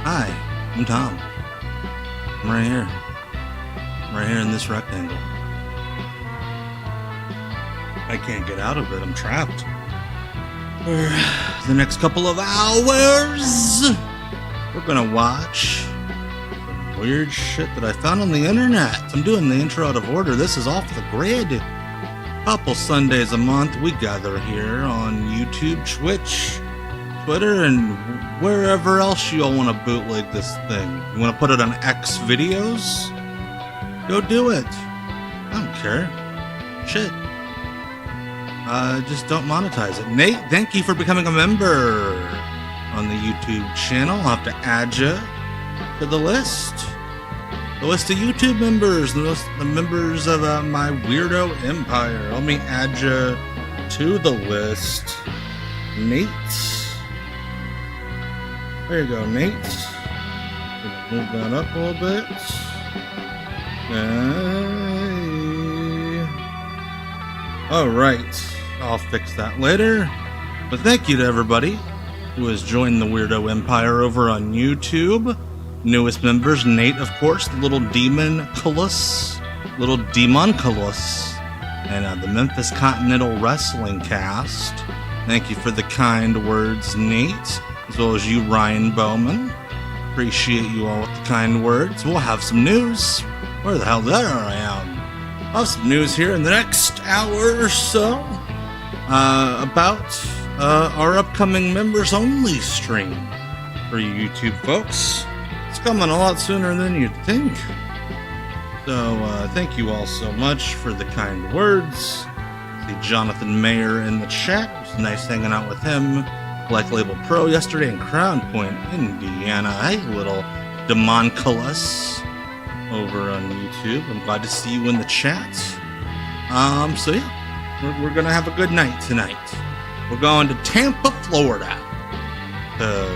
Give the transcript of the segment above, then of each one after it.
Hi, I'm Tom. I'm right here. I'm right here in this rectangle. I can't get out of it. I'm trapped. For the next couple of hours, we're gonna watch some weird shit that I found on the internet. I'm doing the intro out of order. This is off the grid. Couple Sundays a month, we gather here on YouTube, Twitch, Twitter, and wherever else you all want to bootleg this thing. You want to put it on X videos? Go do it. I don't care. Shit. Just don't monetize it. Nate, thank you for becoming a member on the YouTube channel. I'll have to add you to the list. The list of YouTube members, the members of my weirdo empire. Let me add you to the list. Nate. There you go, Nate. Move that up a little bit. Alright. I'll fix that later. But thank you to everybody who has joined the Weirdo Empire over on YouTube. Newest members, Nate, of course, the little demonculus, and the Memphis Continental Wrestling Cast. Thank you for the kind words, Nate, as well as you, Ryan Bowman. Appreciate you all with the kind words. We'll have some news. Where the hell there I am? I'll have some news here in the next hour or so about our upcoming members-only stream for you YouTube folks. It's coming a lot sooner than you'd think. So, thank you all so much for the kind words. See Jonathan Mayer in the chat. It was nice hanging out with him. Black Label Pro yesterday in Crown Point, Indiana. Hey, little demonculus over on YouTube. I'm glad to see you in the chat. So yeah, we're gonna have a good night tonight. We're going to Tampa, Florida to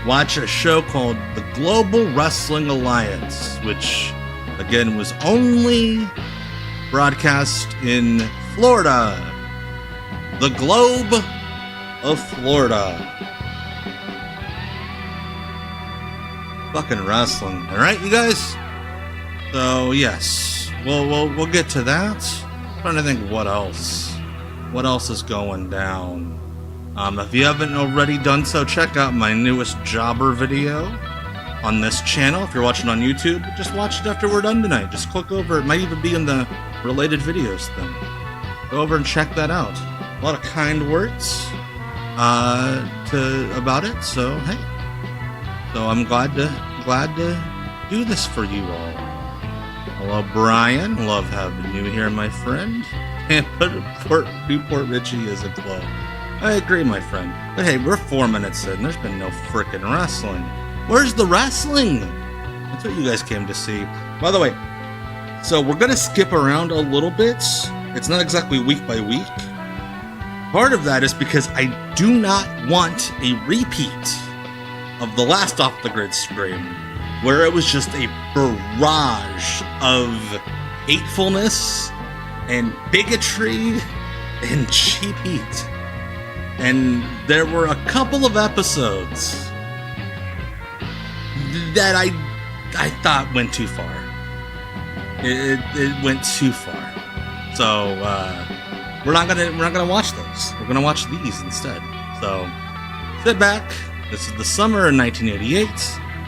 watch a show called the Global Wrestling Alliance, which again was only broadcast in Florida. The Globe of Florida. Fucking wrestling, all right, you guys? So yes, we'll get to that. I'm trying to think what else is going down. If you haven't already done so, check out my newest jobber video on this channel. If you're watching on YouTube, just watch it after we're done tonight. Just click over. It might even be in the related videos thing. Go over and check that out. A lot of kind words about it. So hey, so I'm glad to do this for you all. Hello, Brian. Love having you here, my friend. Tampa to Newport Richie is a club. I agree, my friend. But hey, we're 4 minutes in. There's been no frickin' wrestling. Where's the wrestling? That's what you guys came to see. By the way, so we're gonna skip around a little bit. It's not exactly week by week. Part of that is because I do not want a repeat of the last Off the Grid stream, where it was just a barrage of hatefulness and bigotry and cheap heat. And there were a couple of episodes that I thought went too far. It went too far. So we're not gonna watch those. We're gonna watch these instead. So sit back. This is the summer of 1988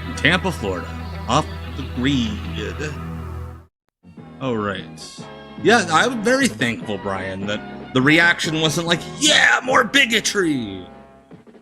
in Tampa, Florida. Off the grid. All right. Yeah, I'm very thankful, Brian, that the reaction wasn't like, yeah, more bigotry.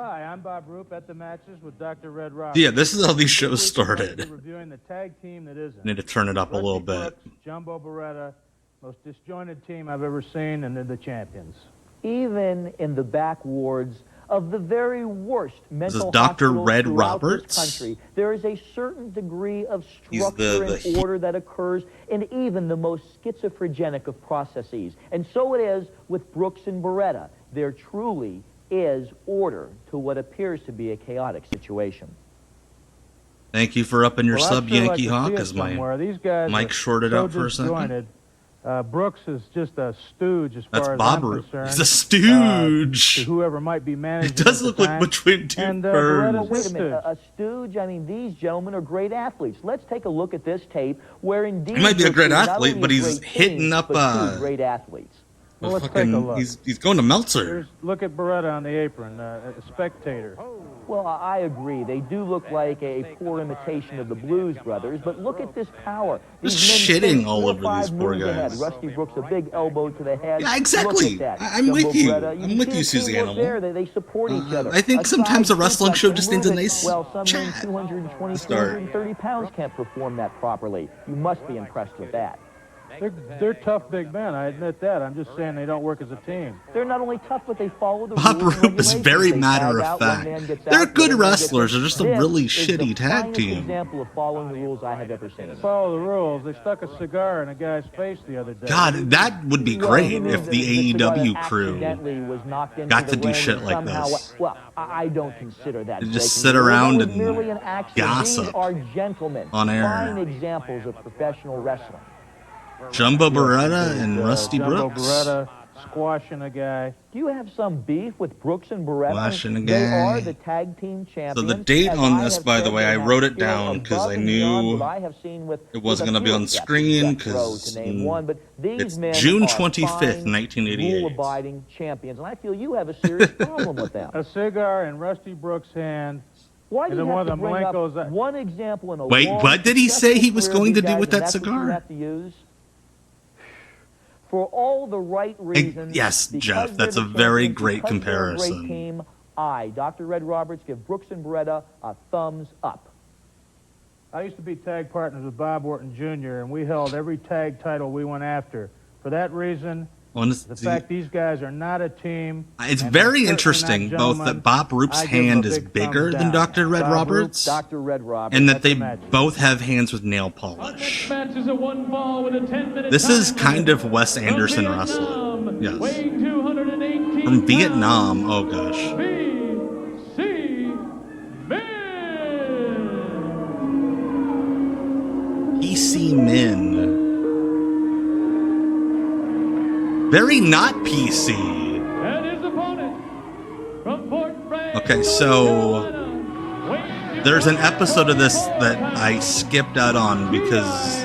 Hi, I'm Bob Roop at the matches with Dr. Red Rock. Yeah, this is how these shows started. Reviewing the tag team that isn't. Need to turn it up a little bit. Jumbo Beretta, most disjointed team I've ever seen, and they're the champions. Even in the back wards of the very worst mental Dr. hospitals Red throughout Roberts? this country, there is a certain degree of He's structure and order that occurs in even the most schizophrenic of processes. And so it is with Brooks and Beretta. There truly is order to what appears to be a chaotic situation. Thank you for upping your Well, sub, I'd sure Yankee like to Hawk, see it as my somewhere. These guys mic are shorted so out for a second. disjointed. Brooks is just a stooge as That's far as Bob I'm Roop. concerned. He's a stooge. To whoever might be managing. It does at the look like time. between two And, birds. Beretta's Wait a minute, stooge. a stooge? I mean, these gentlemen are great athletes. Let's take a look at this tape where indeed... He might be a great not athlete, only but a he's great hitting team, up, but two great athletes. Well, let's take a look. He's going to Meltzer. Look at Beretta on the apron, a spectator. Well, I agree. They do look like a poor imitation of the Blues Brothers, but look at this power. Just These men shitting think all 4 or over 5 these poor moves ahead. guys. Rusty Brooks, a big elbow to the head. Yeah, exactly. Look at that. I'm with Jumbo you. Beretta. I'm with see you, the Susie teamwork Animal. there. They support each other. I think sometimes a wrestling show just needs a nice Well, some men chat 220, to start. 230 pounds can't perform that properly. You must be impressed with that. They're tough big men, I admit that. I'm just saying they don't work as a team. They're not only tough, but they follow the Bob rules and Roop is regulations. very They matter tag of out when fact. man gets They're out, good when man gets wrestlers. in. They're just a This really is shitty the tag finest team. example of following the rules I have ever seen. Follow the rules. They stuck a cigar in a guy's face the other day. God, that would be Well, great you mean if the cigar that AEW crew accidentally was knocked into got the to do ring shit and like somehow, this. Well, I don't consider that. They just breaking sit the rules. around That was and merely an accident. gossip These are gentlemen, on air. fine examples of professional wrestling. Jumbo Beretta and Rusty Jumbo Brooks. Beretta squashing a guy. Do you have some beef with Brooks and Beretta? Squashing a They guy. are the tag team champions. So the date As on I this, have by the said, way, they I have wrote it skill down because above I and beyond knew what I have seen with it wasn't with a going to be few on exceptions, screen Seth Rowe, because to name one, but these it's men June are 25th, fine, 1988. rule-abiding champions, and I feel you have a serious problem with them. A cigar in Rusty Brooks' hand. Why do And you then have one to of the bring up Malenkos that- one example in a Wait, long, what did he say he was successful going to career do of with these that guys, and that's what cigar? you have to use? For all the right reasons. yes, because Jeff, they're that's the a very champions, great because they're a comparison. Great team. I, Dr. Red Roberts, give Brooks and Beretta a thumbs up. I used to be tag partners with Bob Orton Jr., and we held every tag title we went after. For that reason, the fact these guys are not a team. It's and very they're interesting, certainly not both gentlemen, that Bob Roop's I give 'em a hand is big bigger thumbs than down. Dr. Red Bob Roop, Roberts, Dr. Red Roberts. and that they That's the match. both have hands with nail polish. Match is a 1-fall with a 10-minute This is time kind of limit. Wes From Anderson Vietnam, wrestling. Yes. weighing 218 From Vietnam. pounds, Oh, gosh. BC Men. PC Min. Very not PC. And his opponent from Fort Bragg, Okay, so Carolina, weighing there's an episode of this that I skipped out on because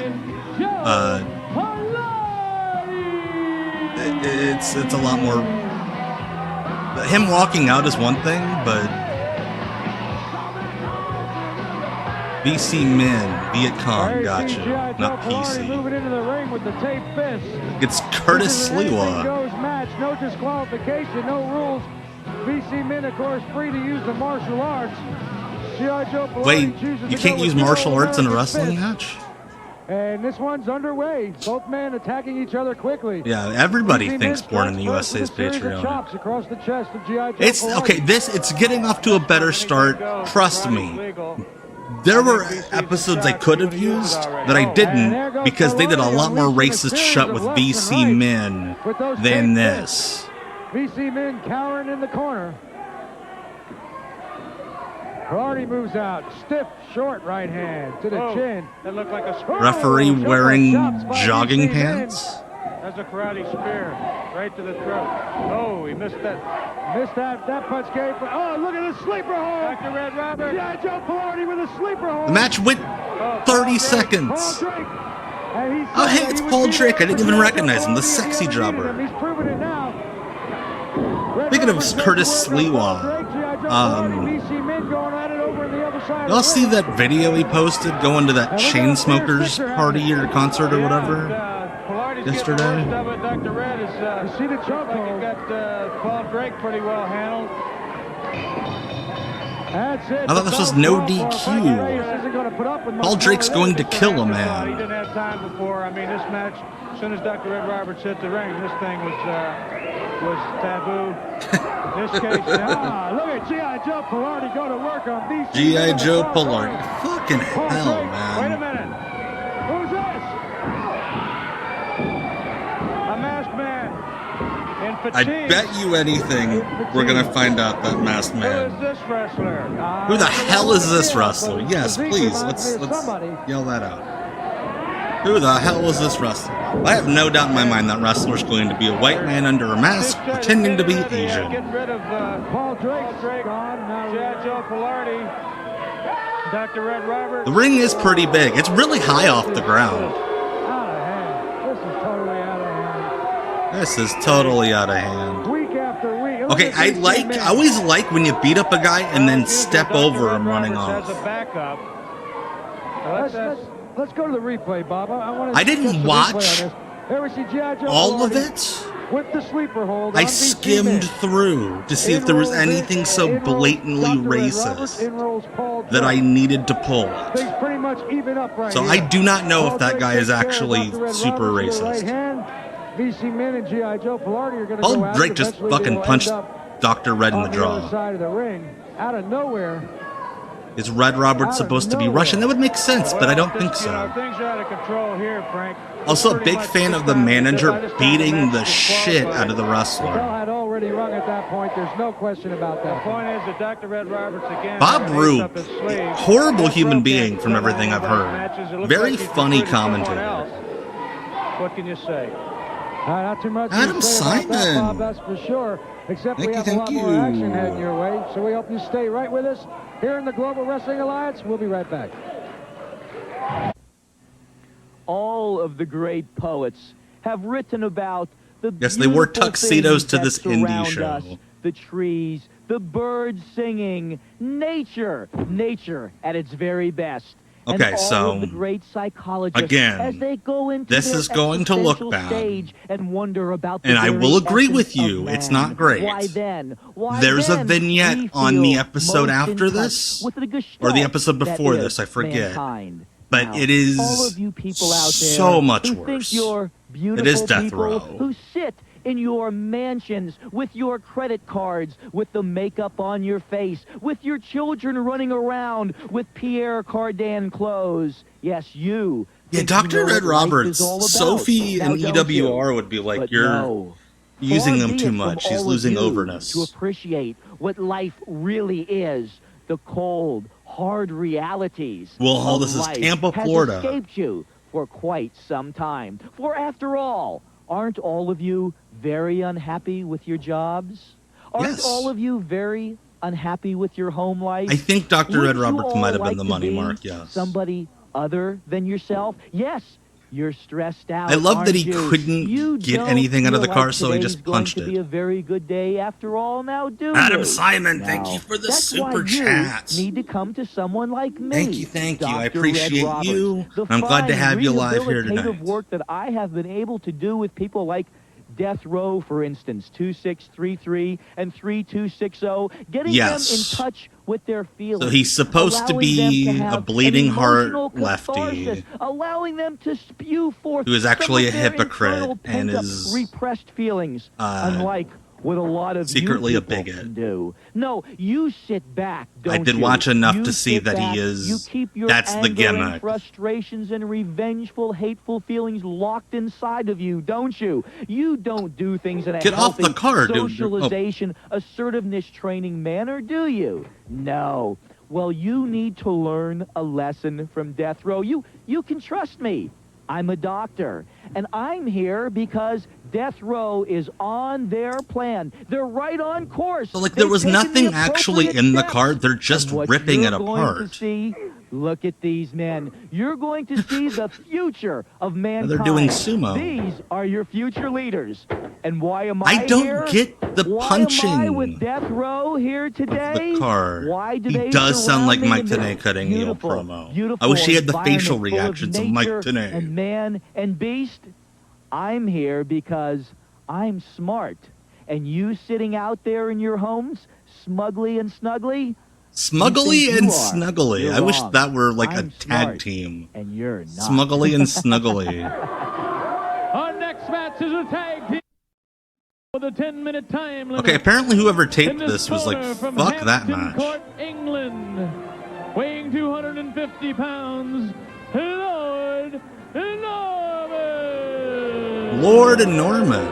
it's a lot more. Him walking out is one thing, but VC Min, Viet Cong, gotcha, not PC. Moving into the ring with the taped fist. It's Curtis This is an anything Sliwa. goes match, no disqualification, no rules. VC Min, of course, free to use the martial arts. G.I. Joe Pilates Wait, chooses you to can't go use with martial arts in a American wrestling fist. match? And this one's underway. Both men attacking each other quickly. Yeah, everybody VC thinks Min Born in the strikes USA's first with a series of Patreon. chops across the chest of G.I. Joe It's Pilates. okay. It's getting off to a better start. Trust me. There were episodes I could have used that I didn't because they did a lot more racist shit with VC Min than this. VC Min cowering in the corner. Pilates moves out. Stiff, short right hand to the chin. That looked like a spear. Referee wearing jogging pants. That's a karate spear. Right to the throat. Oh, he missed that. Missed that punch gave. Oh, look at the sleeper hold. Dr. Red Roberts. Yeah, Joe Pilates with a sleeper hold. The match went 30 seconds. Paul Drake. And he Oh, said hey, that it's he would Paul be Drake. I there didn't for even Joe recognize him, the Pilates if he sexy ever jobber. needed him. He's proven it now. Red Speaking of Roberts Curtis makes work of Paul Sliwa, Drake, G.I. Joe Pilates, VC Min going at it over on the other side of y'all the see ring. that video he posted going to that Chainsmokers party or concert or whatever yesterday? Dr. Red is, you see the chokehold. Got Paul Drake pretty well handled. That's it. I thought this was no DQ. Paul Drake's going to kill a He man. didn't have time before. I mean, this match, as soon as Dr. Red Roberts hit the ring, this thing was taboo. In this case, look at G.I. Joe Pilates go to work on VC. G.I. Joe Pilates. Fucking Paul hell, Drake. Wait a man. minute. Who's this? A masked man in I fatigue. bet you anything we're gonna find out that masked Who is man. this wrestler? Who the hell is this wrestler? Yes, Physique please, reminds let's me of somebody. yell that out. Who the hell is this wrestler? I have no doubt in my mind that wrestler's going to be a white man under a mask pretending to be Asian. Getting rid of Paul Drake. Gone. Now Joe Pilardi. Dr. Red Robert. The ring is pretty big. It's really high off the ground. Out of hand. This is totally out of hand. This is totally out of hand. Week after week. Okay, I always like when you beat up a guy and then step over him running off. As a backup. Let's go to the replay, Baba. I didn't watch all of it. With the sleeper hold. I skimmed through to see if there was anything so blatantly racist that I needed to pull it. Things pretty much even up right So here. I do not know if that guy is actually super racist. VC Men and G.I. Joe Pilardi are going to Paul Drake just fucking punched Dr. Red in the jaw. Side of the ring, out of nowhere. Is Red Robert supposed to be Russian? That would make sense, but I don't think so. Things are out of control here, Frank. Also, a big fan of the manager beating the shit out of the The bell wrestler. had already rung at that point. There's no question about that. The point is that Dr. Red Roberts again. Bob Roop, horrible human being from everything I've heard. Very funny commentator. What can you say? Not too much. Adam to say about that, Simon. Bob, that's for sure. Except we have a Thank lot you. more action heading your way. So we hope you stay right with us here in the Global Wrestling Alliance. We'll be right back. All of the great poets have written about the Yes, they wore beautiful tuxedos things to that this indie surround show. us, the trees, the birds singing, nature at its very best. And Okay, all so, of the great psychologists, again, as they go into this their is going to look existential bad. Stage and wonder about the And I very will agree essence with you, of it's man. not great. Why then? Why There's a then vignette we on the feel episode most after in touch this, with the or the gestalt episode that before is this, I forget. mankind. But Now, it is all of you people out there so much who worse. Think you're beautiful It is death people row. who sit in your mansions with your credit cards, with the makeup on your face, with your children running around with Pierre Cardin clothes. Yes, you. Yeah, think you Dr. know Red what life Roberts, is all about. Sophie Now, and don't EWR you? would be like, But you're no. using Far them be too it from much. He's all of losing you overness. to appreciate what life really is, the cold, hard realities. Well, of this is life Tampa, has Florida. escaped you for quite some time. For after all, aren't all of you very unhappy with your jobs? Aren't Yes. all of you very unhappy with your home life? I think Dr. Red Wouldn't you Roberts all might have like been the to money be mark, yes. Somebody other than yourself? Yes, you're stressed out. I love that he aren't you? couldn't You get don't anything out of the feel car, like so he today's just punched going to be it. a very good day after all, now do Adam you? Simon, thank Now, you for the that's super why chat. You need to come to someone like me. Thank you, thank you. I Dr. Red appreciate Roberts. you. The I'm glad to fine have you live here rehabilitative tonight. work that I have been able to do with people like Death Row, for instance, 2633 and 3260, getting Yes. them in touch with their feelings. So he's supposed to allowing be them to a have bleeding an heart emotional lefty catharsis, allowing them to spew forth who is actually some of a their hypocrite internal and pent-up, is, repressed feelings, unlike what a lot of secretly you a people bigot. do. No, you sit back, don't I you? did watch enough You to see sit that he back, is- You keep your that's the anger and gimmick. frustrations and revengeful, hateful feelings locked inside of you, don't you? You don't do things in a Get off the healthy car, dude. socialization, assertiveness training manner, do you? No. Well, you need to learn a lesson from Death Row. You can trust me. I'm a doctor, and I'm here because Death Row is on their plan. They're right on course. So, like, They've there was taken nothing the actually appropriate in the steps. car. They're just And what ripping you're it going apart. To see, look at these men. You're going to see the future of mankind. They're doing sumo. These are your future leaders. And why am I I don't here? get the Why punching. am I with Death Row here today? The car. Why do He they does sound surround like me Mike in this Tenay cutting the old beautiful, promo. beautiful I wish he had the facial environment full reactions of Mike nature Tenay. and man and beast? I'm here because I'm smart. And you sitting out there in your homes, smugly and snugly, Smuggly you and think you are. Snuggly. You're I wish wrong. that were like a I'm tag smart, team. and you're not. Smuggly and Snuggly. Our next match is a tag team with a 10-minute time limit. Okay, apparently whoever In taped this this was like, corner from fuck that Hampton match. Court, England, weighing 250 pounds, Lord Norman. Lord Norman.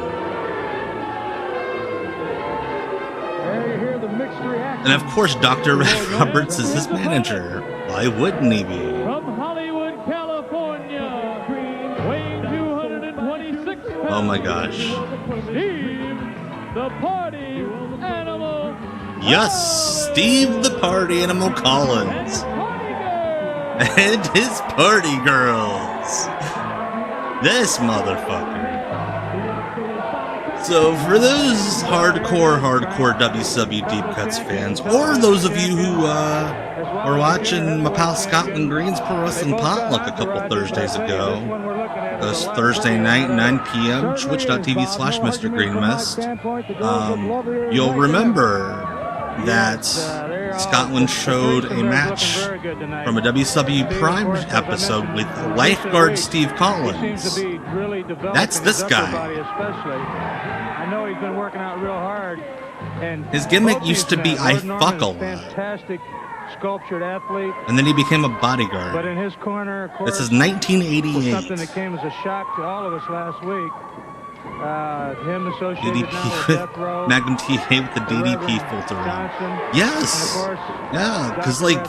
There you hear the mixed reaction. And of course, Dr. Red Roberts is his manager. Why wouldn't he be? From Hollywood, California, Oh my gosh. Steve, the party animal. Yes, Steve the Party Animal Collins. Party girl. And his party girls. This motherfucker. So for those hardcore WCW Deep Cuts fans, or those of you who were watching my pal Scotland Green's Pro Wrestling Potluck a couple Thursdays ago, this Thursday night, 9 p.m., twitch.tv/Mr. Green Mist, you'll remember that Scotland showed a match from a WCW Prime episode with lifeguard Steve Collins. That's this guy. I know he's been working out real hard. And his gimmick used to be I fuck a lot. Fantastic sculptured athlete. And then he became a bodyguard. But in his corner, of course, this is 1988. Something that came as a shock to all of us last week. Him associated DDP now with with Death Row, Magnum TA with the DDP filter on. Yes! Yeah, because like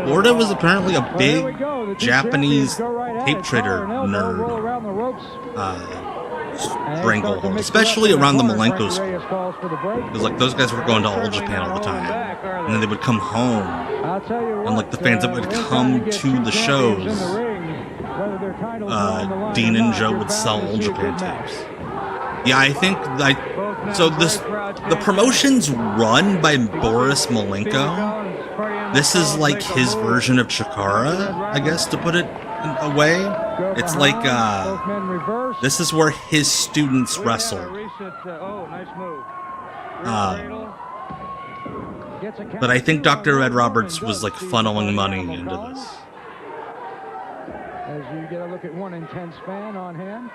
Florida was apparently a big Japanese tape trader nerd stranglehold, especially around the Malenko school. Because like those guys were going to All Japan all the time. And then they would come home. And like the fans that would come to the shows, Dean and Joe would sell All Japan tapes. Yeah, I think the promotion's run by Boris Malenko. This is like his version of Chikara, I guess, to put it away. It's like this is where his students wrestled. But I think Dr. Ed Roberts was like funneling money into this. As you get a look at 1 intense fan on hand.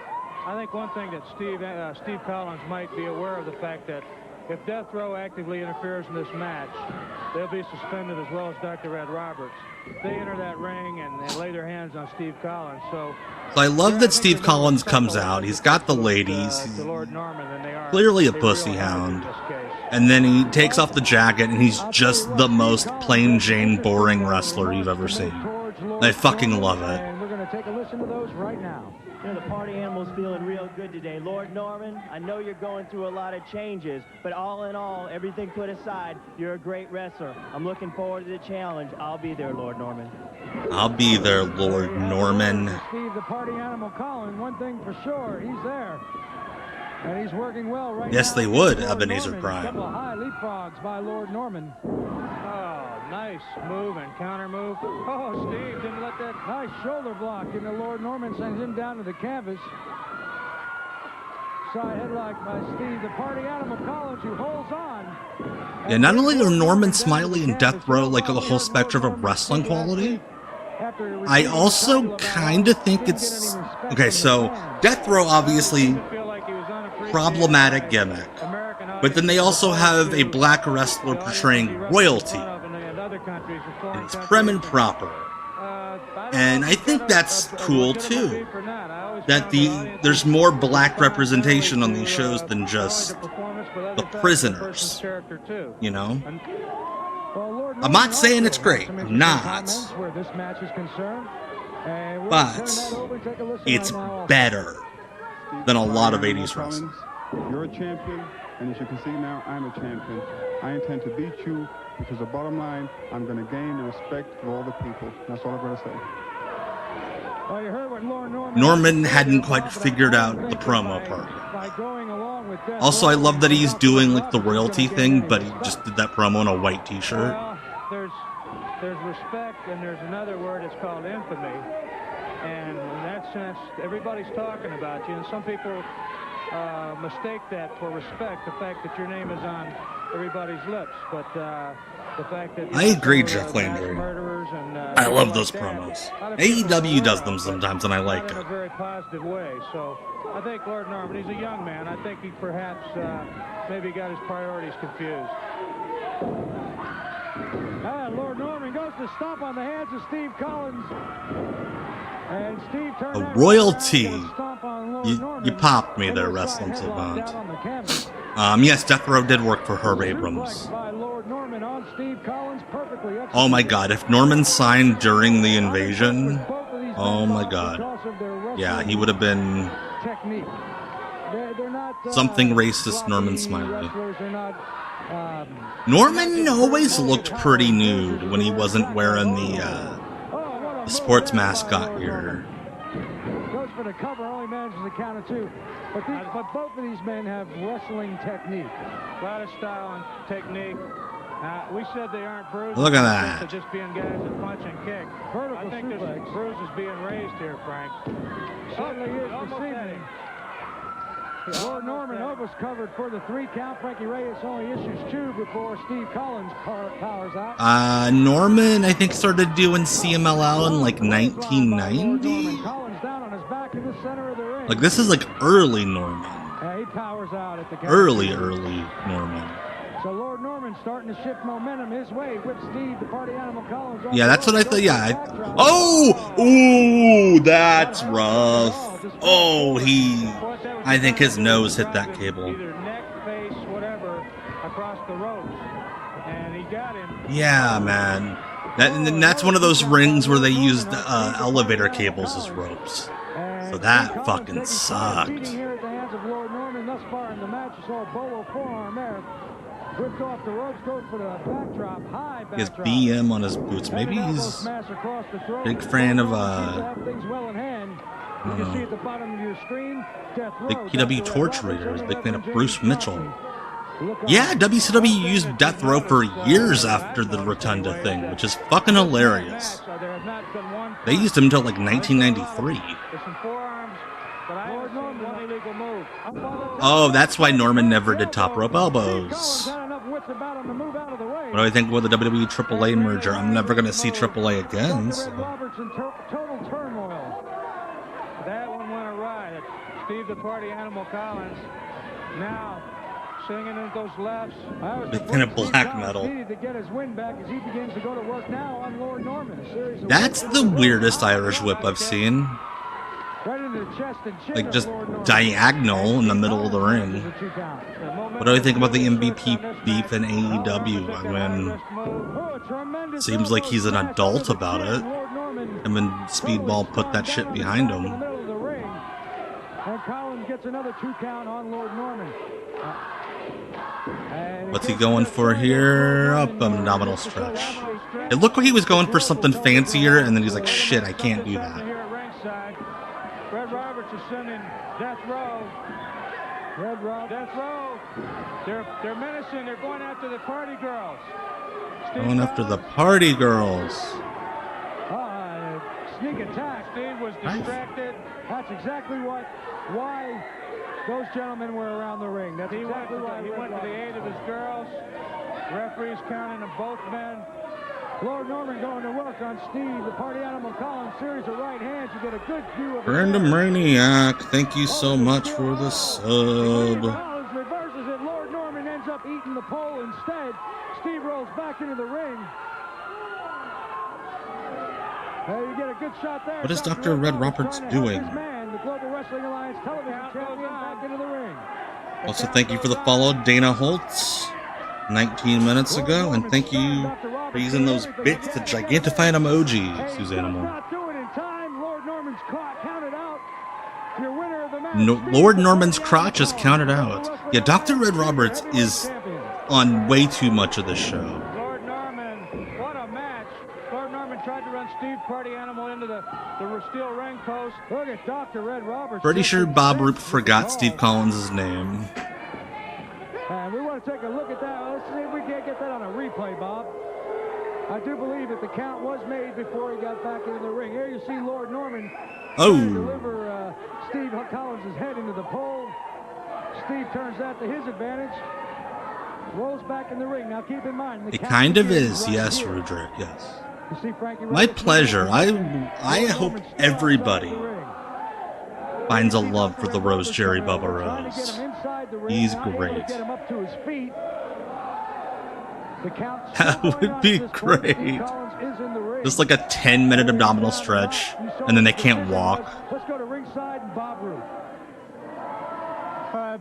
I think one thing that Steve Collins might be aware of the fact that if Death Row actively interferes in this match, they'll be suspended as well as Dr. Ed Roberts. They enter that ring and lay their hands on Steve Collins. So I love that Steve Collins comes out. He's got the ladies. He's clearly a pussy hound. And then he takes off the jacket and he's just the most plain Jane boring wrestler you've ever seen. I fucking love it. And we're going to take a listen to those right now. You know, the party animal's feeling real good today. Lord Norman, I know you're going through a lot of changes, but all in all, everything put aside, you're a great wrestler. I'm looking forward to the challenge. I'll be there, Lord Norman. I'll be there, Lord Norman. Steve, the party animal Collins, one thing for sure, he's there. And he's working well right now. Yes, they would, Ebenezer Prime. A couple of high leapfrogs by Lord Norman. Oh, nice move and counter move. Oh, Steve didn't let that nice shoulder block. And the Lord Norman sends him down to the canvas. Side headlock by Steve, the party animal Collins, who holds on. Yeah, not only are Norman, Smiley, and Death Row like the whole spectrum of wrestling quality, I also kind of think it's... Okay, so Death Row obviously problematic gimmick, but then they also have a black wrestler portraying royalty, and it's prim and proper, and I think that's cool too, that there's more black representation on these shows than just the prisoners, you know? I'm not saying it's great, I'm not, but it's better than a lot of 80s wrestling. You're a champion, and as you can see now, I'm a champion. I intend to beat you because the bottom line, I'm going to gain the respect of all the people. That's all I'm going to say. Well, you heard what Norman hadn't quite figured out the promo part. Also, I love that he's doing like the royalty thing, but he just did that promo in a white t-shirt. Well, there's respect, and there's another word, it's called infamy. And in that sense, everybody's talking about you, and some people mistake that for respect, the fact that your name is on everybody's lips. But the fact that I agree, Jeff Landry. I love those promos. AEW does them sometimes, and I like it. In a very positive way. So I think Lord Norman, he's a young man. I think he perhaps maybe got his priorities confused. Lord Norman goes to stomp on the hands of Steve Collins. And Steve turned a royalty. You popped me there, Wrestling Savant. Yes, Death Row did work for Herb Abrams. Oh my god, if Norman signed during the invasion, oh my god. Yeah, he would have been technique. They're not Something racist, Norman Smiley. wrestlers. They're not. Norman always looked pretty nude when he wasn't wearing the sports mascot gear. Goes for the cover, only manages to count of 2. But both of these men have wrestling technique. A lot of style and technique. We said they aren't bruised. Look at that. Just being guys that punch and kick. I think this bruise is being raised here, Frank. Certainly is this evening. Lord Norman almost covered for the 3 count. Frankie Reyes only issues 2 before Steve Collins powers out. Norman, I think, started doing CMLL in like 1990. Collins down on his back in the center of the ring. Like, this is like early Norman. He powers out at the count. Early Norman. So Lord Norman starting to shift momentum his way with Steve, the party animal Collins. Yeah, that's what I thought. Yeah. Ooh, that's rough. Oh, I think his nose hit that cable. Either neck, face, whatever, across the ropes, and he got him. Yeah, man. That's one of those rings where they used elevator cables as ropes. So that fucking sucked. Here at the hands of Lord Norman thus far in the match. You saw a bolo forearm there. Whipped off the ropes, goes for the backdrop, high backdrop. He has BM on his boots. Maybe he's a big fan of big PW Torch Raiders, big fan of Bruce Mitchell. Yeah, WCW used Death Row for years after the Rotunda thing, which is fucking hilarious. They used him until like 1993. Oh, that's why Norman never did top rope elbows. What do I think about the WWE AAA merger? I'm never going to see AAA again. So. That one went awry. Steve the Party Animal Collins now singing in those lefts. Big fan of black metal. That's the weirdest Irish whip I've seen. Like, just diagonal in the middle of the ring. What do I think about the MVP beef in AEW? I mean, seems like he's an adult about it. And then Speedball put that shit behind him. And Collins gets another 2 count on Lord Norman. What's he going for here? Up abdominal stretch. It looked like he was going for something fancier, and then he's like, shit, I can't do that. Red Roberts is sending Death Row. Death Row. They're menacing. They're going after the party girls. Going after the party girls. Sneak attack. Steve was distracted. That's exactly why those gentlemen were around the ring. That's exactly why he went to the aid of his girls. Referees counting them both men. Lord Norman going to work on Steve, the Party Animal Collins, series of right hands. You get a good view of Brandon Maniac, thank you so much for the sub. Collins reverses it. Lord Norman ends up eating the pole instead. Steve rolls back into the ring. You get a good shot there. What is Dr. Red Roberts doing? The Global Wrestling Alliance television champion back into the ring. Also, thank you for the follow, Dana Holtz, 19 minutes ago, and thank you for using those bits to gigantify an emoji, Suzanimal. Lord Norman's crotch is counted out. Yeah, Dr. Red Roberts is on way too much of this show. Lord Norman, what a match. Lord Norman tried to run Steve Party Animal into the steel ring post. Look at Dr. Red Roberts. Pretty sure Bob Roop forgot Steve Collins' name. And we want to take a look at that. Let's see if we can't get that on a replay, Bob. I do believe that the count was made before he got back into the ring. Here you see Lord Norman deliver Steve Collins' head into the pole. Steve turns that to his advantage. Rolls back in the ring. Now keep in mind, it kind of is, yes, Rudrick, yes. You see Frankie My pleasure. I hope everybody finds a love for the Rose Jerry Bubba Rose. He's great. That would be great. Just like a 10-minute abdominal stretch, and then they can't walk. Let's go to ringside and Bob Roop.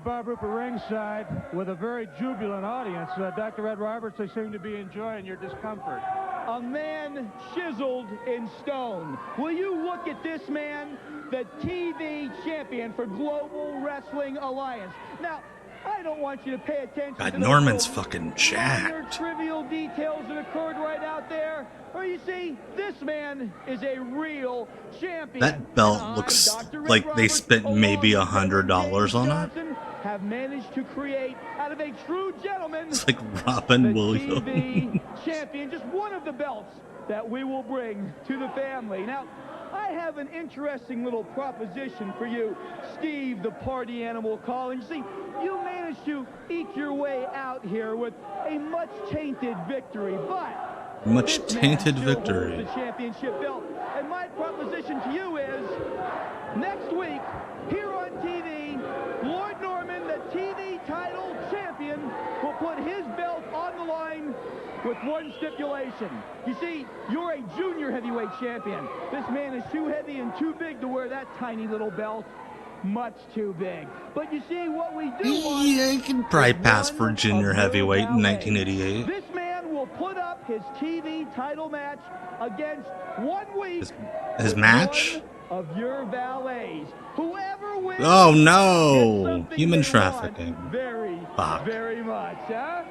Bob Roop at ringside with a very jubilant audience. Dr. Red Roberts, they seem to be enjoying your discomfort. a man chiseled in stone. Will you look at this man, the TV champion for Global Wrestling Alliance? Now, I don't want you to pay attention God, to Norman's those fucking minor jacked. trivial details that occurred right out there. Or you see, this man is a real champion. That belt looks like they spent maybe $100 on it. Have managed to create out of a true gentleman. It's like Robin the Williams. TV champion, just one of the belts that we will bring to the family. Now, I have an interesting little proposition for you, Steve, the party animal Collins. See, you managed to eke your way out here with a much tainted victory, but Much this man tainted still victory. holds the championship belt. And my proposition to you is, next week, here on TV, Lord Norman, the TV title champion, will put his belt on the line with one stipulation. You see, you're a junior heavyweight champion. This man is too heavy and too big to wear that tiny little belt. Much too big. But you see, what we do want... Yeah, you can probably pass for junior heavyweight in 1988. This man will put up his TV title match against 1 week. His match? One of your valets. Whoever wins... Oh gets no! something Human they trafficking. want very, Fuck. very much, huh?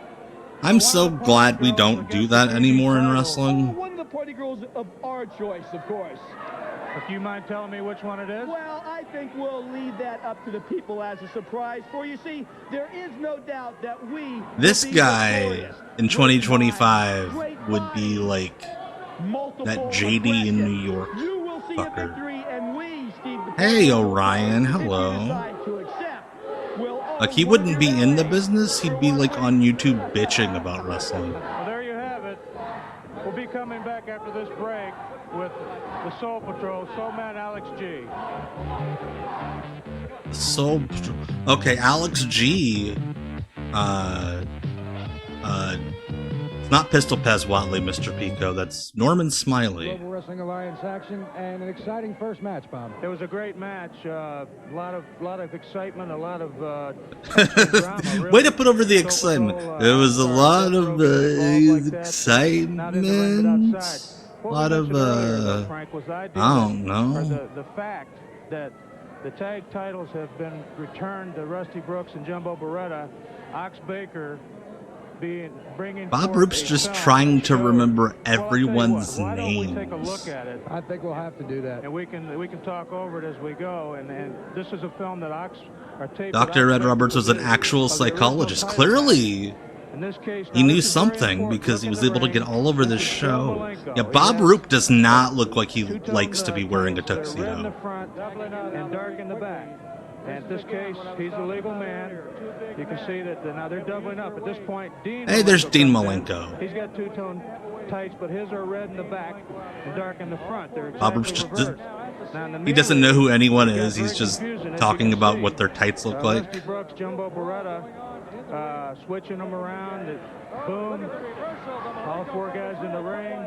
I'm so glad we don't do that anymore in wrestling. One of the party girls of our choice, of course. If you mind telling me which one it is? Well, I think we'll leave that up to the people as a surprise. For you see, there is no doubt that we... This will be guy victorious. in 2025 would be like Multiple that JD in New York You will see a fucker. victory, and we, Steve, the Hey, party Orion, if you hello. decide to accept, will all Like, he work wouldn't be your in the way. business, he'd be like on YouTube bitching about wrestling. Well, there you have it. We'll be coming back after this break with the Soul Patrol, Soul Man Alex G. So, okay, Alex G, it's not Pistol Pez Watley, Mr. Pico, that's Norman Smiley. Global Wrestling Alliance action and an exciting first match, Bob. It was a great match. A lot of excitement, a lot of drama. Really. Way to put over the excitement. There was a lot of excitement. A lot of, I don't know. The fact that the tag titles have been returned to Rusty Brooks and Jumbo Beretta, Ox Baker bringing Bob forth Roop's a just film trying to show. remember Well, I'll tell you everyone's what, why don't we take a names. look at it, I think we'll have to do that. and we can talk over it as we go. And this is a film that Dr. Ed Roberts was an actual psychologist. Clearly, in this case, he now, knew this is very something important. because he Look was in the able to get ring. all over This this is Bill show. Malenko. Yeah, He Bob has Roop does not look like he two-tone, likes to be wearing a coats. They're red in the tuxedo. front and dark in the back. And in this case, he's a legal man. You can see that now they're doubling up. At this point, Dean Hey, there's Malenko Dean comes in. Malenko. He's got two-tone tights, but his are red in the back and dark in the front. They're Bob Roop's exactly just reversed. Now, in the he doesn't know who anyone it got is. He's very just confusing, as talking you can about see. what their tights look like. Rusty Brooks, Jumbo Beretta, switching them around. Boom. All four guys in the ring.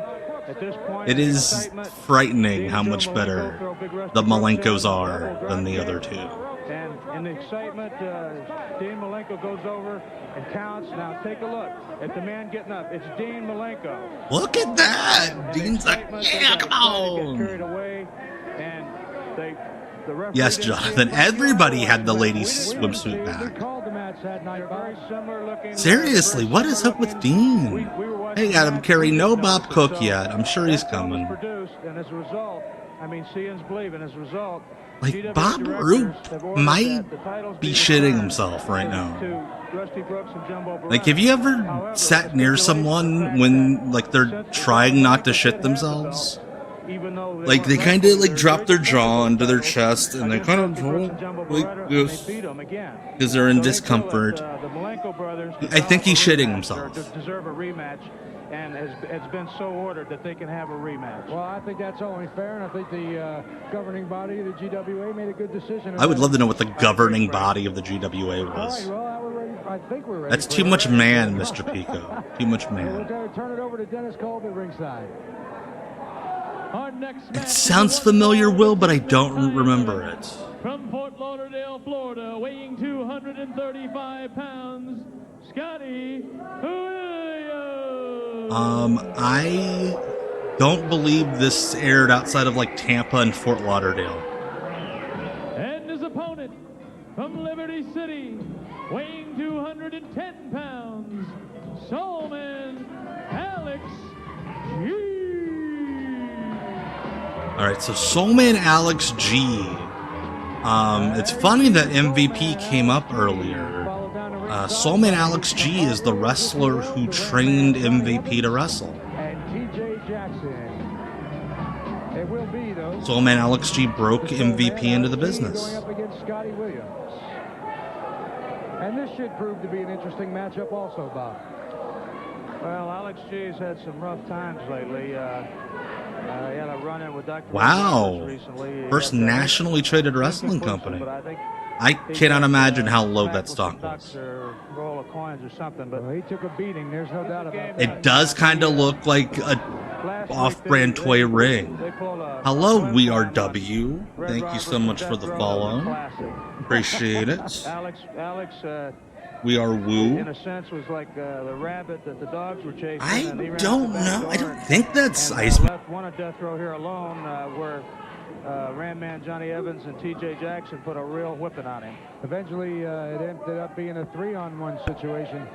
At this point, It is excitement. frightening Dean how and much Joe better Malenko throw big Rusty the Brooks Malenkos in, are double than the drop other kick. two. And in the excitement, Dean Malenko goes over and counts. Now take a look at the man getting up. It's Dean Malenko. Look at that! And Dean's like, excitement, they yeah, got come excited, get carried on! away, and the referee Yes, didn't see Jonathan, it. everybody had the ladies' We didn't swimsuit see it. back. Called the match that night, They're very Bob. similar looking. Seriously, what is up with Dean? We were watching Hey, the Adam match, Carey, we no didn't Bob notice it, Cook so yet. I'm sure he's that film was coming. produced, and as a result, I mean, seeing's believing. As a result, Like, GW Bob directors Roop have ordered might that the titles be be shitting returned himself right now. to Rusty Brooks and Jumbo Beretta. Like, have you ever However, sat the near stipulation is the someone fact when, that like, they're since trying not to Malenko shit did have the themselves? belt, even though Like, they weren't kind of, wrestlers, like, they're drop their very jaw into their against chest, and they kind of Rusty Brooks and Jumbo like Beretta, and this, they beat 'em again. because they're in So they feel discomfort. that, the Malenko brothers I think he's deserve a shitting rematch, himself. or deserve a rematch, and has been so ordered that they can have a rematch. Well, I think that's only fair, and I think the governing body, the GWA, made a good decision. I would love to know what the governing body of the GWA All right, was. well, we're ready. I think we're ready. That's for too it. much man, Mr. Pico. Too much We'll man. turn it over to Dennis Colby ringside. Our next It match sounds is familiar, one Will, but I time don't remember it. From Fort Lauderdale, Florida, weighing 235 pounds, Scotty Williams. I don't believe this aired outside of like Tampa and Fort Lauderdale. And his opponent from Liberty City, weighing 210 pounds, Soulman Alex G. All right, so Soulman Alex G. It's funny that MVP came up earlier. Soulman Alex G is the wrestler who trained MVP to wrestle. And TJ Jackson. It will be, though. Soulman Alex G broke MVP into the business. Going up against Scotty Williams. And this should prove to be an interesting matchup also, Bob. Well, Alex G's had some rough times lately. He had a run-in with Dr. Wow. recently. First nationally traded wrestling company. I cannot imagine how low that stock was. Roll of coins or something, but Well, he took a beating. There's no doubt about that. It does kind of look like a off-brand toy ring. Hello, We Are W. Thank you so much for the follow. Appreciate it. Alex, We Are in Woo. a sense, was like the rabbit that the dogs were chasing. I and he ran don't to the back know. I door don't think that's and, Iceman. left one of death row here alone, where Ram Man Johnny Evans and TJ Jackson put a real whipping on him. Eventually, it ended up being a 3-on-1 situation.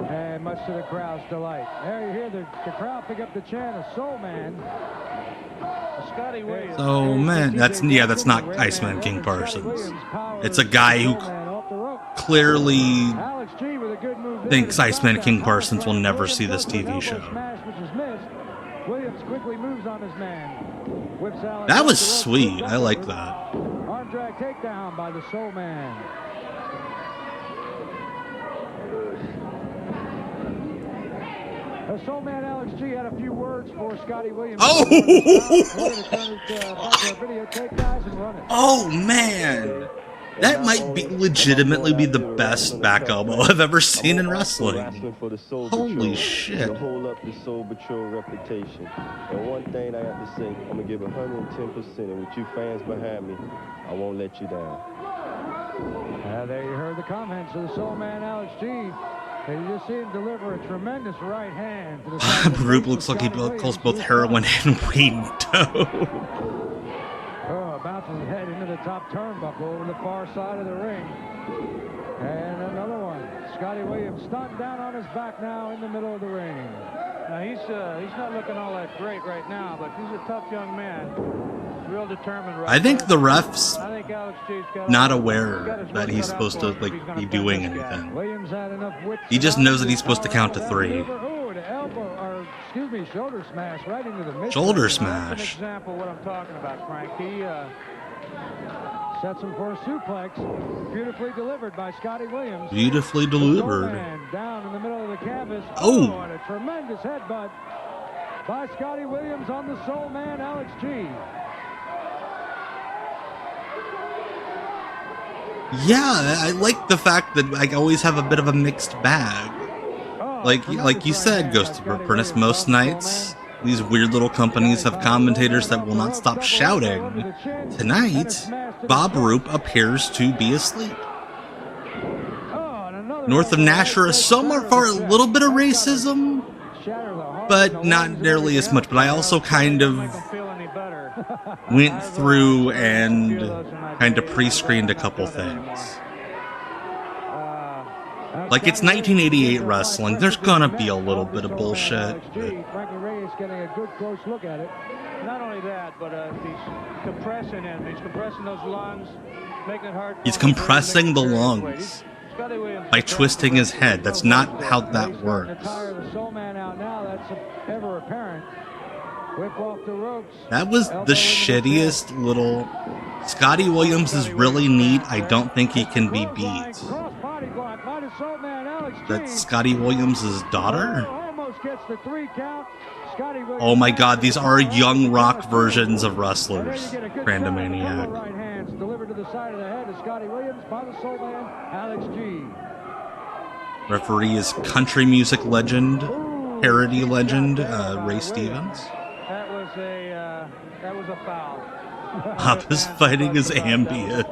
And much to the crowd's delight. There you hear the crowd pick up the chant of Soul Man. Scotty Williams. So, man, that's not Iceman King Parsons. It's a guy who clearly Alex G with a good move thinks Iceman King Parsons will never see this TV show. Williams quickly moves on his man. Whips Alex That was off the rope. sweet. I like that. Arm drag takedown by the Soul Man. The Soul Man Alex G had a few words for Scotty Williams. Oh! We're going to turn it back to our video tape, guys, and run it. Oh, man. That might be legitimately be the best back elbow I've ever seen in wrestling. Holy shit. To hold up the Soul Patrol reputation. And one thing I have to say, I'm going to give 110%. And with you fans behind me, I won't let you down. There you heard the comments of the Soul Man Alex G. And you just see him deliver a tremendous right hand to the side of the Rube face looks of like he Scotty calls Williams. both heroin and weed dope. Oh, bounces his head into the top turnbuckle over the far side of the ring. And another one. Scotty Williams stunned down on his back now in the middle of the ring. Now he's not looking all that great right now, but he's a tough young man. Real determined right I think now. the ref's I think Alex G's got not he's aware got his that work he's cut out supposed for to him if like he's gonna be pin doing this guy. anything. Williams had enough wit. He just knows that he's supposed to count to 3. Oh, the elbow, or excuse me, shoulder smash right into the mid. Shoulder That's an smash. example of what I'm talking about, Frank. He Sets him for a suplex. Beautifully delivered by Scotty Williams. Beautifully Soul delivered. Man down in the middle of the canvas. Oh. And a tremendous headbutt by Scotty Williams on the Soul Man Alex G. Yeah, I like the fact that I always have a bit of a mixed bag. Like you said, Ghost of Apprentice, most nights these weird little companies have commentators that will not stop shouting. Tonight, Bob Roop appears to be asleep. North of Nashua, some are for a little bit of racism, but not nearly as much. But I also kind of went through and kind of pre-screened a couple things. Like, it's 1988 wrestling. There's gonna be a little bit of bullshit. Frankie Reyes getting a good close look at it. not only that, but he's compressing him. He's compressing those lungs, making it hard. He's compressing the lungs by twisting his head. That's not how that works. That was the shittiest little... Scotty Williams is really neat. I don't think he can be beat. That's Scotty Williams' daughter? Oh my god, these are young rock versions of wrestlers. Randomaniac. Referee is country music legend, parody legend, Ray Stevens. That was a foul. Papa's fighting his ambient.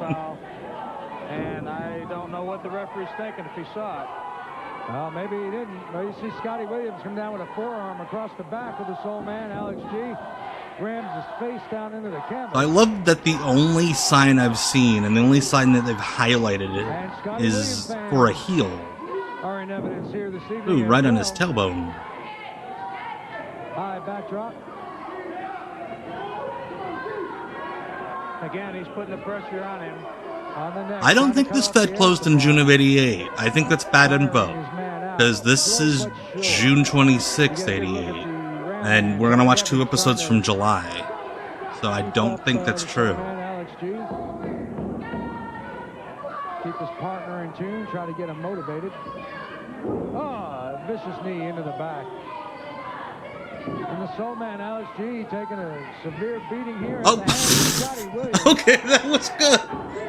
And I don't know what the referee's thinking if he saw it. Well, maybe he didn't. Well, you see Scotty Williams come down with a forearm across the back of the Soul Man, Alex G. Rams his face down into the canvas. I love that the only sign I've seen, and the only sign that they've highlighted it, is for a heel. Are in evidence here this evening. Ooh, right on his tailbone. High backdrop. Again, he's putting the pressure on him. I don't think this Fed closed in June of '88. I think that's bad info. Because this is June 26th, '88. And we're going to watch 2 episodes from July. So I don't think that's true. Keep his partner in tune, try to get him motivated. Oh, vicious knee into the back. And the Soul Man, Alex G, taking a severe beating here. Oh, okay, that was good.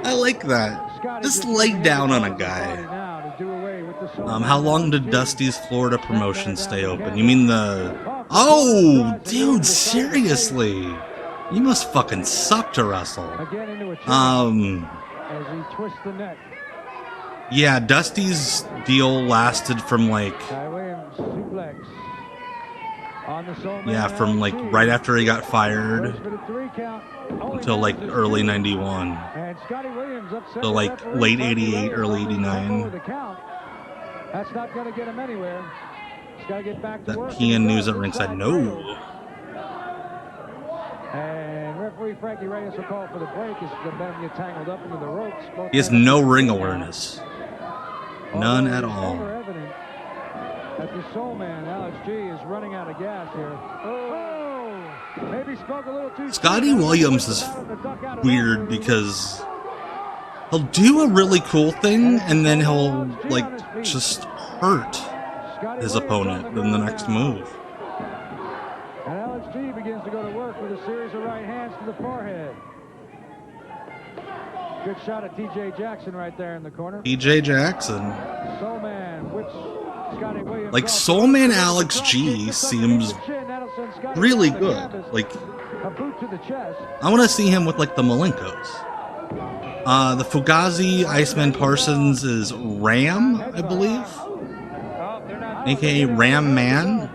I like that. Just lay down on a guy. How long did Dusty's Florida promotion stay open? You mean the... Oh, dude, seriously. You must fucking suck to wrestle. As he twists the neck. Yeah, Dusty's deal lasted from like... Yeah, from like right after he got fired until like early '91. So like late '88, early '89. That's not going to get him anywhere. He's got to get back to that work. PN News at ringside. No. And referee Frankie Reyes will call for the break as the men get tangled up into the ropes. He has no ring awareness. None at all. That the Soul Man, Alex G, is running out of gas here. Oh! Maybe spoke a little too Scotty Williams is weird because he'll do a really cool thing and then he'll like just hurt his opponent in the next move. And Alex G begins to go to work with a series of right hands to the forehead. Good shot at TJ Jackson right there in the corner. TJ Jackson. Soul Man whips Scotty Williams. Like Soul Man Alex G seems really good. Like a boot to the chest. I want to see him with like the Malenkos. The Fugazi Iceman Parsons is Ram, I believe, aka Ram Man.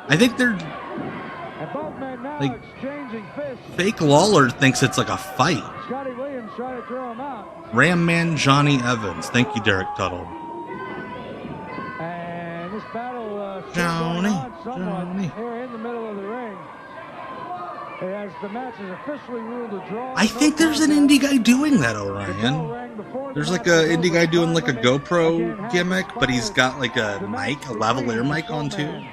I think they're like fake Lawler thinks it's like a fight. Scotty Williams trying to throw him out. Ram Man Johnny Evans. Thank you, Derek Tuttle. And this battle Johnny. here in the middle of the ring. As the match is officially ruled a draw. I think there's an indie guy doing that, Orion. There's like a indie guy doing like a GoPro gimmick, but he's got like a mic, a lavalier mic on too.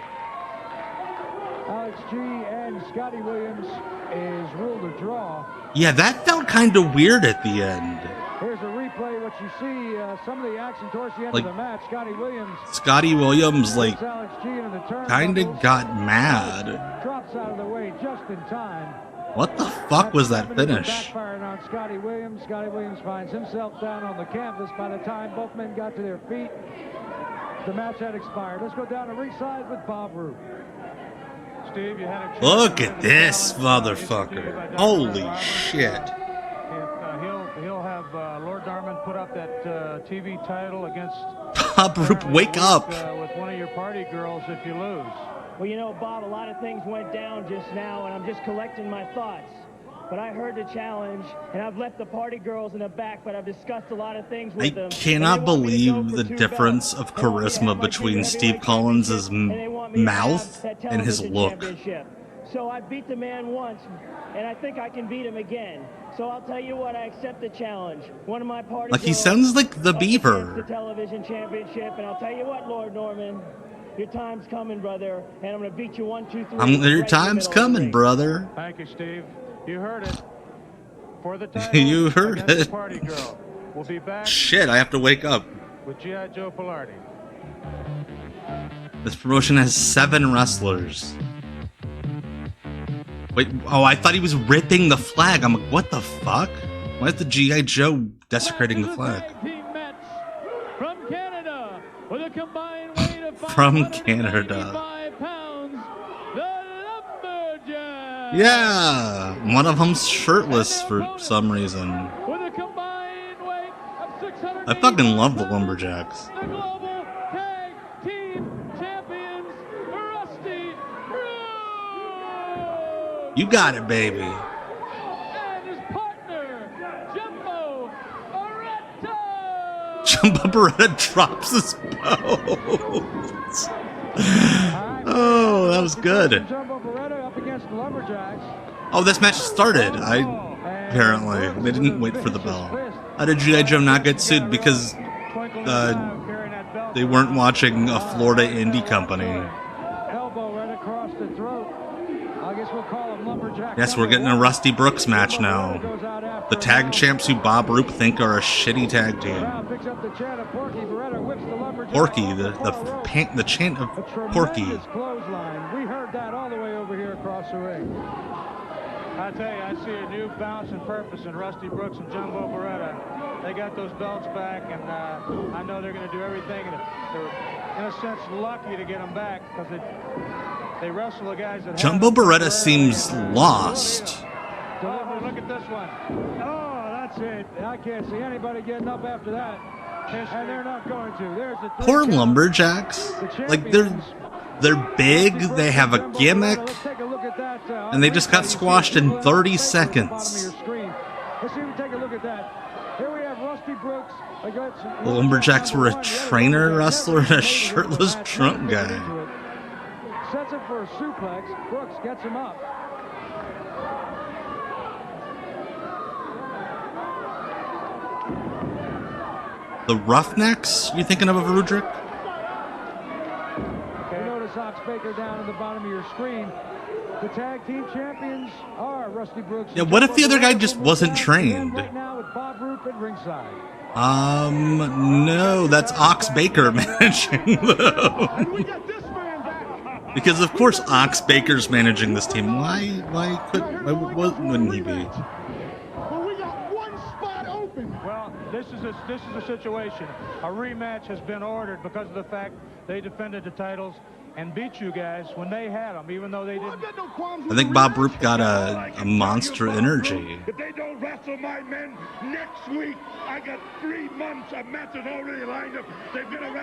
Alex G and Scotty Williams is ruled a draw. Yeah, that felt kind of weird at the end. Here's a replay. What you see, some of the action towards the end like, of the match. Scotty Williams like kind of got mad. Drops out of the way just in time. What the fuck was that finish? Backfiring on Scotty Williams. Scotty Williams finds himself down on the canvas. By the time both men got to their feet, the match had expired. Let's go down to ringside with Bob Roop. Steve, you had a chance. Look at this motherfucker. Holy shit. He'll have Lord Darman put up that TV title against Bob Roop, wake up. With one of your party girls if you lose. Well, you know, Bob, a lot of things went down just now, and I'm just collecting my thoughts. But I heard the challenge, and I've left the party girls in the back, but I've discussed a lot of things with them. I cannot believe the difference of charisma between Steve Collins' mouth and his look. So I beat the man once, and I think I can beat him again. So I'll tell you what, I accept the challenge. One of my party like he sounds like the Beaver. The television championship, and I'll tell you what, Lord Norman, your time's coming, brother, and I'm going to beat you 1, 2, 3. Your time's coming, brother. Thank you, Steve. You heard it. For the title, you heard it. Party girl. We'll be back. Shit, I have to wake up. With G.I. Joe Pilardi. This promotion has 7 wrestlers. Wait, oh, I thought he was ripping the flag. I'm like, what the fuck? Why is the G.I. Joe desecrating the flag? From Canada, with a combined weight of From Canada. pounds, the Lumberjack. Yeah, one of them's shirtless for some reason. With a combined weight of 600. I fucking love the Lumberjacks. The Global Tag Team Champions, Rusty Brooks. You got it, baby. And his partner, Jumbo Beretta. Jumbo Beretta drops his bows. Oh, that was good. Jumbo Beretta up against the Lumberjacks. Oh, this match started. Apparently they didn't wait for the bell. How did G.I. Joe not get sued? Because they weren't watching a Florida indie company. Elbow right across the throat. I guess we'll call him Lumberjack. Yes, we're getting a Rusty Brooks match now. The tag champs who Bob Roop think are a shitty tag team. Porky, the chant of Porky. We heard that all the way over here across the ring. I tell you, I see a new bounce and purpose in Rusty Brooks and Jumbo Beretta. They got those belts back, and I know they're going to do everything. And they're, in a sense, lucky to get them back because they wrestle the guys that. Jumbo Beretta seems lost. Oh, look at this one. Oh, that's it. I can't see anybody getting up after that. And they're not going to. There's the Poor Lumberjacks. Like, they're big, they have a gimmick, and they just got squashed in 30 seconds. Let's see if we take a look at that. Here we have Rusty Brooks. The Lumberjacks were a trainer wrestler and a shirtless drunk guy. Sets him for a suplex. Brooks gets him up. The Roughnecks? You thinking of Rudrick? You notice Ox Baker down in the bottom of your screen. The tag team champions are Rusty Brooks. Yeah, what if the other guy just wasn't trained? Right now with Bob Roop at ringside. No, that's Ox Baker managing them. Because of course Ox Baker's managing this team. Why wouldn't he be? Well, this is a situation. A rematch has been ordered because of the fact they defended the titles and beat you guys when they had them, even though they didn't. I think Bob Roop got a monster energy. If they don't wrestle my men next week, I got 3 months of matches already lined up.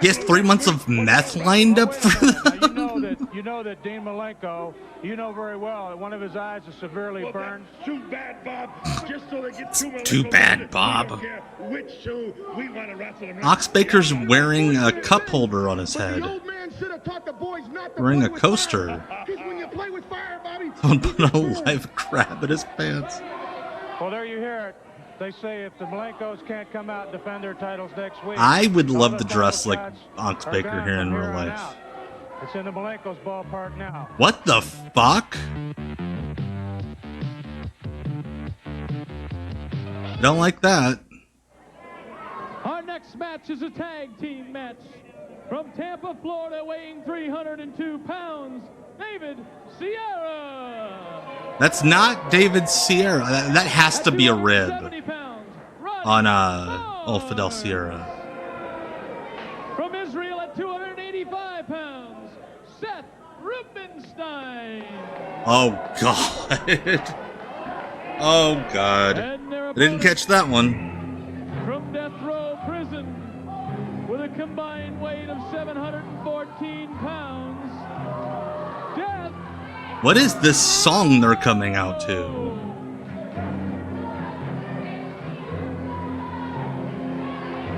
He has 3 months of meth lined up for them? You know that Dean Malenko, you know very well that one of his eyes is severely burned. Too bad, Bob. Just so they get Too bad, Bob. Which two we want to wrestle. Ox Baker's wearing a cup holder on his head. Wearing a coaster. Someone put a live crab in his pants. Well, there you hear it. They say if the Malenkos can't come out and defend their titles next week, I would love to dress like Ox Baker here in real life. It's in the Malenkos ballpark now. What the fuck? Don't like that. Our next match is a tag team match. From Tampa, Florida, weighing 302 pounds, David Sierra. That's not David Sierra. That has to be a rib on old Fidel Sierra. From Israel at 285 pounds, Seth Rubenstein. Oh, God. Oh, God. I didn't catch that one. From Death Row Prison, with a combined weight of 714 pounds, Death. What is this song they're coming out to?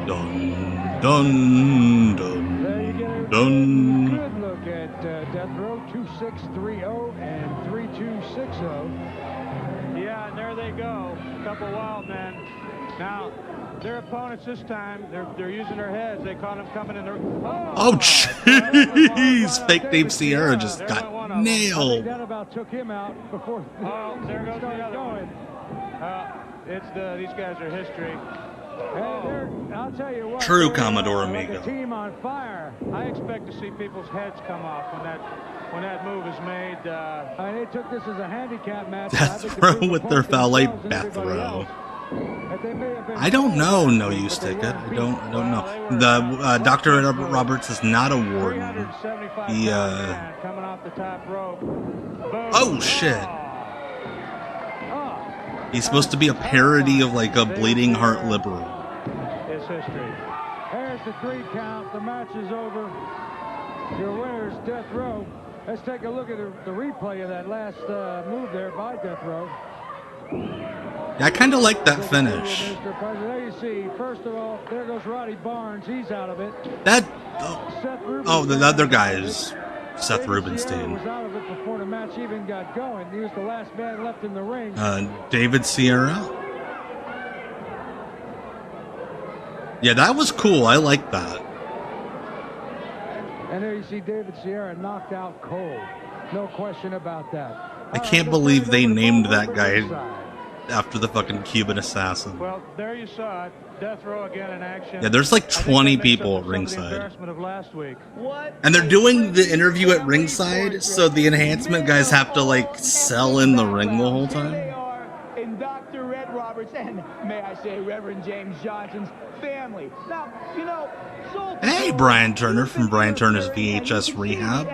Dun, dun, dun, dun. Good look at Death Row 2630 and 3260. Yeah, and there they go. A couple wild men. Now, their opponents this time, they're using their heads. They caught them coming in their... Oh, jeez. Fake Dave Sierra just got nailed. That about took him out before. Oh, there goes the other one. These guys are history. I'll tell you what. True Commodore Amigo. Like a team on fire. I expect to see people's heads come off when that move is made. They took this as a handicap match. Death Row with their valet Bethrow. I don't know. No use ticket. I don't know. The Dr. Roberts is not a warden. He coming off the top rope. Oh shit. He's supposed to be a parody of like a bleeding heart liberal. His history. There's the 3 count. The match is over. Your winner's Death Row. Let's take a look at the replay of that last move there by Death Row. Yeah, I kind of like that finish. Mr. President, there you see. First of all, there goes Roddy Barnes. He's out of it. That. Seth Oh, the other guy is Seth David Rubenstein. Sierra was out of it before the match even got going. He was the last man left in the ring. David Sierra. Yeah, that was cool. I like that. And there you see David Sierra knocked out cold. No question about that. I can't believe they named that guy after the fucking Cuban assassin. Well, there you saw it. Death Row again in action. Yeah, there's like 20 people at ringside. Embarrassment of last week. And they're doing the interview at ringside, so the enhancement guys have to like sell in the ring the whole time. They are in Dr. Red Roberts and, may I say, Reverend James Johnson's family. Now, you know, Hey, Brian Turner from Brian Turner's VHS Rehab.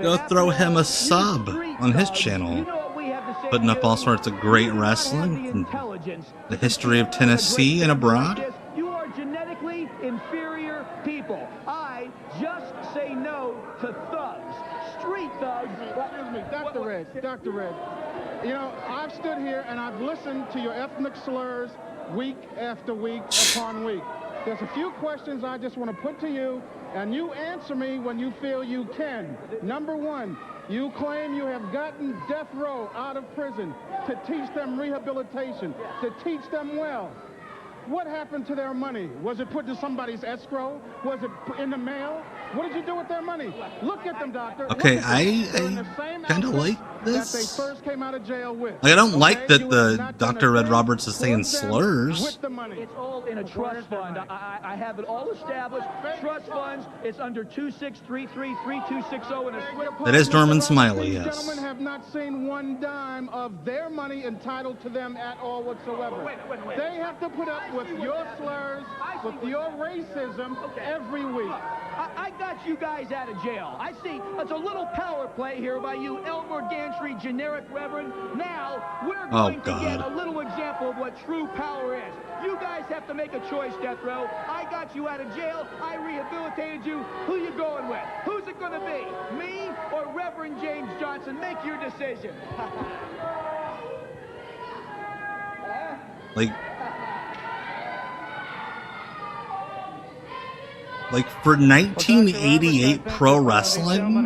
Go throw him a sub on his channel. Putting up all sorts of great wrestling and the history of Tennessee and abroad. You are genetically inferior people. I just say no to thugs. Street thugs. Excuse me, Dr. Red, Dr. Red. You know, I've stood here and I've listened to your ethnic slurs week after week upon week. There's a few questions I just want to put to you, and you answer me when you feel you can. Number one, you claim you have gotten Death Row out of prison to teach them rehabilitation, to teach them well. What happened to their money? Was it put to somebody's escrow? Was it in the mail? What did you do with their money? Look at them, doctor. Okay, I kind of like this. That they first came out of jail with. Like, I don't like that the Dr. Red Roberts is saying slurs. It's all in a trust fund. I have it all established. Trust funds. It's under 26333260 and a SWIFT. That is Norman Smiley, These yes. gentlemen have not seen one dime of their money entitled to them at all whatsoever. Wait. They have to put up with your slurs, with your racism every week. I got you guys out of jail. I see it's a little power play here by you, Elmer Gantry, generic reverend. Now, we're going to get a little example of what true power is. You guys have to make a choice, Death Row. I got you out of jail. I rehabilitated you. Who you going with? Who's it going to be? Me or Reverend James Johnson? Make your decision. Like for 1988 pro wrestling,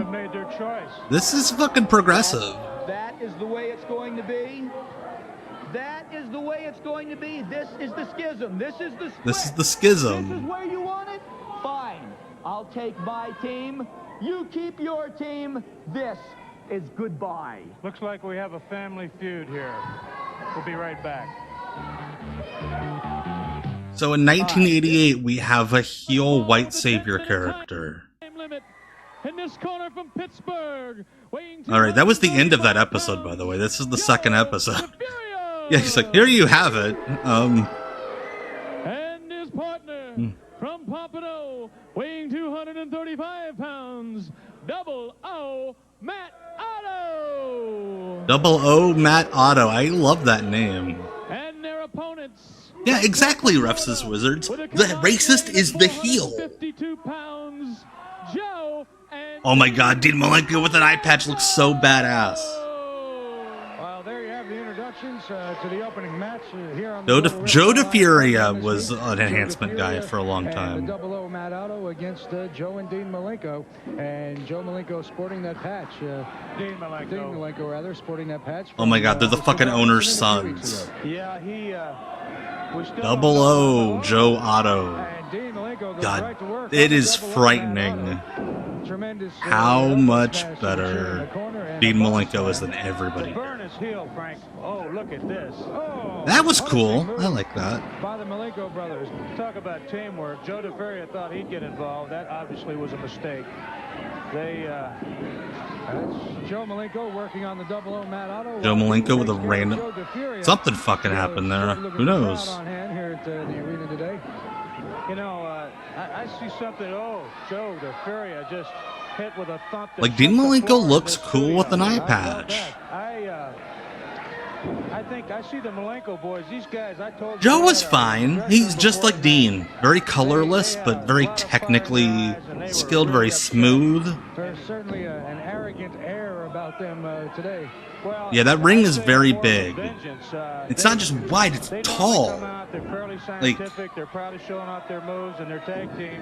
this is fucking progressive. That is the way it's going to be. That is the way it's going to be. This is the schism. This is the split. This is the schism. This is where you want it? Fine. I'll take my team. You keep your team. This is goodbye. Looks like we have a family feud here. We'll be right back. So in 1988, we have a heel white savior character. In this corner from Pittsburgh. All right, that was the end of that episode, by the way. This is the second episode. Yeah, he's like, here you have it. And his partner from Pompano, weighing 235 pounds, Double O, Matt Otto. Double O Matt Otto. I love that name. And their opponents. Yeah, exactly, Refs' Wizards. The racist is the heel. 52 pounds, Joe and Oh my god, Dean Malenko with an eye patch looks so badass. Well, there you have the introductions to the opening match here on Joe DeFuria was an enhancement guy for a long time. The Double O Matt Otto against Joe and Dean Malenko. And Joe Malenko sporting that patch. Dean Malenko rather, sporting that patch. Oh my god, they're the fucking owner's sons. Yeah, he was still Double O, Joe Otto. God, it is frightening how much better Dean Malenko is than everybody. Burn his heel, Frank. Oh, look at this. Oh, That was cool. I like that. by the Malenko brothers. Talk about teamwork. Joe DeFuria thought he'd get involved. That obviously was a mistake. That's Joe Malenko working on the Double O Matt Otto. Joe Malenko with a random... Something fucking happened there. Who knows? On hand here at the arena today. You know, I see something. Oh, Joe DeFuria just hit with a thump. Like, Dean Malenko looks cool with an eye patch. I I see the Malenko boys. These guys, I told you. Joe was fine. He's just like Dean. Very colorless, but very technically skilled, very smooth. There's certainly an arrogant air about them today. Yeah, that ring is very big. It's not just wide, it's tall. They're fairly scientific. They're proud of showing off their moves and their tag team.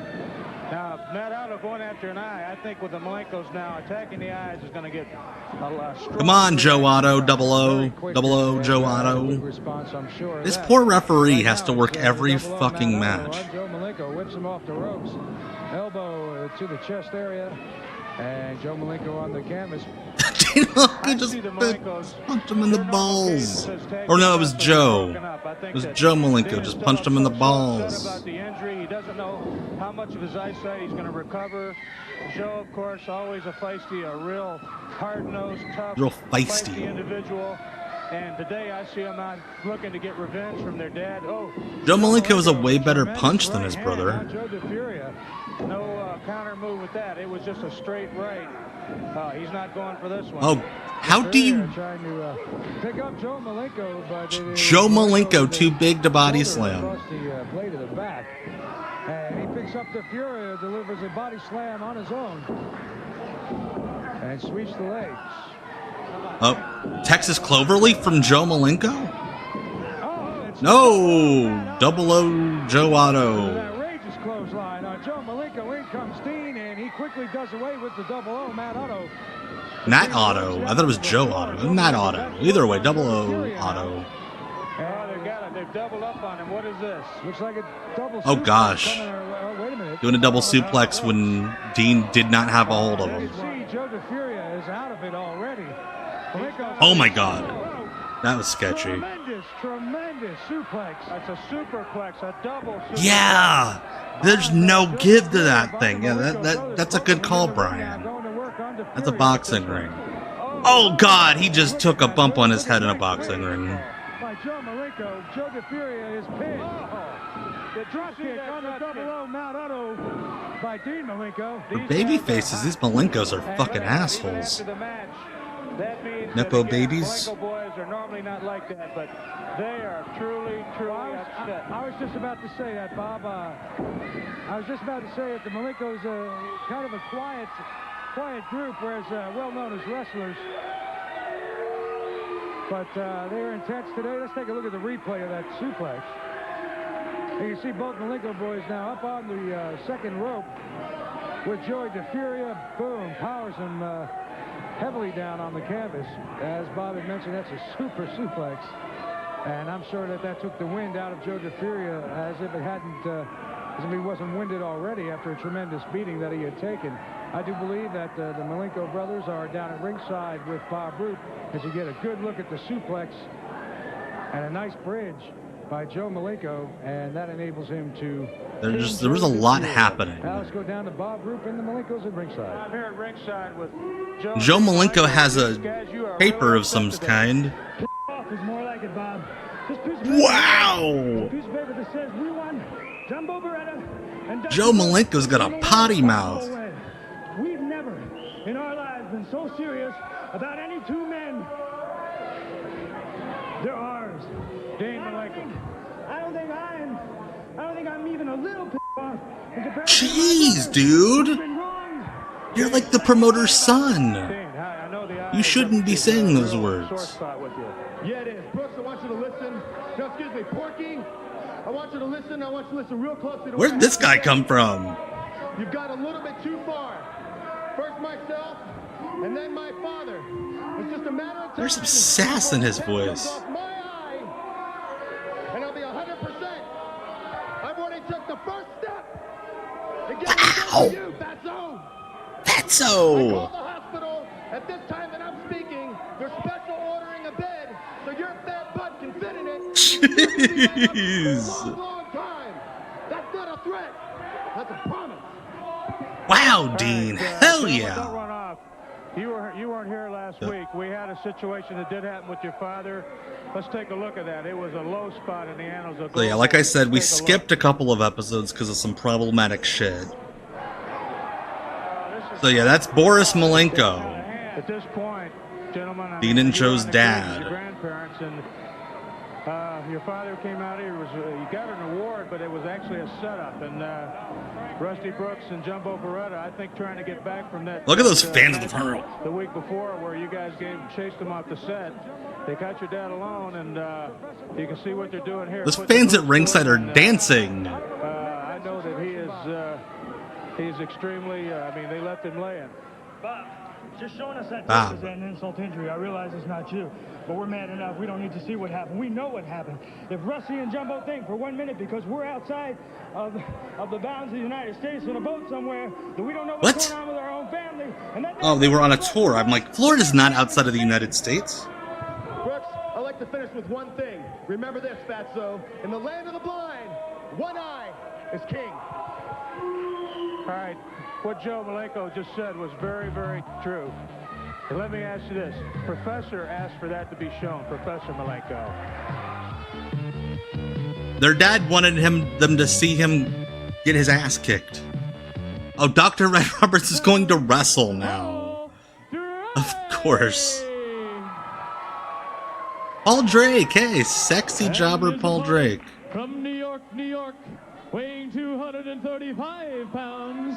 Now, Matt Otto going after an eye. I think with the Malenkos now, attacking the eyes is going to get a lot stronger. Come on, Joe Otto, double O, Joe Otto. This poor referee has to work every fucking match. Joe Malenko whips him off the ropes. Elbow to the chest area. And Joe Malenko on the canvas. He just punched him in the balls. Or no, it was Joe. It was Joe Malenko just punched him in the balls. About the injury, he doesn't know how much of his eyesight he's going to recover. Joe, of course, always a real hard-nosed, tough, Real feisty individual. And today I see him out looking to get revenge from their dad. Oh, Joe Malenko was a way better punch than his brother. Joe DeFuria, no counter move with that. It was just a straight right. He's not going for this one. Oh, how do you... Trying to pick up Joe Malenko, but Joe Malenko too big to body slam. Across the blade of the back. And he picks up DeFuria, delivers a body slam on his own. And sweeps the legs. Oh, Texas Cloverleaf from Joe Malenko? No! Double O Joe Otto. Outrageous clothesline on Joe Malenko. In comes Dean, and he quickly does away with the double O. Matt Otto. Nat Otto. I thought it was Joe Otto. Nat Otto. Either way, double O Otto. They've doubled up on him. What is this? Looks like a double. Oh gosh. Wait a minute. Doing a double suplex when Dean did not have a hold of him. See, Joe DeFuria is out of it already. Oh my god. That was sketchy. Tremendous suplex. That's a superplex, a double suplex. Yeah. There's no give to that thing. Yeah, that's a good call, Brian. That's a boxing ring. Oh god, he just took a bump on his head in a boxing ring. By Joe Malenko, Joe DeFuria is pinned. The drop kick on the double O, Mount Otto by Dean Malenko. For baby faces, these Malenkos are fucking assholes. Nepo babies. Malenko boys are normally not like that, but they are truly upset. I was just about to say that, Bob. I was just about to say that the Malenkos are kind of a quiet group, whereas well known as wrestlers. But they're intense today. Let's take a look at the replay of that suplex. And you see both Malenko boys now up on the second rope with Joey DeFuria. Boom, powers him heavily down on the canvas. As Bob had mentioned, that's a super suplex. And I'm sure that took the wind out of Joe DeFuria as if it hadn't, as if he wasn't winded already after a tremendous beating that he had taken. I do believe that the Malenko brothers are down at ringside with Bob Roop as you get a good look at the suplex and a nice bridge by Joe Malenko, and that enables him to... There was a lot happening. Now let's go down to Bob Roop and the Malenkos at ringside. I'm here at ringside with Joe Malenko has a paper of some kind. Is more like it, Bob. Wow! Piece of paper that says we won Jumbo Beretta and Joe Malenko's got a potty mouth. We've never in our lives been so serious about any two men. They're ours. Dean Malenko. I don't think I'm even a little pissed off. Jeez, dude. You're like the promoter's son. You shouldn't be saying those words. Yeah, it is. Brooks, I want you to listen. No, excuse me, Porky. I want you to listen. I want you to listen real closely to Where'd this guy come from? You've got a little bit too far. First myself, and then my father. It's just a matter of time. There's some sass in his voice. My eye, and I'll be 100%. I've already took the first step to get you, Fatso. Fatso. I called the hospital. At this time that I'm speaking, they're special ordering a bed so your fat butt can fit in it. Jeez. Long time. That's not a threat. That's a promise. Wow, Dean. Hell Don't yeah. run off. You weren't here last week. We had a situation that did happen with your father. Let's take a look at that. It was a low spot in the annals of... So yeah, like I said, we skipped a couple of episodes because of some problematic shit. So yeah, that's Boris Malenko. At this point, gentlemen, Dean and Joe's dad. Grandparents, and Your father came out here. He got an award, but it was actually a setup. And Rusty Brooks and Jumbo Beretta, I think, trying to get back from that. Look at those fans in the front row. The week before, where you guys chased them off the set. They got your dad alone, and you can see what they're doing here. Those fans at ringside are dancing. I know that he's extremely. I mean, they left him laying. Bob, just showing us that this is an insult injury. I realize it's not you, but we're mad enough. We don't need to see what happened. We know what happened. If Rusty and Jumbo think for 1 minute, because we're outside of the bounds of the United States in a boat somewhere, that we don't know what's going on with our own family. And oh, they were on a tour. I'm like, Florida's not outside of the United States. Brooks, I'd like to finish with one thing. Remember this, Fatso. In the land of the blind, one eye is king. All right, what Joe Malenko just said was very, very true. And let me ask you this. Professor asked for that to be shown, Professor Malenko. Their dad wanted them to see him get his ass kicked. Oh, Dr. Red Roberts is going to wrestle now. Of course. Paul Drake, hey, sexy jobber Paul Drake. From New York, New York, weighing 235 pounds,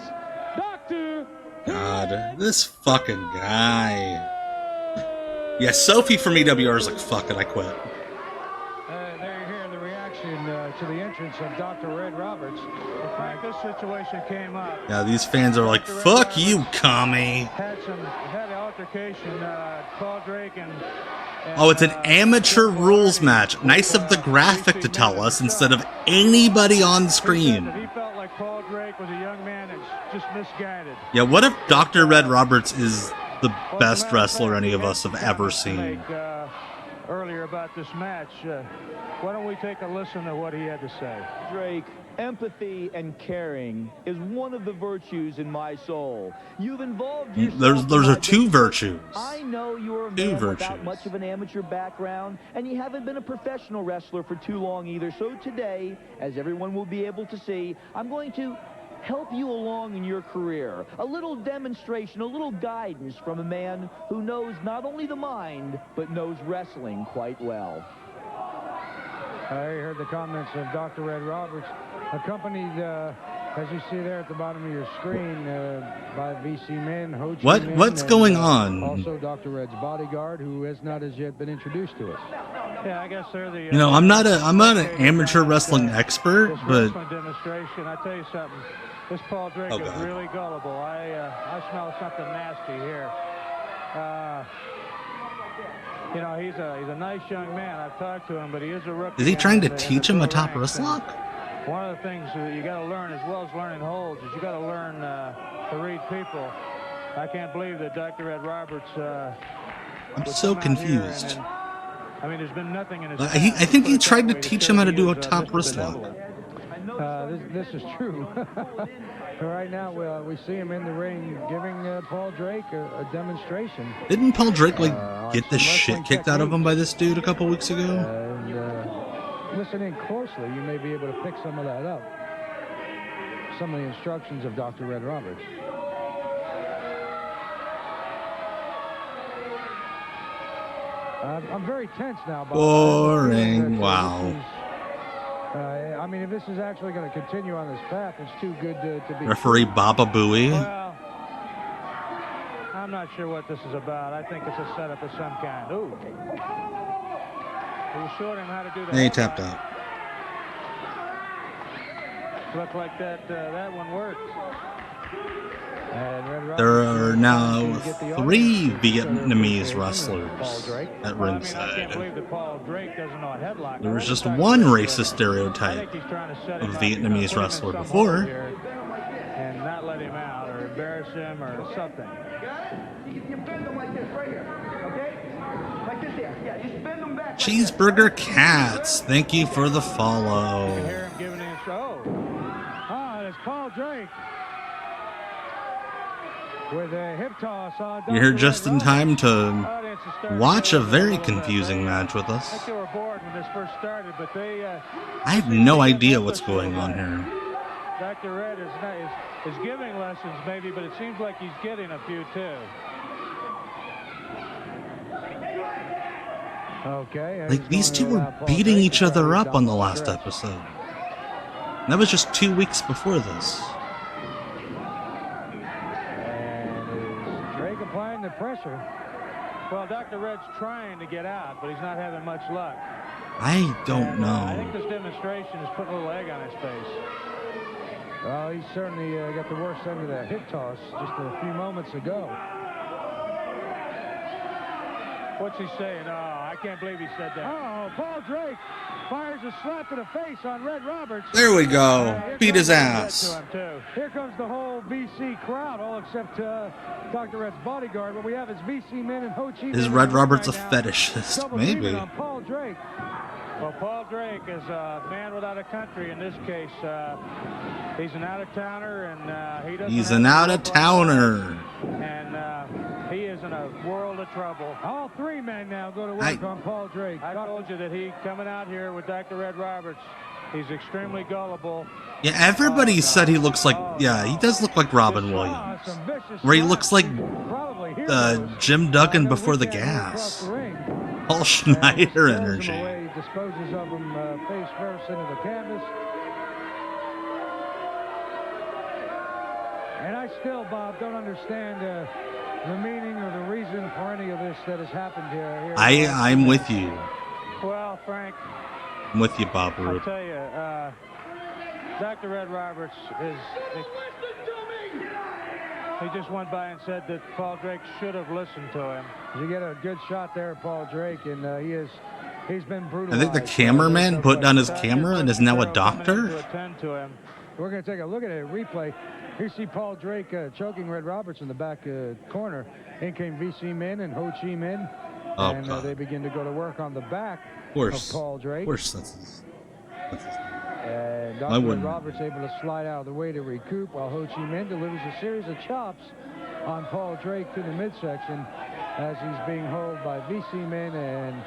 Dr. God, this fucking guy. Yeah, Sophie from EWR is like, fuck it, I quit. There you hear the reaction to the entrance of Dr. Red Roberts. In fact, this situation came up. Yeah, these fans are like, fuck you, commie. Had an altercation, Paul Drake and oh, it's an amateur rules match. Nice of the graphic to tell us instead of anybody on screen. He felt like Paul Drake was a young man that's just misguided. Yeah, what if Dr. Red Roberts is the best wrestler any of us have ever seen? Earlier about this match, why don't we take a listen to what he had to say? Drake, empathy and caring is one of the virtues in my soul. You've involved yourself. Those are two virtues. I know you're a man without much of an amateur background, and you haven't been a professional wrestler for too long either. So today, as everyone will be able to see, I'm going to help you along in your career. A little demonstration, a little guidance from a man who knows not only the mind, but knows wrestling quite well. I heard the comments of Dr. Red Roberts, accompanied, as you see there at the bottom of your screen, by VC Men, Ho Chi Minh, What's going on? Also, Dr. Red's bodyguard, who has not as yet been introduced to us. Yeah, I guess they're the. You know, I'm not an amateur wrestling expert, but Demonstration. I tell you something. This Paul Drake is really gullible. I smell something nasty here. You know, he's a nice young man. I've talked to him, but he is a rookie. Is he trying to teach him a top wrestler? One of the things that you got to learn, as well as learning holds, is you got to learn to read people. I can't believe that Dr. Ed Roberts. I'm so confused. I mean, there's been nothing in his. I think he tried to teach him how to do a top wrestler. This is true. Right now, we see him in the ring giving Paul Drake a demonstration. Didn't Paul Drake get the shit kicked out of him by this dude a couple weeks ago? And listen in closely, you may be able to pick some of that up. Some of the instructions of Dr. Red Roberts. I'm very tense now. Boring. Wow. I mean, if this is actually going to continue on this path, it's too good to be. Referee Baba Booey. Well, I'm not sure what this is about. I think it's a setup of some kind. Ooh. He showed him how to do that. He tapped out. Looked like that one worked. There are now 3 Vietnamese wrestlers at ringside. There was just one racist stereotype of a Vietnamese wrestler before. And not let him out or embarrass him or something. You bend them like this right here, okay? Like this here. Yeah, you bend them back. Cheeseburger Cats, thank you for the follow. Hear him giving his it's Paul Drake. With a hip toss on. You're here just in time to watch a very confusing match with us. I think they were bored when this first started, but I have no idea what's going on here. Dr. Red is giving lessons maybe, but it seems like he's getting a few too. Okay. Like, these two were beating each other up on the last episode. That was just 2 weeks before this. And is Drake applying the pressure? Well, Dr. Red's trying to get out, but he's not having much luck. I don't know. I think this demonstration is putting a little egg on his face. Well, he certainly got the worst end of that hip toss just a few moments ago. What's he saying? Oh, I can't believe he said that. Oh, Paul Drake fires a slap to the face on Red Roberts. There we go. Beat his ass. Here comes the whole VC crowd, all except Dr. Red's bodyguard. What we have is VC men and Ho Chi Minh. Is Red Roberts a fetishist? Maybe. On Paul Drake. Well, Paul Drake is a man without a country in this case. He's an out-of-towner, and he doesn't. He's an out-of-towner. And he is in a world of trouble. All three men now go to work on Paul Drake. I told you that he coming out here with Dr. Red Roberts. He's extremely gullible. Yeah, everybody said he looks like. Yeah, he does look like Robin Williams. Where he looks like Jim Duggan before the gas. Paul Schneider energy. Disposes of him face first into the canvas. And I still, Bob, don't understand the meaning or the reason for any of this that has happened here. I'm with you. Well, Frank. I'm with you, Bob Root. I'll tell you, Dr. Red Roberts is... He just went by and said that Paul Drake should have listened to him. You get a good shot there, Paul Drake, and he's been brutalized. I think the cameraman put down his camera and is now a doctor. We're going to take a look at a replay. Here you see Paul Drake choking Red Roberts in the back corner. In came VC Minh and Ho Chi Minh. Oh, and they begin to go to work on the back of Paul Drake. Of course, that's his. And Dr. Red Roberts able to slide out of the way to recoup, while Ho Chi Minh delivers a series of chops on Paul Drake to the midsection as he's being held by VC Minh. And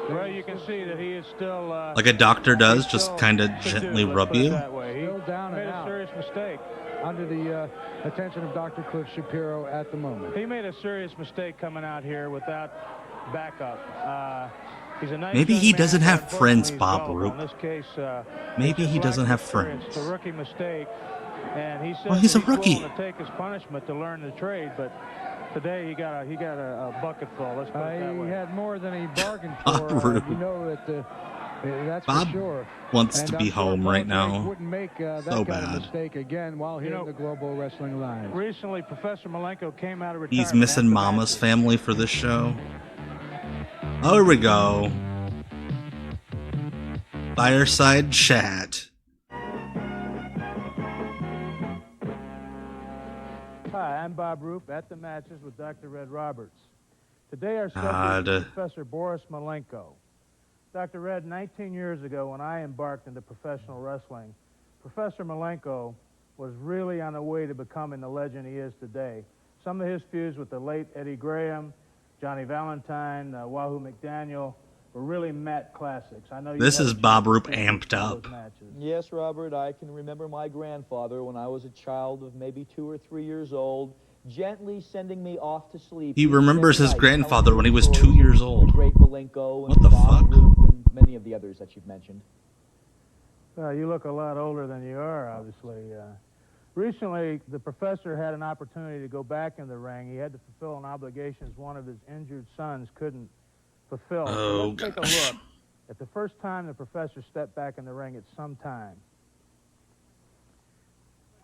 well, you can see that he is still like a doctor does, just kind of gently rub you. Still down and out. He made a serious mistake. Under the attention of Dr. Cliff Shapiro at the moment. He made a serious mistake coming out here without backup. He's a nice Maybe he man, doesn't have friends, Bob well. Roop. In this case, maybe he doesn't have friends. It's a rookie mistake, and he said he's a he's rookie. willing to take his punishment to learn the trade, but today he got a bucket full. Let's put it that way. He had more than he bargained for. You know that that's Bob for sure. wants to be home right now. Wouldn't make that so kind of bad. mistake again while here in the Global Wrestling Alliance. Recently, Professor Malenko came out of retirement. He's missing Mama's family for this show. Oh, here we go. Fireside chat. Hi, I'm Bob Roop at the matches with Dr. Red Roberts. Today our subject is Professor Boris Malenko. Dr. Red, 19 years ago when I embarked into professional wrestling, Professor Malenko was really on the way to becoming the legend he is today. Some of his feuds with the late Eddie Graham, Johnny Valentine, Wahoo McDaniel were really mat classics. I know you this is Bob Roop amped up. Yes, Robert, I can remember my grandfather when I was a child of maybe 2 or 3 years old, gently sending me off to sleep. He remembers his grandfather when he was 2 years old. Great Malenko and what the Bob fuck? Roop and many of the others that you've mentioned. You look a lot older than you are, obviously. Recently, the professor had an opportunity to go back in the ring. He had to fulfill an obligation one of his injured sons couldn't fulfill. Oh, so let's take a look at the first time the professor stepped back in the ring at some time.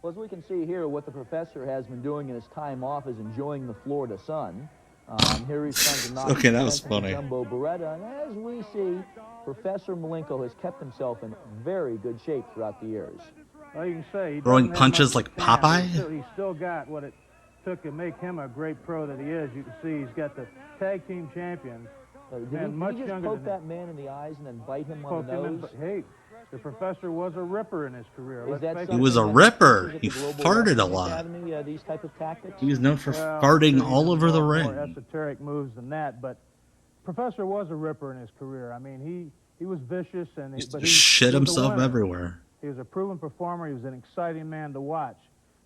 Well, as we can see here, what the professor has been doing in his time off is enjoying the Florida sun. Here he's trying to knock okay, that was funny. Jumbo Beretta, and as we see, Professor Malenko has kept himself in very good shape throughout the years. Well, you can say throwing punches like Popeye. He's still got what it took to make him a great pro that he is. You can see he's got the tag team champions. Did he just poke that man in the eyes and then bite him on the nose? Hey, the professor was a ripper in his career. He was a ripper. He farted a lot. These type of tactics? He was known for farting all over the ring. More esoteric moves than that, but Professor was a ripper in his career. I mean, he was vicious and he shit himself everywhere. He was a proven performer. He was an exciting man to watch.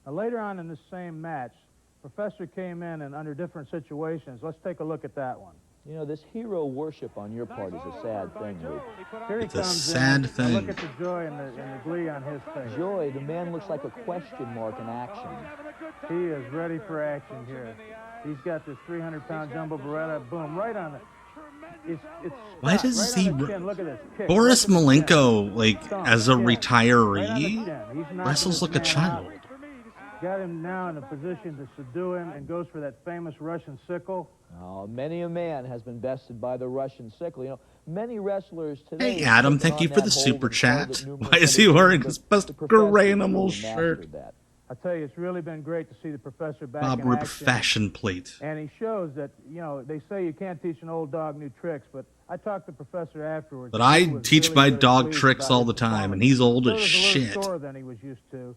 Now, later on in this same match, Professor came in and under different situations. Let's take a look at that one. You know, this hero worship on your part is a sad thing, Luke. Here he It's a comes sad in. thing. Look at the joy and the glee on his face. Joy, the man looks like a question mark in action. He is ready for action here. He's got this 300-pound jumbo Beretta, boom, right on it. Why does he... Look at this kick. Boris Malenko, like, as a Right on retiree, the chin. He's knocking wrestles this like a man child. out. Got him now in a position to subdue him and goes for that famous Russian sickle. Oh, many a man has been bested by the Russian sickle. You know, many wrestlers today... Hey, Adam, thank you for the super chat. Why is he wearing his best animal shirt? I tell you, it's really been great to see the professor back Bob in Roop action. fashion plate. And he shows that, you know, they say you can't teach an old dog new tricks, but I talked to the professor afterwards. But I He was teach really, my really dog pleased tricks about all his the time, and performance. he's old So as it was a shit. little slower than he was used to.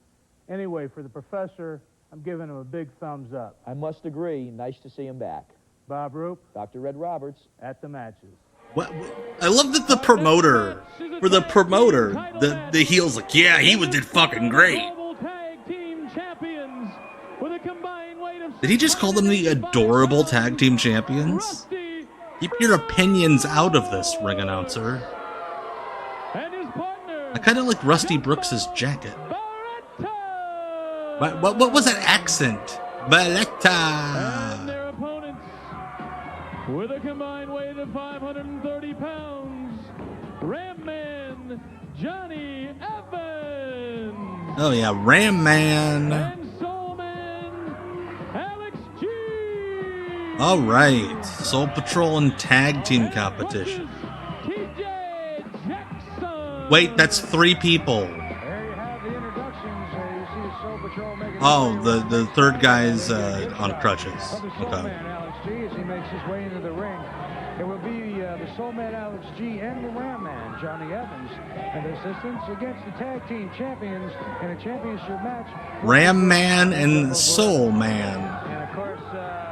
Anyway, for the professor, I'm giving him a big thumbs up. I must agree. Nice to see him back. Bob Roop, Dr. Red Roberts. at the matches. What? I love that the promoter, the heel's like, yeah, he did fucking great. Did he just call them the adorable tag team champions? Keep your opinions out of this, ring announcer. I kind of like Rusty Brooks' jacket. What was that accent? Baletta. And their opponents, with a combined weight of 530 pounds, Ram Man Johnny Evans. Oh yeah, Ram Man. And Soul Man Alex G. All right, Soul Patrol and tag team competition. TJ Jackson. Wait, that's 3 people. There you have the introductions. You see the Soul Patrol making Oh, the third guy's on crutches. of the Soul Okay. Man Alex G as he makes his way into the ring. It will be the Soul Man Alex G and the Ram Man Johnny Evans and the assistants against the tag team champions in a championship match. Ram Man and Soul Man. And of course,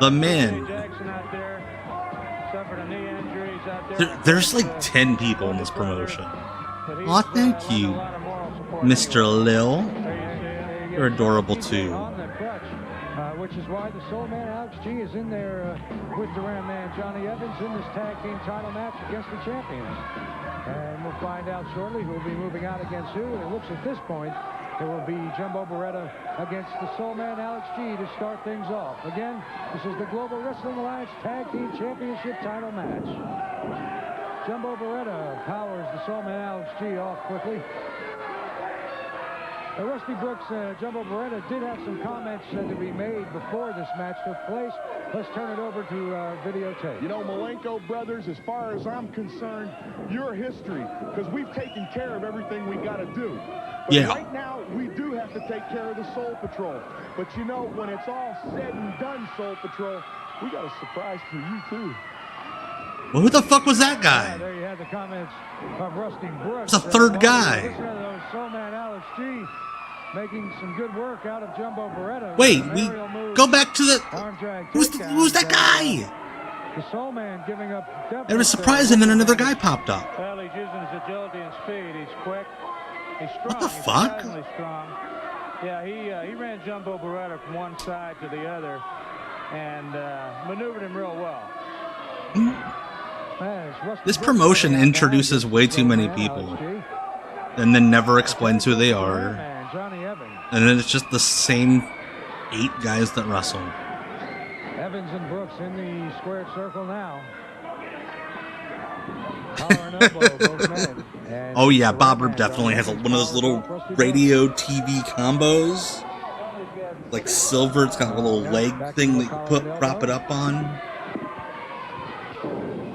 The men. Jackson out there suffered a knee injury. He's out there. There's like 10 people in this promotion. Aw, thank you, Mr. Lil. You're adorable too. On the crutch, which is why the Soul Man Alex G is in there with the Ram Man Johnny Evans in this tag team title match against the champions. And we'll find out shortly who will be moving out against who. It looks at this point it will be Jumbo Beretta against the Soul Man Alex G to start things off. Again, this is the Global Wrestling Alliance Tag Team Championship title match. Jumbo Beretta powers the Soul Man Alex G off quickly. Rusty Brooks and Jumbo Beretta did have some comments to be made before this match took place. Let's turn it over to videotape. You know, Malenko brothers, as far as I'm concerned, you're history, because we've taken care of everything we got to do. But Yeah. right now, we do have to take care of the Soul Patrol. But you know, when it's all said and done, Soul Patrol, we got a surprise for you, too. Well, who the fuck was that Yeah, guy? there you have the comments of Rusty Brooks. It's a third guy. Listen to those Soul Man Alex G making some good work out of Jumbo Beretta. Wait, Some we aerial moves, go back to the... arm drag Who's takedowns, that guy? The Soul Man giving up... I was surprised and then another guy popped up. Well, he's using his agility and speed. He's quick. He's strong. What the He's fuck? surprisingly strong. Yeah, he ran Jumbo Beretta from one side to the other and maneuvered him real well. This promotion introduces way too many people and then never explains who they are. Johnny Evans. And then it's just the same 8 guys that wrestle. Evans and Brooks in the squared circle now. Collar and elbow, both men. And Oh yeah, the Bob Ram Roop Man definitely has Johnny one of those Evans little Rusty radio TV combos. Like silver, it's got a little leg thing that you prop it up on.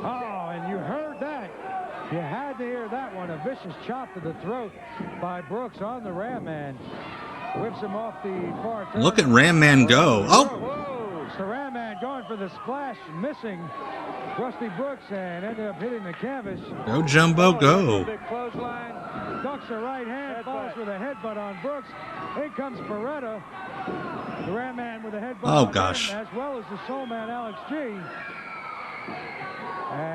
Oh, and you heard that. You had to hear that one. A vicious chop to the throat by Brooks on the Ram Man. Whips him off the far turn. Look at Ram Man go. Oh! Whoa. So Ram Man going for the splash, missing Rusty Brooks and ended up hitting the canvas. Go Jumbo, go. Big clothesline. Ducks a right hand, falls with a headbutt on Brooks. In comes Beretta. The Ram Man with a headbutt Oh, on gosh. him, as well as the Soul Man Alex G.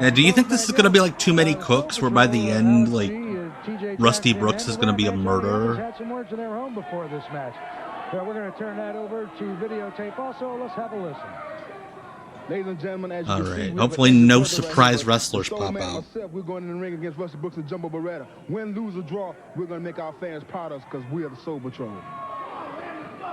Now, do you think this is going to be like Too Many Cooks, where by the end, like, Rusty Brooks is going to be a murderer? Had some words of their own before this match. Well, we're going to turn that over to videotape. Also, let's have a listen. Ladies and gentlemen, as you All can see, right. we Hopefully, have an no extra brother surprise right here, wrestlers but the pop Soul Man out. myself, we're going in the ring against Rusty Brooks and Jumbo Beretta. Win, lose, or draw, we're going to make our fans proud of us because we are the Soul Patrol.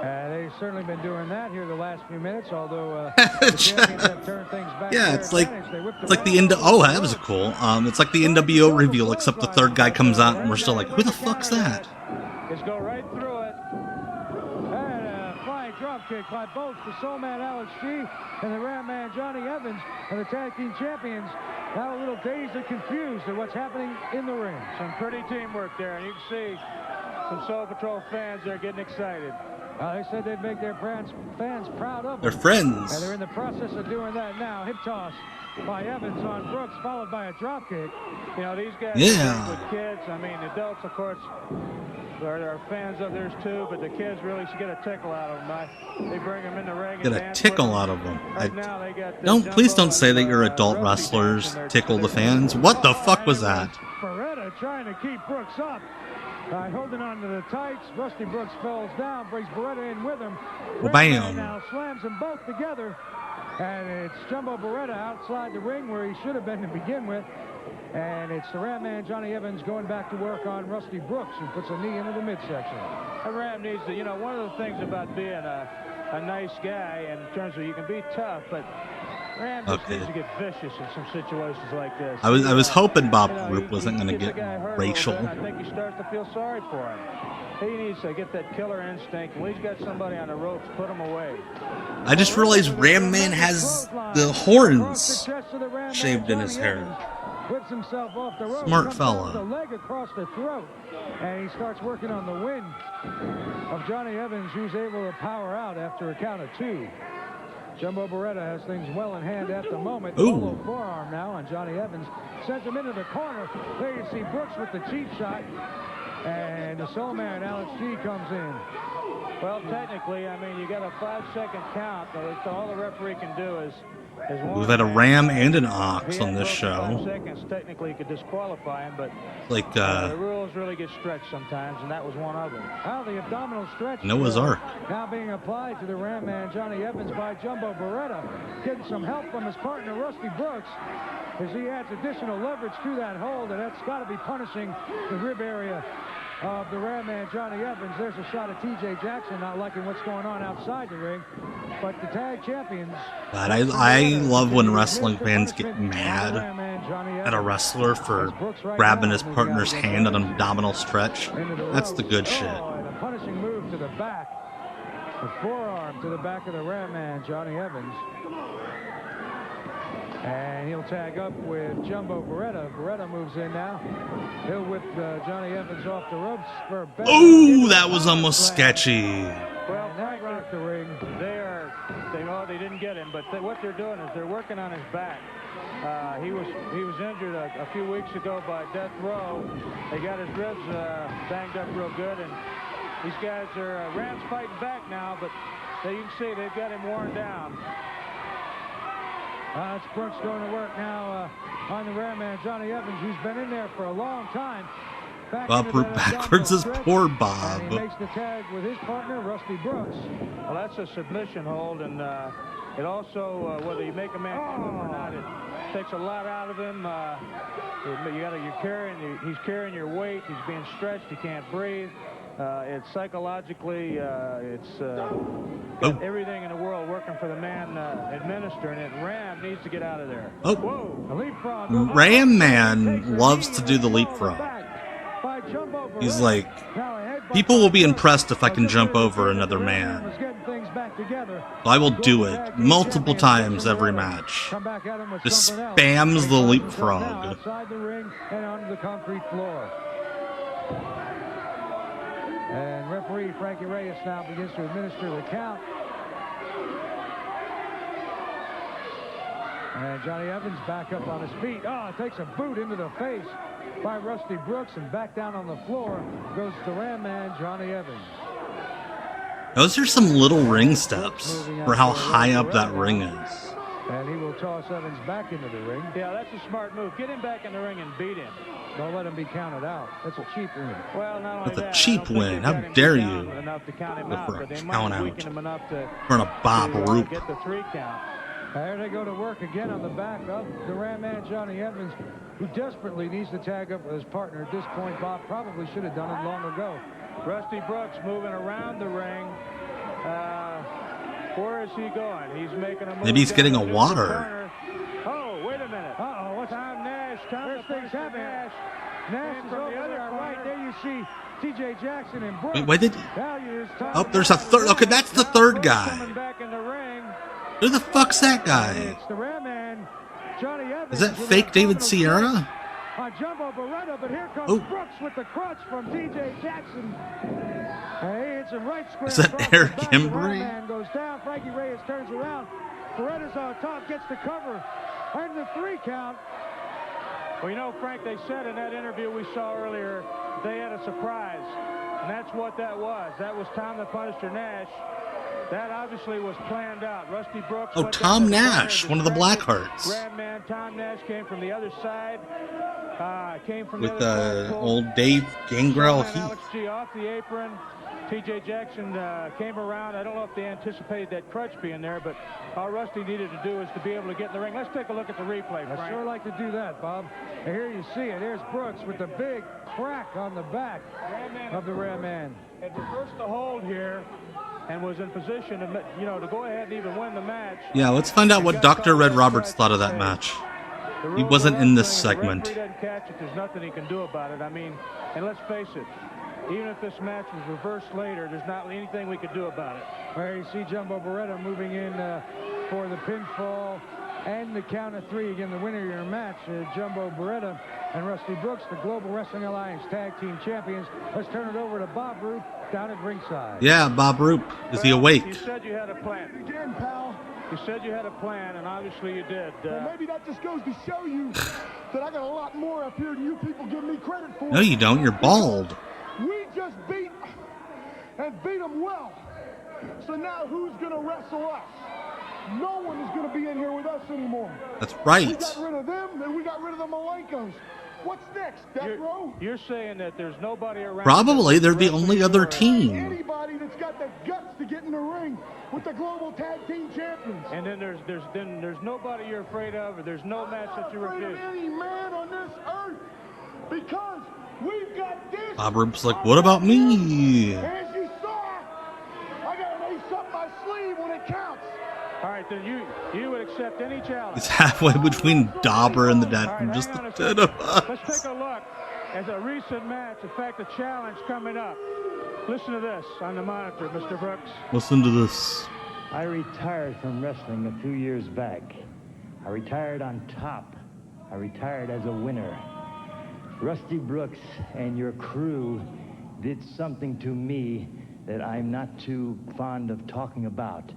They've certainly been doing that here the last few minutes, although the champions have turned things back. Yeah, to it's their like advantage. They whipped the Oh, that was cool. It's like the NWO reveal, except the third guy comes out, and we're still like, who the fuck's that? Is go right through it. And a flying drop kick by both the Soul Man Alex G and the Ram Man Johnny Evans, and the tag team champions now a little dazed and confused at what's happening in the ring. Some pretty teamwork there, and you can see some Soul Patrol fans there getting excited. They said they'd make their fans proud of them. They're friends. And they're in the process of doing that now. Hip toss by Evans on Brooks, followed by a drop kick. You know, these guys Yeah. with kids. I mean, adults, of course, are fans of theirs too, but the kids really should get a tickle out of them. They bring them in the ring. Get and a dance tickle with them. out of them. Right now, they got Please don't Jumbo say that and, your adult Rusty wrestlers dancing there. tickle the fans. What the fuck was that? Beretta trying to keep Brooks up. Holding on to the tights. Rusty Brooks falls down, brings Beretta in with him. Well, Ram Man bam. now slams them both together. And it's Jumbo Beretta outside the ring where he should have been to begin with. And it's the Ram Man Johnny Evans going back to work on Rusty Brooks, who puts a knee into the midsection. And Ram needs to, you know, one of the things about being a nice guy in terms of you can be tough, but Ram just needs to get vicious in some situations like this. I was hoping Bob You know, Roop wasn't going to gets get the guy hurt a racial. little bit, I think he starts to feel sorry for him. He needs to get that killer instinct. When he's got somebody on the ropes, put him away. I just realized Ram Man has the horns shaved in his hair. Whips himself off the rope. Smart comes fella. down the leg across the throat, and he starts working on the wind of Johnny Evans, who's able to power out after a count of 2. Jumbo Beretta has things well in hand at the moment. Ooh. Solo forearm now on Johnny Evans. Sends him into the corner. There you see Brooks with the cheap shot. And the Soul Man, Alex G, comes in. Well, technically, I mean, you got a 5-second count. So all the referee can do is one. We've had a ram and an If ox he on had this broken 5 show. seconds, technically, you could disqualify him, but Like, the rules really get stretched sometimes, and that was one of them. Well, the abdominal stretch Noah's Ark. now being applied to the Ram Man Johnny Evans by Jumbo Beretta. Getting some help from his partner Rusty Brooks as he adds additional leverage to that hold, and that's got to be punishing the rib area of the Ram Man Johnny Evans. There's a shot of TJ Jackson not liking what's going on outside the ring, but the tag champions. God, I love when wrestling fans get mad at a wrestler for grabbing his partner's hand on an abdominal stretch. That's the good shit. And a punishing move to the back. The forearm to the back of the Ram Man Johnny Evans. And he'll tag up with Jumbo Beretta. Beretta moves in now. He'll whip Johnny Evans off the ropes for a better. Ooh, that was almost sketchy. Well, that rocked the ring. They didn't get him, but what they're doing is they're working on his back. He was injured a few weeks ago by Death Row. They got his ribs banged up real good, and these guys are Rams fighting back now, but you can see they've got him worn down. It's Brooks going to work now on the Ram Man Johnny Evans, who's been in there for a long time. Bob Roop backwards is poor Bob. And he makes the tag with his partner, Rusty Brooks. Well, that's a submission hold, and it also, whether you make a man or not, it takes a lot out of him. He's carrying your weight. He's being stretched. He can't breathe. It's psychologically, it's got everything in the world working for the man administering it. Ram needs to get out of there. Oh, whoa! Ram Man loves to do the leapfrog. He's like, people will be impressed if I can jump over another man. I will do it multiple times every match. Just spams the leapfrog. Outside the ring and onto the concrete floor. And referee Frankie Reyes now begins to administer the count. And Johnny Evans back up on his feet. Takes a boot into the face by Rusty Brooks, and back down on the floor goes the Ram Man Johnny Evans. Those are some little ring steps for how high up that ring is. And he will toss Evans back into the ring. Yeah, that's a smart move. Get him back in the ring and beat him. Don't let him be counted out. That's a cheap win. Well, not only That's a cheap win. How dare you? Enough to count him Go out, for a but they count might out. weaken him enough to In front of Bob Roop. get the 3 count. There they go to work again on the back of the Ram Man, Johnny Evans, who desperately needs to tag up with his partner at this point. Bob probably should have done it long ago. Rusty Brooks moving around the ring. Where is he going? He's making a move. Maybe he's getting a down water. corner. Oh, wait a minute. Uh-oh, what's Tom Nash. There's things happening. Nash is from over the other there, right corner. there you see T.J. Jackson and Brooks. Wait, why did... Values, Oh, there's a third. Okay, that's the third guy. Coming back in the ring. Who the fuck's that guy? It's the Ram Man, Johnny Evans. Is that fake David Sierra? Jumbo Beretta, but here comes Brooks with the crutch from T.J. Jackson. Hey, it's a right square. Is that across Eric the back. The Embry? Ram Man goes down. Frankie Reyes turns around. Beretta's on top, gets the cover. And the 3 count. Well, you know, Frank, they said in that interview we saw earlier, they had a surprise. And that's what that was. That was Tom the Punisher Nash. That obviously was planned out. Rusty Brooks. Oh, Tom Nash, one of the Blackhearts. Ram Man Tom Nash came from the other side. Came from With the other side. old Dave Gangrel Alex Heath. G off the apron. T.J. Jackson came around. I don't know if they anticipated that crutch being there, but all Rusty needed to do is to be able to get in the ring. Let's take a look at the replay, Frank. I sure like to do that, Bob. And here you see it. There's Brooks with the big crack on the back of the Ram Man. Had reversed the hold here and was in position to, to go ahead and even win the match. Yeah, let's find out what Dr. Red Roberts thought of that match. He wasn't in this segment. If the referee doesn't catch it, there's nothing he can do about it. I mean, and let's face it, even if this match was reversed later, there's not anything we could do about it. Where you see Jumbo Beretta moving in for the pinfall and the count of 3. Again, the winner of your match, Jumbo Beretta and Rusty Brooks, the Global Wrestling Alliance Tag Team Champions. Let's turn it over to Bob Roop down at ringside. Yeah, Bob Roop. Is he awake? You said you had a plan. Again, pal. You said you had a plan, and obviously you did. Well, maybe that just goes to show you that I got a lot more up here than you people give me credit for. No, you don't. You're bald. We just beat them well. So now who's going to wrestle us? No one is going to be in here with us anymore. That's right. We got rid of them, and we got rid of the Malenkos. What's next, Death Row? You're saying that there's nobody around. Probably. They're the only other team. Anybody that's got the guts to get in the ring with the Global Tag Team Champions. And then there's nobody you're afraid of, or there's no match that you refuse. I'm not afraid of any man on this earth because we've got this. Bob Roop's like, what about me? As you saw, I got an ace up my sleeve when it counts. All right, then you would accept any challenge. It's halfway between Dauber and the dead. All right, Just hang the on a dead second. of us. Let's take a look at a recent match. In fact, a challenge coming up. Listen to this on the monitor, Mr. Brooks. Listen to this. I retired from wrestling a few years back. I retired on top. I retired as a winner. Rusty Brooks and your crew did something to me that I'm not too fond of talking about.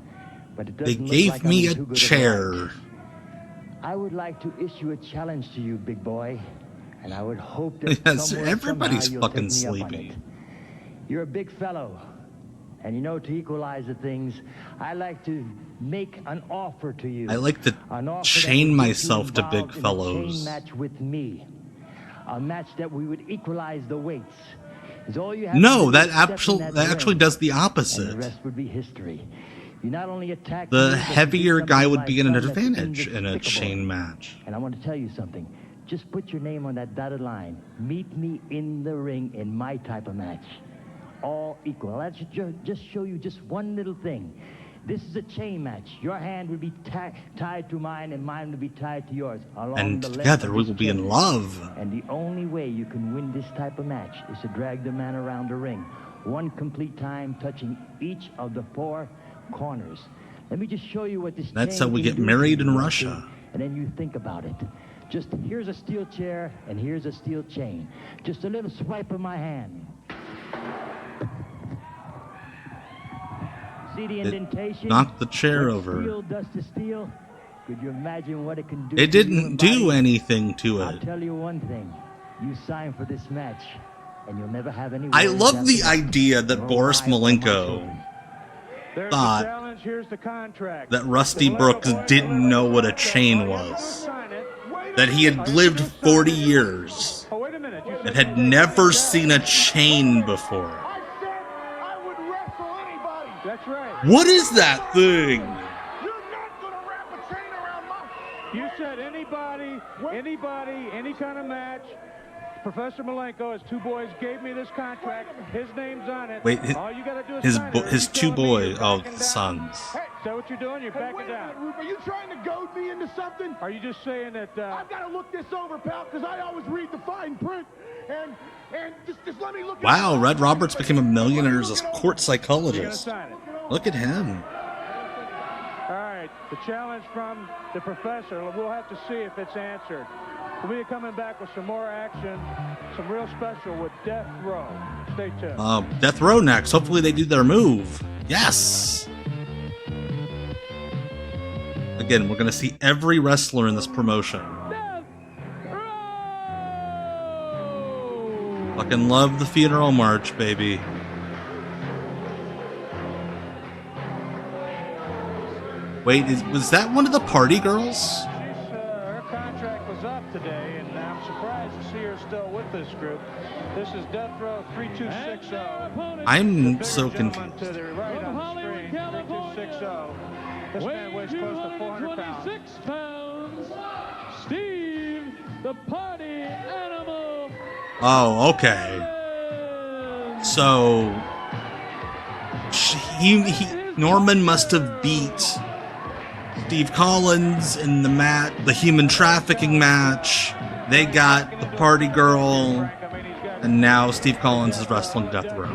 But it They doesn't look gave like me I'm a too good chair. I would like to issue a challenge to you, big boy, and I would hope that Yes, somewhere, everybody's somehow, you'll fucking take me up on sleepy. it. You're a big fellow, and you know, to equalize the things, I like to make an offer to you. I like to An offer that chain would get myself you to big involved in a fellows. chain match with me, a match that we would equalize the weights. Is all you have to No, do that is step in actually ring, does the and opposite. the rest would be history. You not only attack The me, but you do heavier guy something would like be in an something that's advantage in a indespicable. chain match. And I want to tell you something. Just put your name on that dotted line. Meet me in the ring in my type of match. All equal. That should just show you just one little thing. This is a chain match. Your hand would be tied to mine, and mine would be tied to yours. And together we will be in love. And the only way you can win this type of match is to drag the man around the ring. One complete time, touching each of the 4 corners. Let me just show you what this That's chain how we can get do married to in you, Russia. and then you think about it. Just here's a steel chair, and here's a steel chain. Just a little swipe of my hand. See the indentation? knocked the chair What over. Steel does to steel. Could you imagine what it can do? It to didn't human do body? anything to I'll it. tell you one thing. You sign for this match, and you'll never have any. I worries love after the that. idea that Nor Boris I or my Malenko children. There's thought the challenge. Here's the contract. that Rusty Brooks didn't know what a chain was. That he had lived 40 years Oh, wait a minute. You and said had never seen a chain before. I said I would wrestle anybody. That's right. What is that thing? You're not going to wrap a chain anybody, any kind of match. Professor Malenko, his two boys gave me this contract. His name's on it. Wait, all you got to do is sign it. his two boys, oh, the sons. Hey, is that what you're doing? You're backing down. Are you trying to goad me into something? Are you just saying that? I've got to look this over, pal, because I always read the fine print. And just let me look. Wow, Red Roberts became a millionaire as a court psychologist. Sign it. Look at him. All right, the challenge from the professor. We'll have to see if it's answered. We'll be coming back with some more action, some real special with Death Row. Stay tuned. Death Row next. Hopefully they do their move. Yes. Again, we're going to see every wrestler in this promotion. Fucking love the funeral march, baby. Wait, was that one of the party girls? Her contract was up today, and I'm surprised to see her still with this group. This is Death Row 3260. I'm so confused. To the right on the screen, 3260. This man weighs close to 400 pounds. Steve, the party animal. Oh, okay. So Norman must have beat Steve Collins in the human trafficking match. They got the party girl, and now Steve Collins is wrestling Death Row.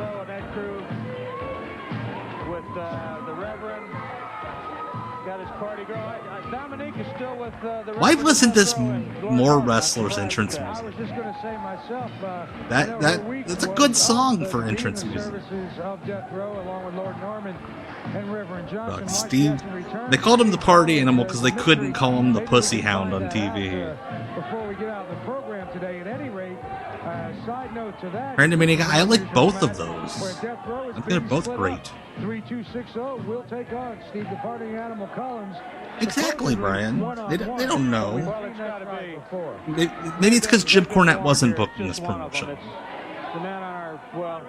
With the Reverend, got his party girl. Dominique is still with the Reverend. Why wasn't this more wrestlers' entrance music? I was just going to say myself. That's a good song for entrance music. Services of Death Row, along with Lord Norman and Reverend Johnson. Steve, they called him the party animal because they couldn't call him the pussy hound on TV. Before we get out of the program today, at any rate, side note to that. Brandon Maniga, I like both of those. I think they're both great. 3260 will take on Steve the Party Animal Collins. Exactly, Brian. They don't know. Well, it's got to be. Maybe it's because Jim Cornette wasn't booked in this promotion. The man on our, well,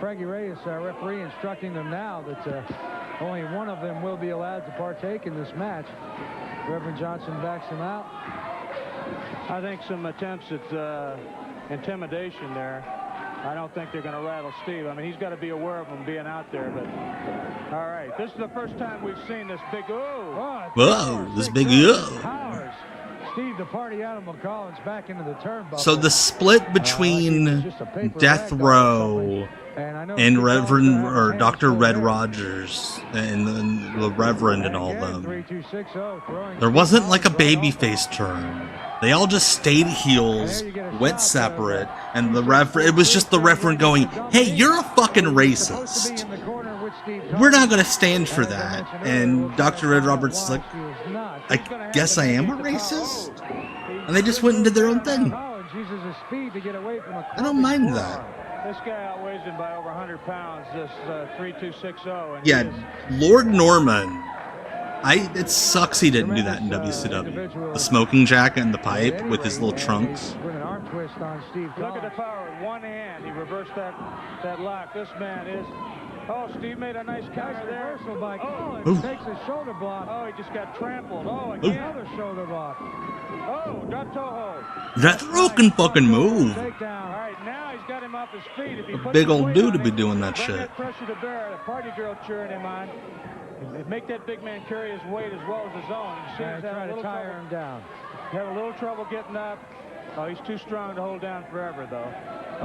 Frankie Reyes, referee, instructing them now that only one of them will be allowed to partake in this match. Reverend Johnson backs him out. I think some attempts at intimidation there. I don't think they're going to rattle Steve. I mean, he's got to be aware of him being out there. But all right, this is the first time we've seen this big Whoa, this big Powers. Steve the Party Animal Collins back into the turnbuckle. So the split between Death Row and Reverend or Dr. Red Rogers and the Reverend and all them, there wasn't like a babyface turn. They all just stayed heels, went separate, and it was just the Reverend going, "Hey, you're a fucking racist. We're not going to stand for that." And Dr. Red Roberts is like, "I guess I am a racist?" And they just went and did their own thing. I don't mind that. This guy outweighs him by over 100 pounds, this 3260. Yeah, Lord Norman. It sucks he didn't do that in WCW. The smoking jacket and the pipe with his little trunks. Look at the power with one hand. He reversed that lock. This man is... Oh, Steve made a nice counter there. He takes a shoulder block. Oh, he just got trampled. Oh, again. Another shoulder block. Oh, drop toe hold. That Row can fucking move. All right, now he's got him off his feet. If he puts Big his old weight dude on to be him, doing that bring shit. that pressure to bear. The party girl cheering him on. Make that big man carry his weight as well as his own. Try to tire him down. Had a little trouble getting up. Oh, he's too strong to hold down forever, though.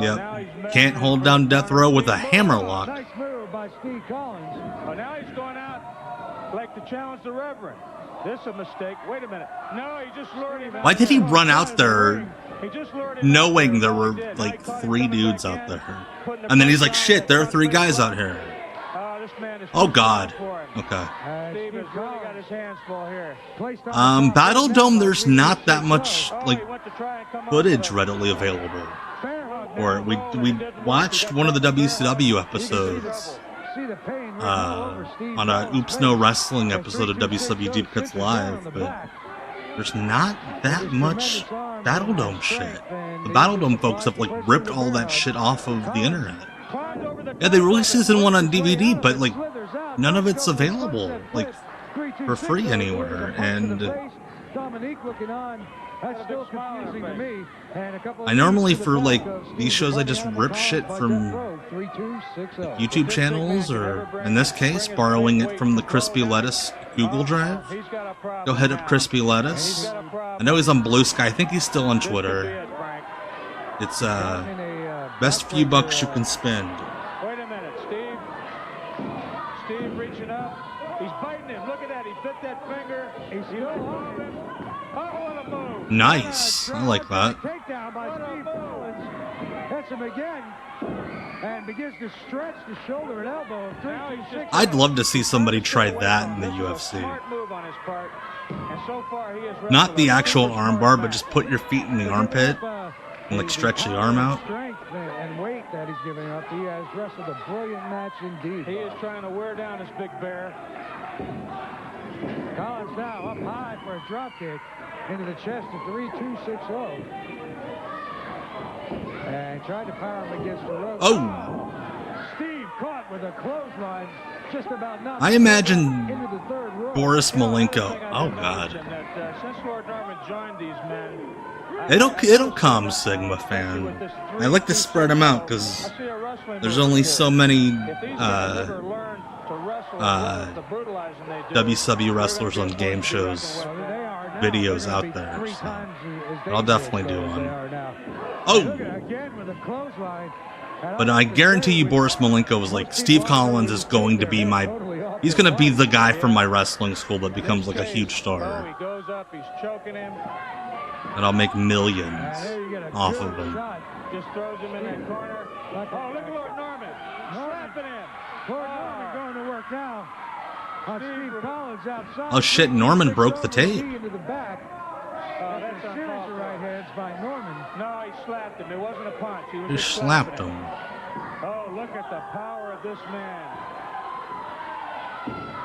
Yep. Can't hold down Death Row with a hammer lock. Nice move by Steve Collins. Oh, now he's going out like to challenge the Reverend. This is a mistake. Wait a minute. No, he just lured him out. Why did he run out there knowing there were like 3 dudes out there? And then he's like, shit, there are 3 guys out here. Oh, God. Okay. Steve has really got his hands full here. Battle Dome, there's not that much like footage readily available. Or we watched one of the WCW episodes on a Oops No Wrestling episode of WCW Deep Cuts Live, but there's not that much Battle Dome shit. The Battle Dome folks have like ripped all that shit off of the internet. Yeah, they released season 1 on DVD, but like none of it's available. Like for free anywhere. And Dominique looking on. That's still confusing to me. And a couple I normally, for like these shows, I just rip shit from YouTube channels, or in this case, borrowing it from the Crispy Lettuce Google Drive. Go head up Crispy Lettuce. I know he's on Blue Sky. I think he's still on Twitter. It's best few bucks you can spend. Wait a minute, Steve. Steve reaching up. He's biting him. Look at that. He bit that finger. He's still holding him. Oh, what a move. Nice. I like that. Takedown by Steve Collins. Hits him again. And begins to stretch the shoulder and elbow of 3-2-6. I'd love to see somebody try that in the UFC. Not the actual armbar, but just put your feet in the armpit and like stretch the arm out. Strength and weight that he's giving up. He has wrestled a brilliant match indeed. He is trying to wear down this big bear. Collins now up high for a drop kick into the chest at 3-2-6-0. And tried to power him against the rope. Oh! Steve caught with a clothesline. Just about not. I imagine Boris Malenko. Oh God. Since Lord Norman joined these men, It'll calm Sigma fan. I like to spread them out because there's only so many WCW wrestlers on game shows videos out there. So I'll definitely do one. Oh! But I guarantee you Boris Malenko was like, Steve Collins is going to be he's going to be the guy from my wrestling school that becomes like a huge star. He goes up, he's choking him. And I'll make millions off of him. Just throws him in that corner. Oh, look at Lord Norman. Slapping him. Lord Norman going to work now. Steve Collins outside. Oh shit, Norman broke the tape. Into the back. That's a series of right hands by Norman. No, he slapped him. It wasn't a punch. He was He just slapped him. Oh, look at the power of this man.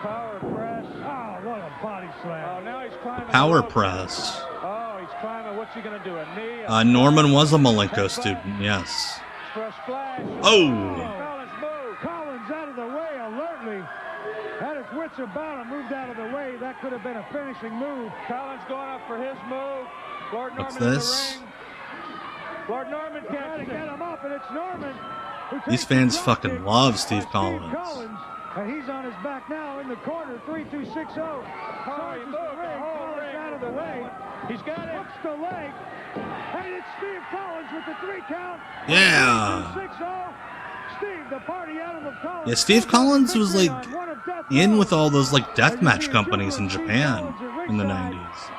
Power press. Oh, what a body slam. Oh, now he's climbing. Power press. Oh, he's climbing. What's he going to do? A knee? Norman was a Malenko student, yes. For a splash. Oh! Collins out of the way alertly. Had his wits about him, moved out of the way. That could have been a finishing move. Collins going up for his move. Lord Norman What's this? in the ring. Lord Norman trying to get him up, and it's Norman. These fans fucking love Steve Collins. And he's on his back now in the corner, 3-2-6-0. Oh, he moved the whole ring. Out of the way. He's got it. Hooks the leg. And it's Steve Collins with the 3 count. Yeah. 3-2-6-0. Steve, the party animal Collins. Yeah, Steve Collins was like in with all those like deathmatch companies in Japan in the 90s.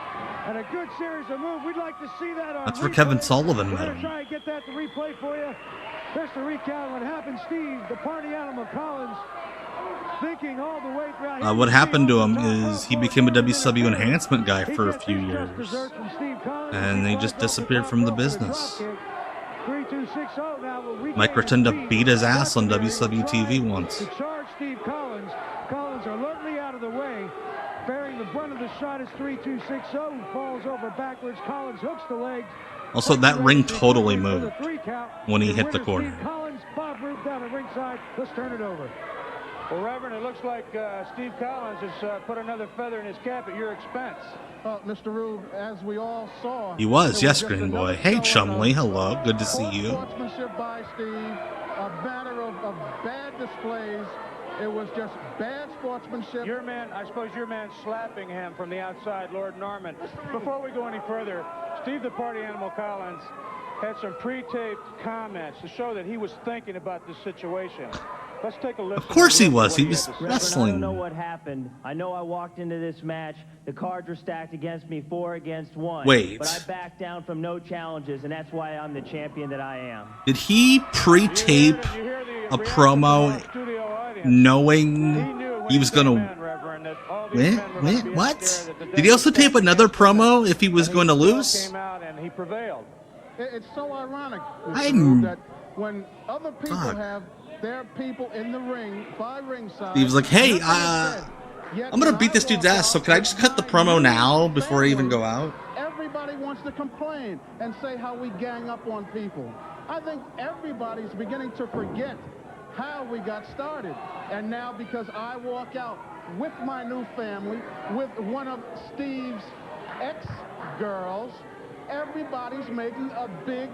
And a good series of moves. We'd like to see that on That's where replay. Kevin Sullivan We're met gonna him. try and get that to replay for you. There's the recount. What happened, Steve, the party animal Collins, thinking all the way throughout. What happened to him is he became a WCW enhancement guy for a few years. And he just disappeared from the business. Mike Rotunda beat his ass on WCW TV once. To charge Steve Collins. Collins alertly out of the way. Bearing the brunt of the shot is 3-2-6-0. Falls over backwards. Collins hooks the legs. Also, that ring totally moved when he hit the corner. Collins, Bob Roop down at ringside. Let's turn it over. Well, Reverend, it looks like Steve Collins has put another feather in his cap at your expense. Mr. Rube, as we all saw... He was, yes, Green Boy. Hey, Chumley, hello. Good to see you. Sportsmanship by Steve, a matter of bad displays. It was just bad sportsmanship. Your man, I suppose your man slapping him from the outside, Lord Norman. Before we go any further, Steve the Party Animal Collins had some pre-taped comments to show that he was thinking about this situation. Let's take a listen. Of course he was. He was I wrestling. don't know what happened. I know I walked into this match. The cards were stacked against me, 4 against 1. Wait. But I backed down from no challenges, and that's why I'm the champion that I am. Did he pre-tape a promo knowing he was going to win? What? Did he also tape another promo if he was going to lose? Came out and he prevailed. It's so ironic I'm... that when other people have their people in the ring by ringside. He was like, hey, I'm going to beat this dude's ass, so can I just cut the promo now before I even go out? Everybody wants to complain and say how we gang up on people. I think everybody's beginning to forget how we got started. And now because I walk out with my new family, with one of Steve's ex-girls, everybody's making a big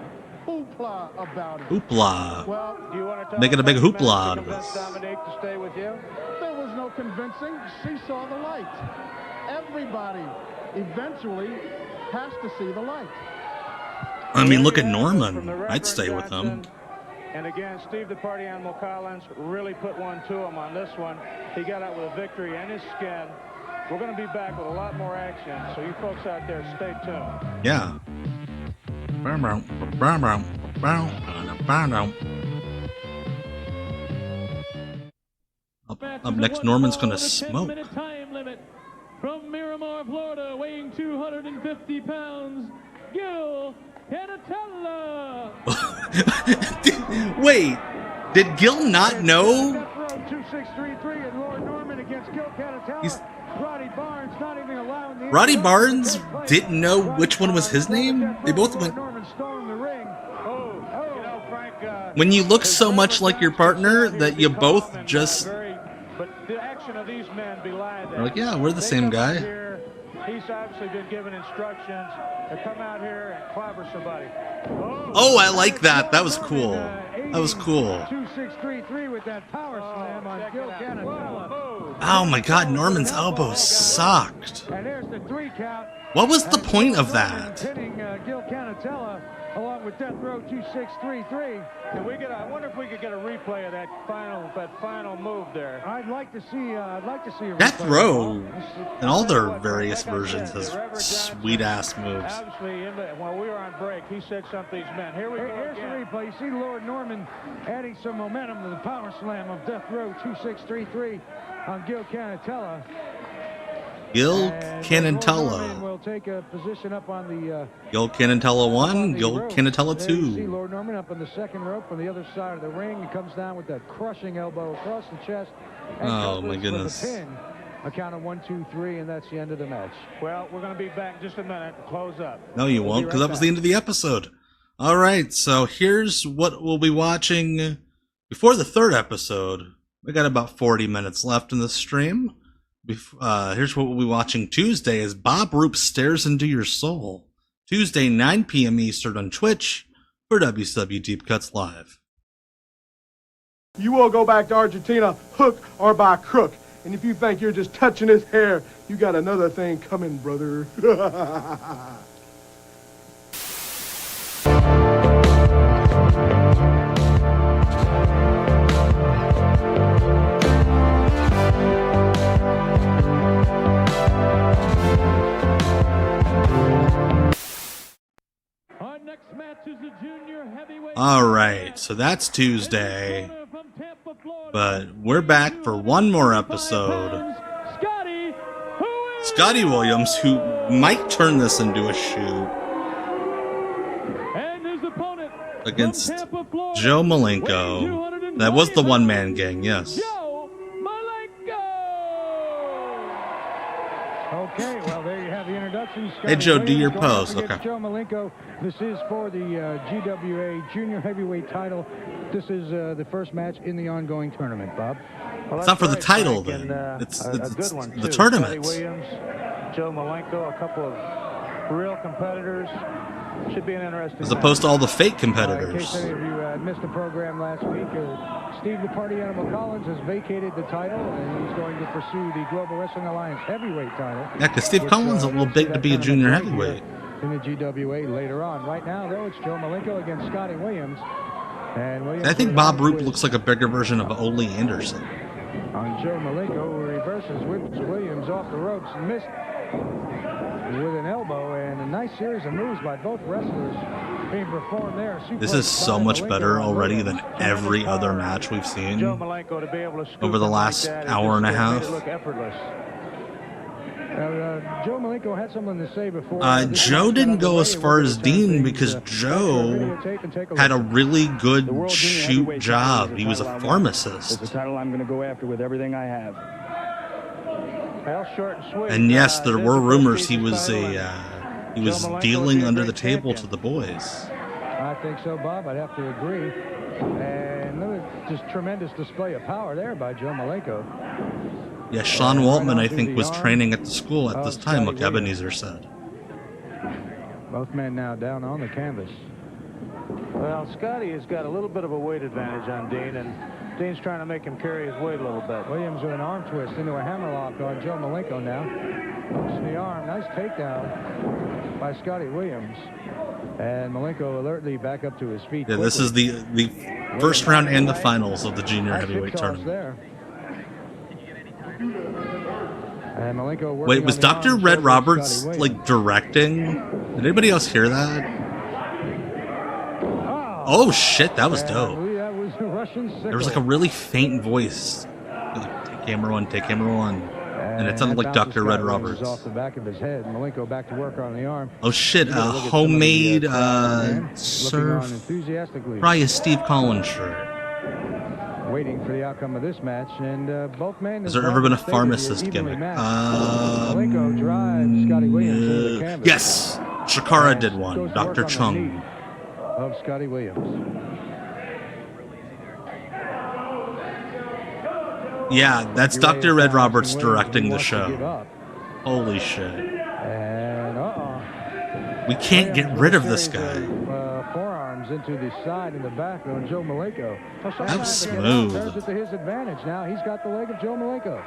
hoopla about it. Hoopla. Well, do you want to tell Making a big hoopla out of convince this. Dominique to stay with you? There was no convincing. She saw the light. Everybody eventually has to see the light. I mean, look at Norman. I'd stay with him. And again, Steve the Party Animal Collins really put one to him on this one. He got out with a victory in his skin. We're going to be back with a lot more action, so you folks out there, stay tuned. Yeah. Up next, Norman's going to smoke. Time limit. From Miramar, Florida, weighing 250 pounds, Gil Canatella. Wait, did Gil not know? 2633 and Lord Norman against Gil Canatella. Roddy Barnes not even allowing the Roddy Barnes didn't know which one was his name? They both went. When you look so much like your partner that you both just. But the action of these men belie that. You're like, yeah, we're the same guy. He's obviously been given instructions to come out here and clobber somebody. Oh, I like that. That was cool. That was cool. 2633 with that power slam on Gil Canatella. Oh my God, Norman's elbow sucked. And there's the 3 count. What was the point of that? Hitting Gil Canatella along with Death Row 2633. I wonder if we could get a replay of that final move there. I'd like to see a Death replay. Row, in all their various versions, has sweet ass moves. Obviously, while we were on break, he said something to these men. Here we go Here's again. the replay. You see Lord Norman adding some momentum to the power slam of Death Row 2633 on Gil Canatella. Gil Norman Canatella. will take a position up on the Gil Canatella 1, Gil ropes. Canatella There you see 2. Lord Norman up on the second rope on the other side of the ring. He comes down with that crushing elbow across the chest. And Oh, my covers with goodness. a pin. A count of 1, 2, 3, and that's the end of the match. Well, we're going to be back in just a minute to close up. No, you won't, because that was the end of the episode. All right, so here's what we'll be watching before the third episode. We got about 40 minutes left in the stream. Here's what we'll be watching Tuesday as Bob Roop Stares Into Your Soul. Tuesday, 9 p.m. Eastern on Twitch for WCW Deep Cuts Live. You will go back to Argentina, hook or by crook. And if you think you're just touching his hair, you got another thing coming, brother. Our next match is a junior heavyweight. All right, so that's Tuesday. But we're back for one more episode. Scotty Williams, who might turn this into a shoot against Joe Malenko. That was the one-man gang, yes. Okay, well, there you have the introduction. Hey, Joe, do your Going up pose. against Okay. Joe Malenko. This is for the GWA Junior Heavyweight title. This is the first match in the ongoing tournament, Bob. Well, It's not for the right, title, Frank, then. and, It's a good one, the too. tournament. Scotty Williams, Joe Malenko, a couple of real competitors. Should be an interesting As opposed to all the fake In case competitors. any of you missed the program last week, Steve the Party Animal Collins has vacated the title, and he's going to pursue the Global Wrestling Alliance heavyweight title. Yeah, because Steve Which, Collins is a little big to be a junior right heavyweight. here in the GWA later on. Right now, though, it's Joe Malenko against Scotty Williams. And Williams I think with Bob a Roop twist looks like a bigger version of Ole Anderson. on Joe Malenko, who reverses, whips Williams off the ropes and missed with an elbow, and a nice series of moves by both wrestlers being performed there. This is so much better already than every other match we've seen Joe Malenko to be able to scoop over the him like last that, it hour and a just made it half. look effortless. Joe Malenko had something to say before. Joe didn't go as far as Dean because Joe had a really good shoot job. He was a It's pharmacist. the title I'm going to go after with everything I have. Well, short and sweet. And yes, there This were is the rumors he prestigious was title, he was Joe Malenko dealing would be a under the great table champion. to the boys. I think so, Bob. I'd have to agree. And look at Just tremendous display of power there by Joe Malenko. Yeah, Sean Waltman, I think, was training at the school at this time, like Ebenezer said. Both men now down on the canvas. Well, Scotty has got a little bit of a weight advantage on Dean, and Dean's trying to make him carry his weight a little bit. Williams with an arm twist into a hammerlock on Joe Malenko now. Hooks in the arm. Nice takedown by Scotty Williams. And Malenko alertly back up to his feet. Yeah, this is the first round and the finals of the junior heavyweight tournament. There. And Malenko Wait, was Dr. Red Roberts like directing? Did anybody else hear that? Oh shit, that was dope. There was like a really faint voice. Like, take camera one, take camera one. And it sounded like Dr. Red Roberts. Off the back of his head. Malenko back to work on the arm. Oh shit, homemade surf. Probably a Steve Collins shirt. Waiting for the outcome of this match, and both men. Has there ever been a pharmacist gimmick? Malenko drives Scotty Williams into the canvas. Yes, Shakara did one. Dr. Chung. Of Scotty Williams. Yeah, that's Dr. Red Roberts directing the show. Holy shit. And we can't get rid of this guy. Forearms into the side and the back on Joe Malenko. That was smooth. Turns it to his advantage now. He's got the leg of Joe Malenko.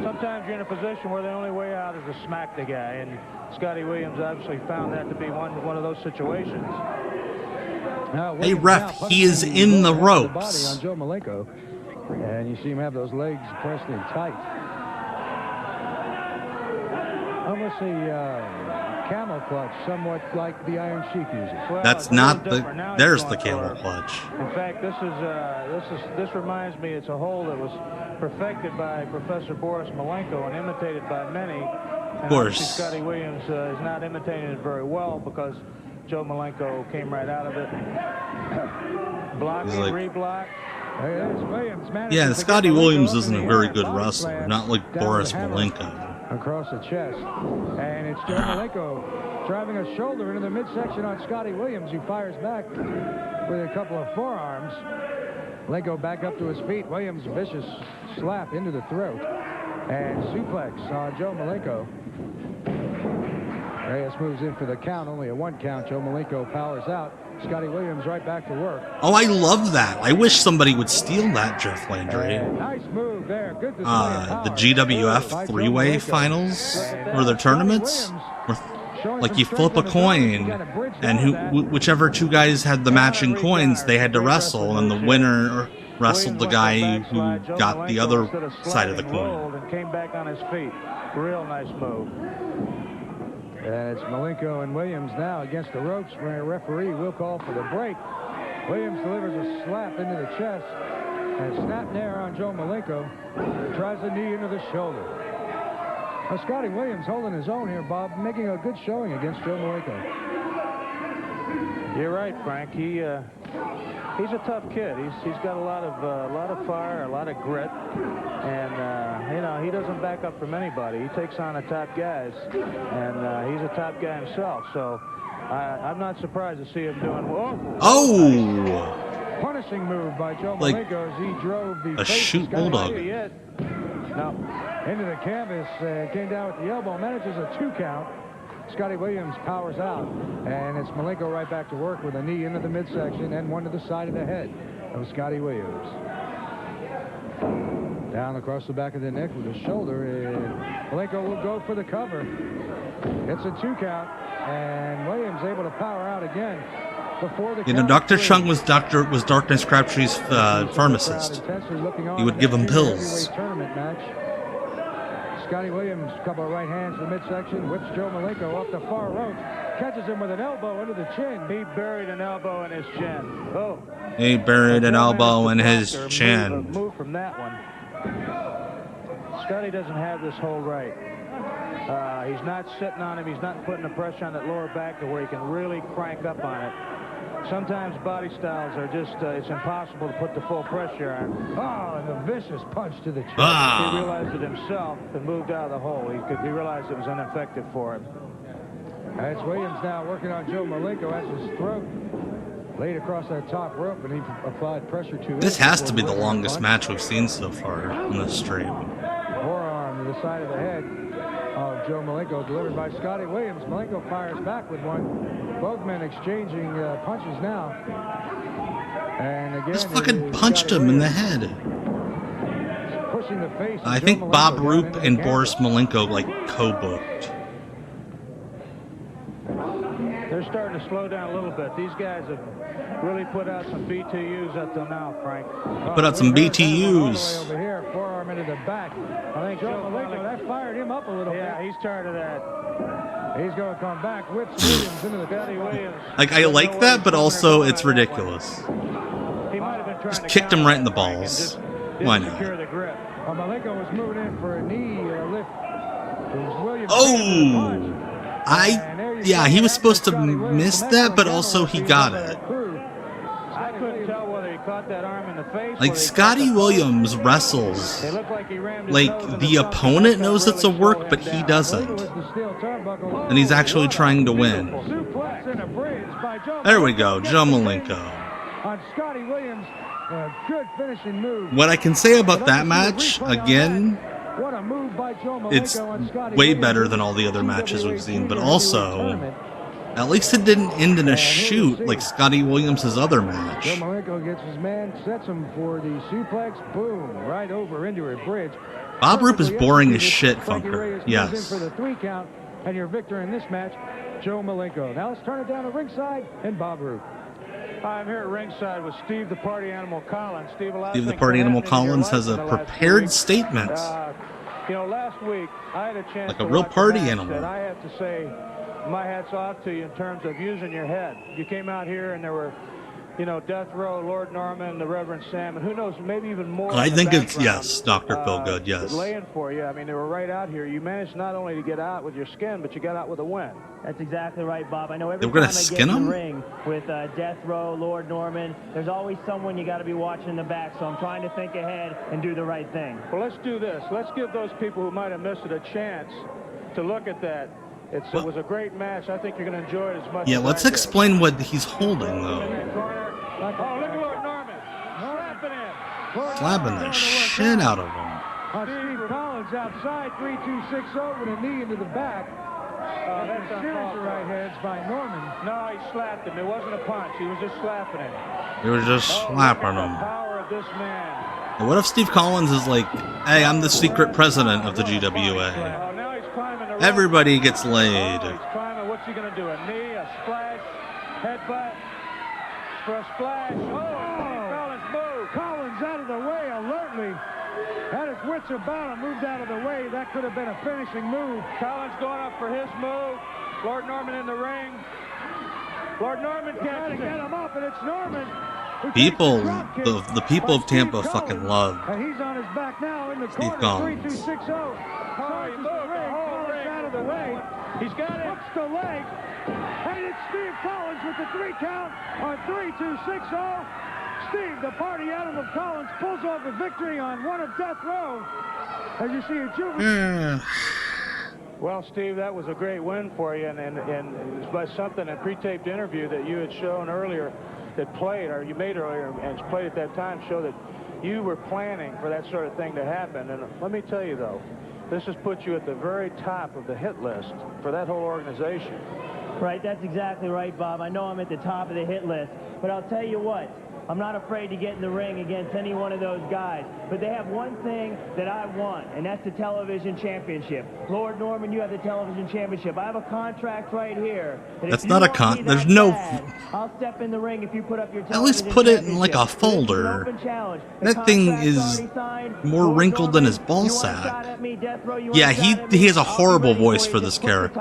Sometimes you're in a position where the only way out is to smack the guy, and Scotty Williams obviously found that to be one of those situations. Hey ref, he is in the ropes. On Joe Malenko. And you see him have those legs pressed in tight. Almost a camel clutch, somewhat like the Iron Sheik uses. Well, that's not the. There's the camel clutch. In fact, this reminds me. It's a hold that was perfected by Professor Boris Malenko and imitated by many. And of course, Scotty Williams is not imitating it very well because Joe Malenko came right out of it. Blocking, reblock. Yeah, Scotty Williams isn't a very good wrestler, not like Boris Malenko. Across the chest. And it's Joe Malenko driving a shoulder into the midsection on Scotty Williams, who fires back with a couple of forearms. Malenko back up to his feet. Williams, vicious slap into the throat. And suplex on Joe Malenko. Reyes moves in for the count, only a 1 count. Joe Malenko powers out. Scotty Williams right back to work. Oh, I love that. I wish somebody would steal that, Jeff Landry. Nice move there. Good the GWF three-way finals or the tournaments, where, like you flip a coin, and whichever two guys had the matching coins, they had to wrestle, and the winner wrestled the guy who got the other side of the coin. And came back on his feet. Real nice move. And it's Malenko and Williams now against the ropes, where a referee will call for the break. Williams delivers a slap into the chest and a snap nair on Joe Malenko. Tries a knee into the shoulder. Now, Scotty Williams holding his own here, Bob, making a good showing against Joe Malenko. You're right, Frank. He's a tough kid. He's got a lot of fire, a lot of grit, and you know, he doesn't back up from anybody. He takes on the top guys, and he's a top guy himself. So I'm not surprised to see him doing well. Oh! Punishing move by Joe Malenko as he drove the a shoot bulldog. Now into the canvas, came down with the elbow, manages a 2 count. Scotty Williams powers out, and it's Malenko right back to work with a knee into the midsection and one to the side of the head of Scotty Williams. Down across the back of the neck with his shoulder, and Malenko will go for the cover. It's a 2 count, and Williams able to power out again. Before the Dr. Chung was Darkness Crabtree's pharmacist. He would give him pills. Tournament match. Scotty Williams, couple of right hands to the midsection, whips Joe Malenko up the far rope, catches him with an elbow into the chin. He buried an elbow in his chin. Oh. He buried an elbow in his chin. Move from that one. Scotty doesn't have this hold right. He's not sitting on him. He's not putting the pressure on that lower back to where he can really crank up on it. Sometimes body styles are just, it's impossible to put the full pressure on. Oh, and a vicious punch to the chest. He realized it himself and moved out of the hole. He realized it was ineffective for him. That's Williams now working on Joe Malenko at his throat. laid across that top rope, and he applied pressure to it. This has to be the longest match we've seen so far on the stream. Forearm to the side of the head of Joe Malenko, delivered by Scotty Williams. Malenko fires back with one. Both men exchanging punches now. And again, Just fucking punched him in the head. Pushing the face. I think Bob Roop and Boris Malenko like co-booked. They're starting to slow down a little bit. These guys have really put out some BTUs up till now, Frank. Put out some BTUs. Over here, forearm into the back. I think Joe Malenko, that fired him up a little bit. Yeah, he's tired of that. He's going to come back. Whips Williams into the Scotty Williams. Like, I like that, but also it's ridiculous. He might have been trying Just to kicked him right in the counter balls. and Why didn't not? secure the grip. Malenko was moving in for a knee lift. It was Williams. Oh! Yeah, he was supposed to miss that, but also he got it. I couldn't tell whether he caught that arm in the face. Like, Scotty Williams wrestles like the opponent knows it's a work, but he doesn't. And he's actually trying to win. There we go, Joe Malenko. On Scotty Williams, a good finishing move. What I can say about that match, again, What a move by Joe Malenko it's on Scotty way Williams. better than all the other matches we've seen, but also, at least it didn't end in a shoot like Scotty Williams' other Joe match. Malenko gets his man, sets him for the suplex, boom, right over into a bridge. Bob Roop is boring as shit, Funker. In Yes. for the 3 count, and your victor in this match, Joe Malenko. Now let's turn it down to ringside and Bob Roop. I'm here at ringside with Steve the Party Animal Collins. Steve, Steve the Party Animal Collins has a prepared statement. You know, last week I had a chance Like a to real watch party match animal. that I have to say my hat's off to you in terms of using your head. You came out here and there were, you know, Death Row, Lord Norman, the Reverend Sam, and who knows, maybe even more. I in the think it's, background, yes, Dr. Philgood, yes. Laying for you. I mean, they were right out here. You managed not only to get out with your skin, but you got out with a win. That's exactly right, Bob. I know every They were gonna time I get skin in him? the ring with Death Row, Lord Norman, there's always someone you got to be watching in the back, so I'm trying to think ahead and do the right thing. Well, let's do this. Let's give those people who might have missed it a chance to look at that. It was a great match. I think you're going to enjoy it as much Yeah, as let's I did. explain what he's holding, though. Oh, look at Lord Norman. Slapping him. Slapping the shit out of him. Steve Collins outside, 3-2-6-0 with a knee into the back. That's a series of right hands by Norman. No, he slapped him. It wasn't a punch. He was just slapping him. They were just slapping The him. power of this man. What if Steve Collins is like, hey, I'm the secret president of the GWA? Oh, now he's climbing the rope. Everybody gets laid. Oh, he's climbing. What's he going to do? A knee, a splash, headbutt for a splash. Oh, Collins moved. Collins out of the way alertly. Had his wits about him, moved out of the way. That could have been a finishing move. Collins going up for his move. Lord Norman in the ring. Lord Norman trying to get him up, and it's Norman. People, the people of Tampa fucking love And he's on his back now in the Steve corner. Collins. 3-2-6-0. Charges the ring. Collins out of the way. He's got it. Hooks the leg. And it's Steve Collins with the 3 count on 3-2-6-0. Steve, the Party Animal Collins, pulls off a victory on one of Death Row. As you see a juvenile. Well, Steve, that was a great win for you, and it was by something, a pre-taped interview that you had shown earlier that played, or you made earlier and played at that time, show that you were planning for that sort of thing to happen. And let me tell you, though, this has put you at the very top of the hit list for that whole organization. Right, that's exactly right, Bob. I know I'm at the top of the hit list, but I'll tell you what. I'm not afraid to get in the ring against any one of those guys. But they have one thing that I want, and that's the television championship. Lord Norman, you have the television championship. I have a contract right here. That's not a con. There's no. I'll step in the ring if you put up your At least put it in like a folder. That thing is more wrinkled than his ball sack. Yeah, he has a horrible voice for this character.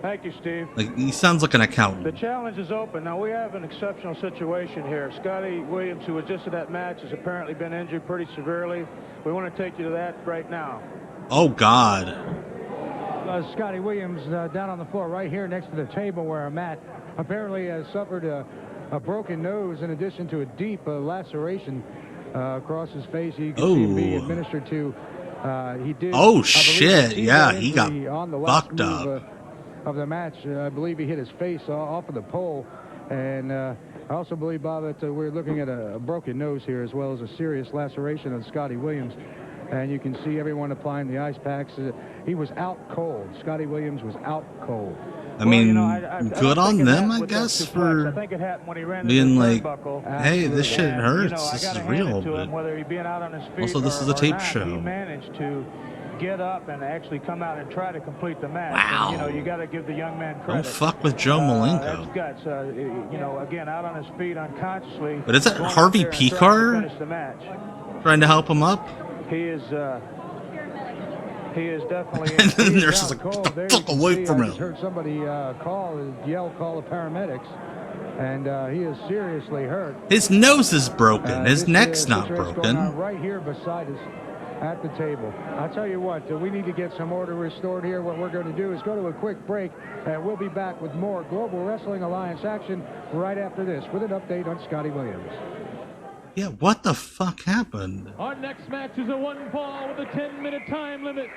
Thank you, Steve. Like, he sounds like an accountant. The challenge is open. Now, we have an exceptional situation here. Scotty Williams, who was just at that match, has apparently been injured pretty severely. We want to take you to that right now. Oh, God. Scotty Williams down on the floor right here next to the table where Matt apparently has suffered a broken nose in addition to a deep laceration across his face. You can see him being administered to. He did. Oh, shit. Yeah, he got fucked up. Of the match, I believe he hit his face off of the pole. And I also believe, Bob, that we're looking at a broken nose here as well as a serious laceration of Scotty Williams. And you can see everyone applying the ice packs. He was out cold. Scotty Williams was out cold. I mean, good on them, I guess, for being like, hey, this shit hurts. This is real. But also, this is a tape show. He managed to get up and actually come out and try to complete the match. Wow. And, you know, you got to give the young man credit. Don't fuck with Joe Malenko. That's guts. You know, again, out on his feet unconsciously. But is that Harvey Picar trying to help him up? He is definitely. And the nurse is like, get the fuck away from I just him. heard somebody call the paramedics, and he is seriously hurt. His nose is broken. His neck's not Going broken. on right here beside us at the table. I'll tell you what, we need to get some order restored here. What we're going to do is go to a quick break, and we'll be back with more Global Wrestling Alliance action right after this with an update on Scotty Williams. Yeah, what the fuck happened? Our next match is a one fall with a 10-minute time limit.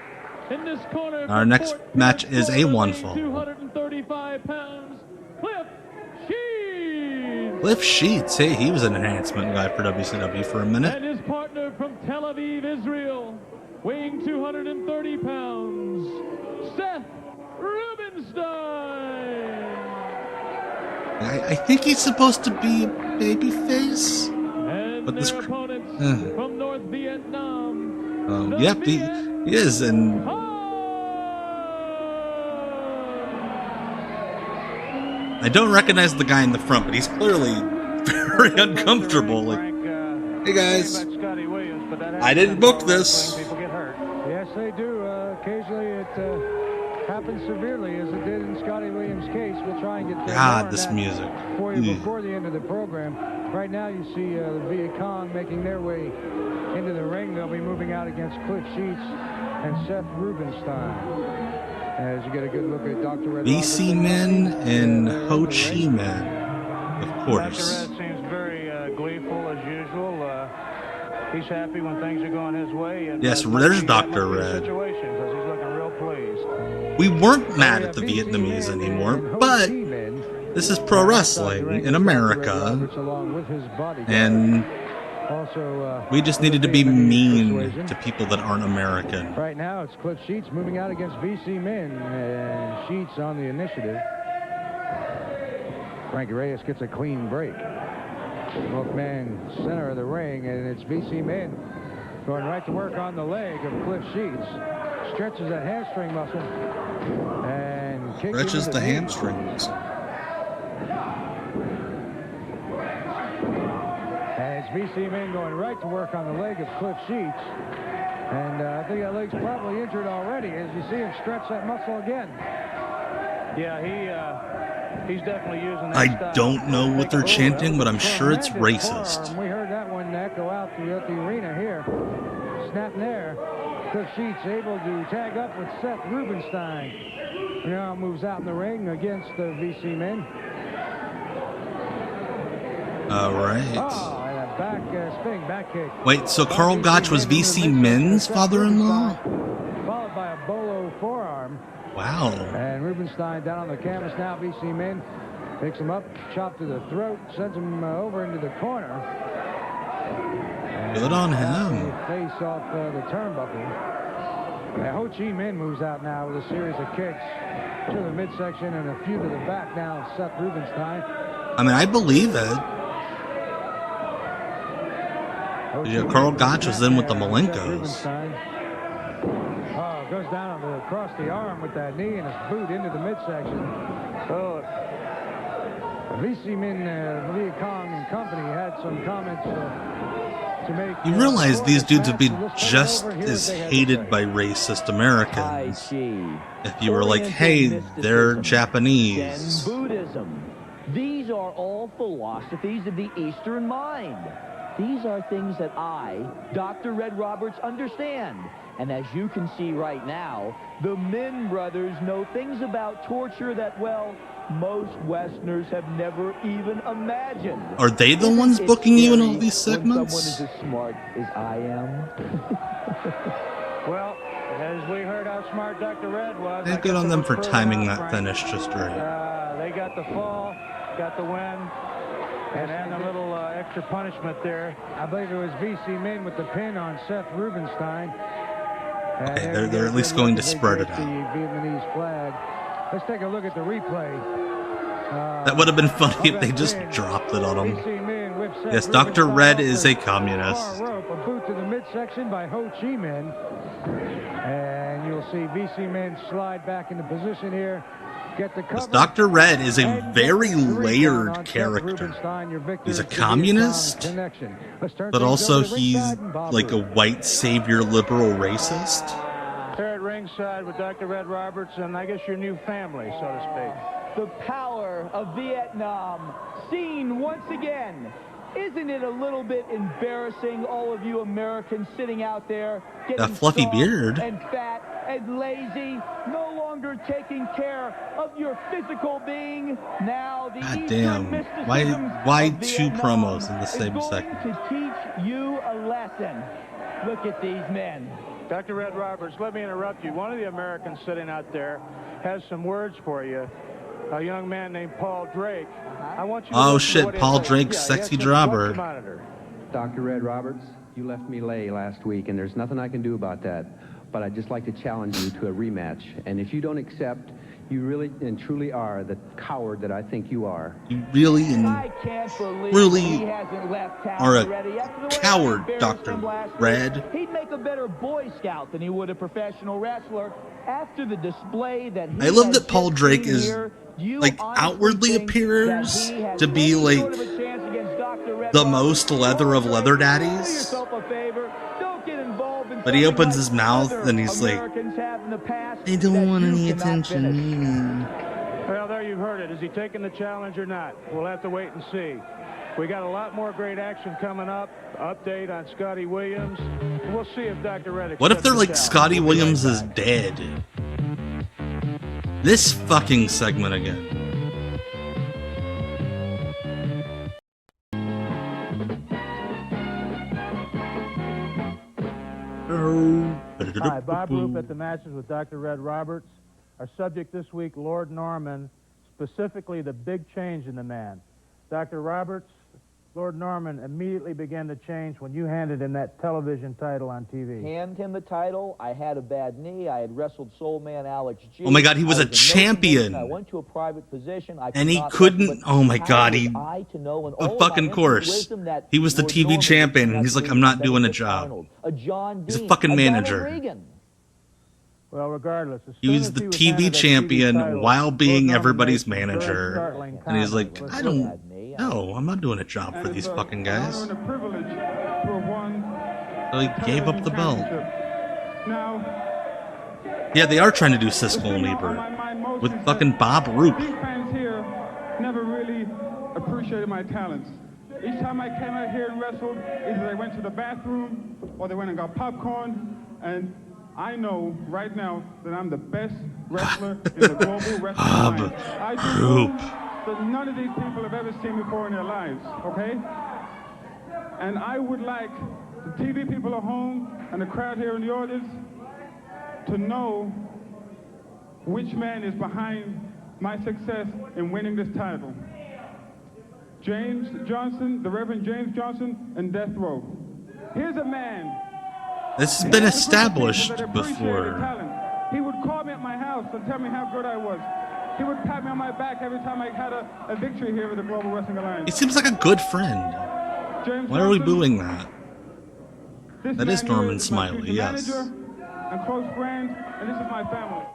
In this corner, Our next match is a one fall. 235 pounds, Cliff Sheets. Cliff Sheets, hey, he was an enhancement guy for WCW for a minute. And his partner from Tel Aviv, Israel, weighing 230 pounds, Seth Rubenstein. I think he's supposed to be a babyface. And But this their opponents from North Vietnam. yep, he is, and I don't recognize the guy in the front, but he's clearly very uncomfortable. Like, hey guys, I didn't book this. Yes, they do. Occasionally it happens severely, as it did in Scotty Williams' case. We'll try and get more God, on this that music. for you before the end of the program. Right now, you see the Viet Cong making their way into the ring. They'll be moving out against Cliff Sheets and Seth Rubenstein. As you get a good look at Dr. Red BC Men and Ho Chi Men, of course. Dr. Red seems very gleeful as usual. He's happy when things are going his way. And, Yes, there's Dr. Red. Situation, because he's looking real pleased. We weren't mad at the Vietnamese anymore, but this is pro wrestling in America, and we just needed to be mean to people that aren't American. Right now, it's Cliff Sheets moving out against BC Men. And Sheets on the initiative. Frankie Reyes gets a clean break. Wolfman center of the ring, and it's BC Men going right to work on the leg of Cliff Sheets. Stretches that hamstring muscle and kicks Stretches the knee. hamstrings. And it's BC Men going right to work on the leg of Cliff Sheets. And I think that leg's probably injured already as you see him stretch that muscle again. Yeah, he's definitely using that I style. don't know what they're chanting, but I'm sure it's racist. We heard that one echo out throughout the arena here. Snap there. Cliff Sheets able to tag up with Seth Rubenstein. Now moves out in the ring against the VC Men. All right. Oh, and a back spinning back kick. Wait, so Carl Gotch was VC Men's father-in-law? Followed by a bolo forearm. Wow. And Rubenstein down on the canvas now. VC Men picks him up, chop to the throat, sends him over into the corner. Good on him. Face off the turnbuckle. And Ho Chi Minh moves out now with a series of kicks to the midsection and a few to the back now. Seth Rubenstein. I mean, I believe it. Yeah, Carl Gotch was in with the Malenkos. Oh, goes down across the arm with that knee and his boot into the midsection. Oh, VC Minh, Viet Cong and company had some comments to make. You realize these dudes would be just as hated by racist Americans if you were like, hey, they're Japanese. Buddhism. These are all philosophies of the Eastern mind. These are things that I, Dr. Red Roberts, understand. And as you can see right now, the Min brothers know things about torture that, well, most Westerners have never even imagined. Are they the ones booking you in all these segments? When someone is as smart as I am. Well, as we heard how smart Dr. Red was. Hey, good on them for timing that finish just right. They got the fall. got the win. And a little extra punishment there. I believe it was V.C. Min with the pin on Seth Rubenstein. Okay, they're at least going to spread it out. The Vietnamese flag. Let's take a look at the replay. That would have been funny if they just dropped it on him. Yes, Dr. Red is a communist. Rope, a boot to the midsection by Ho Chi Minh. And you'll see V.C. Min slide back into position here. Because Dr. Red is a very layered character. He's a communist, but also he's like a white savior liberal racist. Here at ringside with Dr. Red Roberts and I guess your new family, so to speak. The power of Vietnam seen once again. Isn't it a little bit embarrassing, all of you Americans sitting out there getting that fluffy beard and fat and lazy, no longer taking care of your physical being? Now the God damn, why two promos in the same second? To teach you a lesson. Look at these men. Dr. Red Roberts, let me interrupt you. One of the Americans sitting out there has some words for you. A young man named Paul Drake. I want you to oh shit, Paul Drake's sexy jobber. Dr. Red Roberts, you left me lay last week, and there's nothing I can do about that. But I'd just like to challenge you to a rematch. And if you don't accept, you really and truly are the coward that I think you are. You really and truly are a coward, Dr. Red. He'd make a better Boy Scout than he would a professional wrestler. After the display that he I love that Paul Drake is like outwardly appears to be like the most leather of leather daddies, but he opens his mouth and he's like, I don't want any attention. Well, there you've heard it. Is he taking the challenge or not? We'll have to wait and see. We got a lot more great action coming up. Update on Scotty Williams. We'll see if Dr. Reddick. What if they're like Scotty Williams is dead? This fucking segment again. Hi, Bob Roop at the matches with Dr. Red Roberts. Our subject this week, Lord Norman, specifically the big change in the man. Dr. Roberts, Lord Norman immediately began to change when you handed him that television title on TV. Hand him the title. I had a bad knee. I had wrestled Soul Man Alex G. Oh my God, he was a champion. I went to a private position. And he couldn't. Oh my God, he. Of fucking course. He was the TV champion, and he's like, I'm not doing a job. He's a fucking manager. Well, regardless, he was the TV champion while being everybody's manager, and he's like, I don't. No, I'm not doing a job for these fucking guys. So he gave up the belt. Yeah, they are trying to do Siskel and Ebert with fucking Bob Roop. These fans here never really appreciated my talents. Each time I came out here and wrestled, either they went to the bathroom or they went and got popcorn. And I know right now that I'm the best wrestler in the global wrestling alliance. I do that none of these people have ever seen before in their lives, okay? And I would like the TV people at home and the crowd here in the audience to know which man is behind my success in winning this title. James Johnson, the Reverend James Johnson, and Death Row. Here's a man. This has been established before. He would call me at my house and tell me how good I was. He would pat me on my back every time I had a victory here with the Global Wrestling Alliance. He seems like a good friend. Why are we booing that? That is Norman Smiley, yes. And close friends, and this is my family.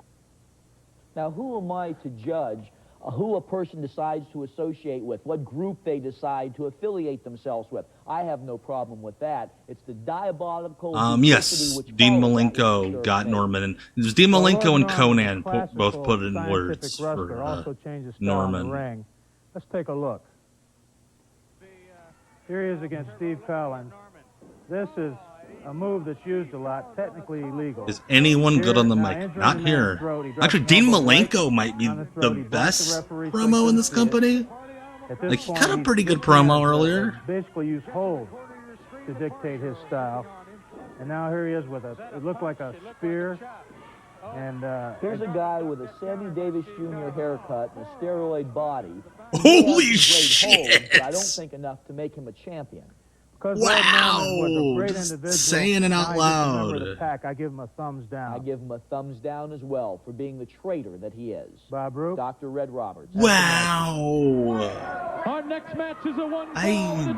Now, who am I to judge who a person decides to associate with, what group they decide to affiliate themselves with? I have no problem with that. It's the diabolical... yes, Dean Malenko got Norman, and it was Dean Malenko and Conan both put in words for Norman. Let's take a look. Here he is against Steve Collins. This is a move that's used a lot, technically illegal. Is anyone good on the mic? Not here. Actually, Dean Malenko might be the best promo in this company. Like, he cut a pretty good promo earlier. Basically use hold to dictate his style. And now here he is with it looked like a spear. And here's a guy with a Sammy Davis Jr. haircut and a steroid body Holy He has some great holds, shit! but I don't think enough to make him a champion. Wow! Just saying it out loud. I give him a thumbs down. I give him a thumbs down as well for being the traitor that he is. Bob Roop. Dr. Red Roberts. Wow! Our next match is a one I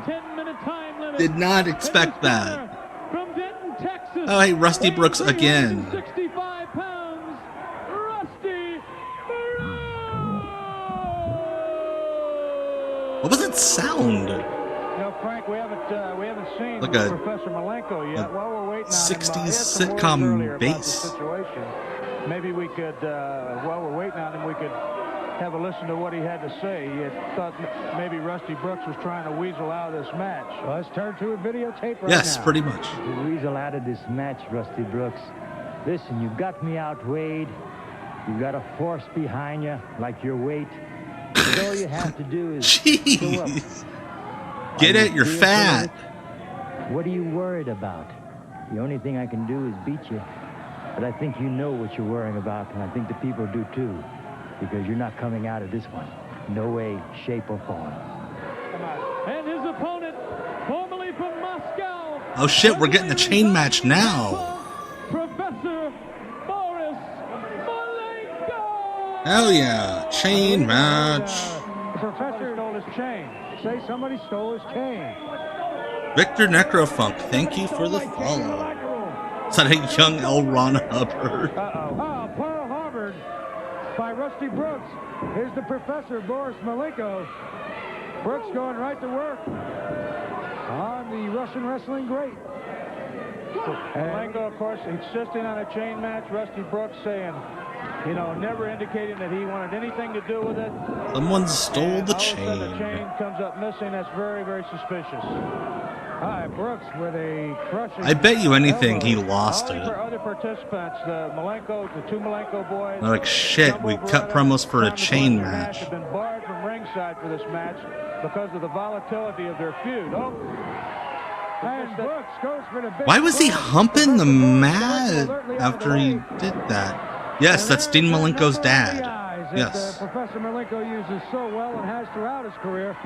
10-minute time limit. did not expect that. From Denton, Texas. Oh, hey, Rusty Brooks again. 65 pounds, Rusty Brooks. What was that sound? You know, Frank, we haven't seen Like a Professor Malenko yet. While we're waiting on 60s him, he had some words sitcom earlier about the bass. situation. Maybe we could, while we're waiting on him, we could have a listen to what he had to say. He had thought maybe Rusty Brooks was trying to weasel out of this match. Well, let's turn to a videotape right Yes, now. pretty much. To weasel out of this match, Rusty Brooks. Listen, you've got me outweighed. You've got a force behind you, like your weight. But all you have to do is show up. Jeez. Get it? You're fat. What are you worried about? The only thing I can do is beat you. But I think you know what you're worrying about, and I think the people do too. Because you're not coming out of this one. No way, shape, or form. And his opponent, formerly from Moscow. Oh shit, we're getting the chain match now. Professor Boris Malenko. Hell yeah, chain match. The professor stole his chain. Say somebody stole his chain. Victor Necrofunk, thank you for the follow. Is that a young L. Ron Hubbard? Oh, Pearl Harbor by Rusty Brooks. Here's the Professor, Boris Malenko. Brooks going right to work on the Russian wrestling great. Malenko, of course, insisting on a chain match. Rusty Brooks saying, you know, never indicating that he wanted anything to do with it. Someone stole the All of a sudden, the chain. chain comes up missing. That's very, very suspicious. Hi, Brooks with a crushing. I bet you anything he lost Only it. for other participants, the two Malenko boys. They're like, shit, we cut promos for a chain match. Have been barred from ringside for this match because of the volatility of their feud. Oh. And Brooks goes for the big Why was he punch. humping the mat after he did that? Yes, that's Dean Malenko's dad. Yes. Professor Malenko uses so well and has throughout his career.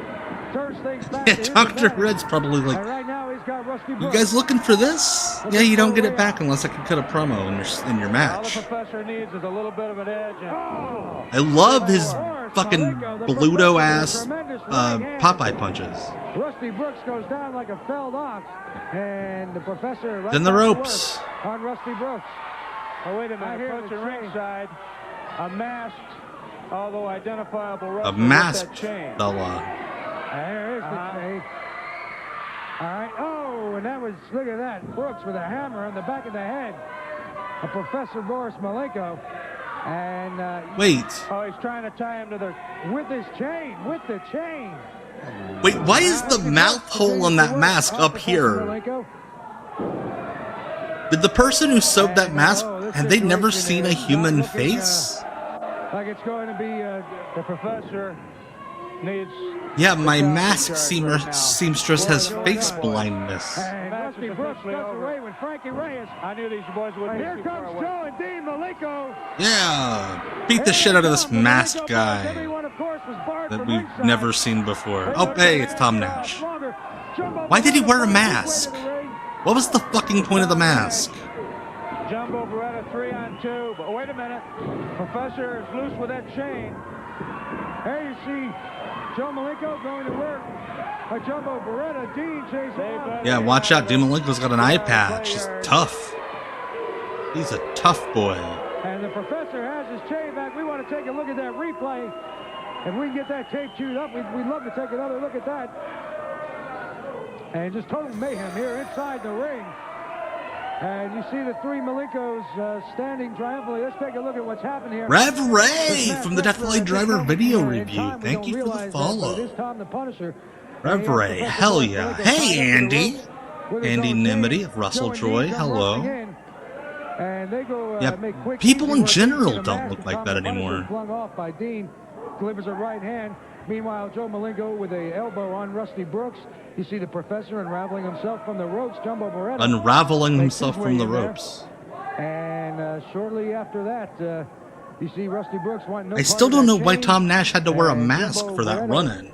Turns things back Yeah, to his Dr. advantage. Red's probably like, And right now he's got Rusty you Brooks. guys looking for this? Yeah, you don't get it back unless I can cut a promo in your All the match. professor needs is a little bit of an edge. And I love his fucking Bluto ass Popeye punches. Rusty Brooks goes down like a felled ox, and the professor right Then the back to ropes. work on Rusty Brooks. oh, wait a I minute. hear Approaching the chain. ringside, a masked, although identifiable A wrestler with masked that chain. fella. There is the chain. All right. Oh, and that was, look at that. Brooks with a hammer on the back of the head of Professor Boris Malenko. And Wait. Oh, he's trying to tie him to the... with his chain, with the chain. Wait, why is the mouth hole on that mask up here? Did the person who sewed that mask, had they never seen a human face? Like it's going to be The professor needs... Yeah, my mask seamstress has face blindness. And Rusty Brooks cuts away with Frankie Reyes. I knew these boys wouldn't Here be too far comes away. Joe and Dean Malenko. Yeah, beat the shit out of this masked guy that we've never seen before. Oh, hey, it's Tom Nash. Why did he wear a mask? What was the fucking point of the mask? Jumbo Beretta 3-on-2, but wait a minute. Professor is loose with that chain. There you see Joe Malenko going to work. A Jumbo Beretta, Dean chasing off. Yeah, watch out. Dean Malenko's got an eye patch. He's tough. He's a tough boy. And the professor has his chain back. We want to take a look at that replay. If we can get that tape chewed up, we'd love to take another look at that. And just total mayhem here inside the ring. And you see the three Malenkos standing triumphantly. Let's take a look at what's happened here. Rev Ray from the Death Valley Driver video review. Thank you for the follow. It is Tom the Punisher. Rev Ray, hell yeah. Hey, Andy. Andy Nimity of Russell Joy, hello. And they go, Yeah, make quick, people easy in work general into the don't match. look like Tom that the Punisher anymore. Flung off by Dean, delivers a right hand. Meanwhile, Joe Malenko with a elbow on Rusty Brooks. You see the professor unraveling himself from the ropes. Jumbo Beretta Unraveling makes himself his from way the in there. ropes. And shortly after that, You see Rusty Brooks wanting no I still part don't of know that why chain, Tom Nash had to wear a and mask Jumbo for that Beretta, run-in.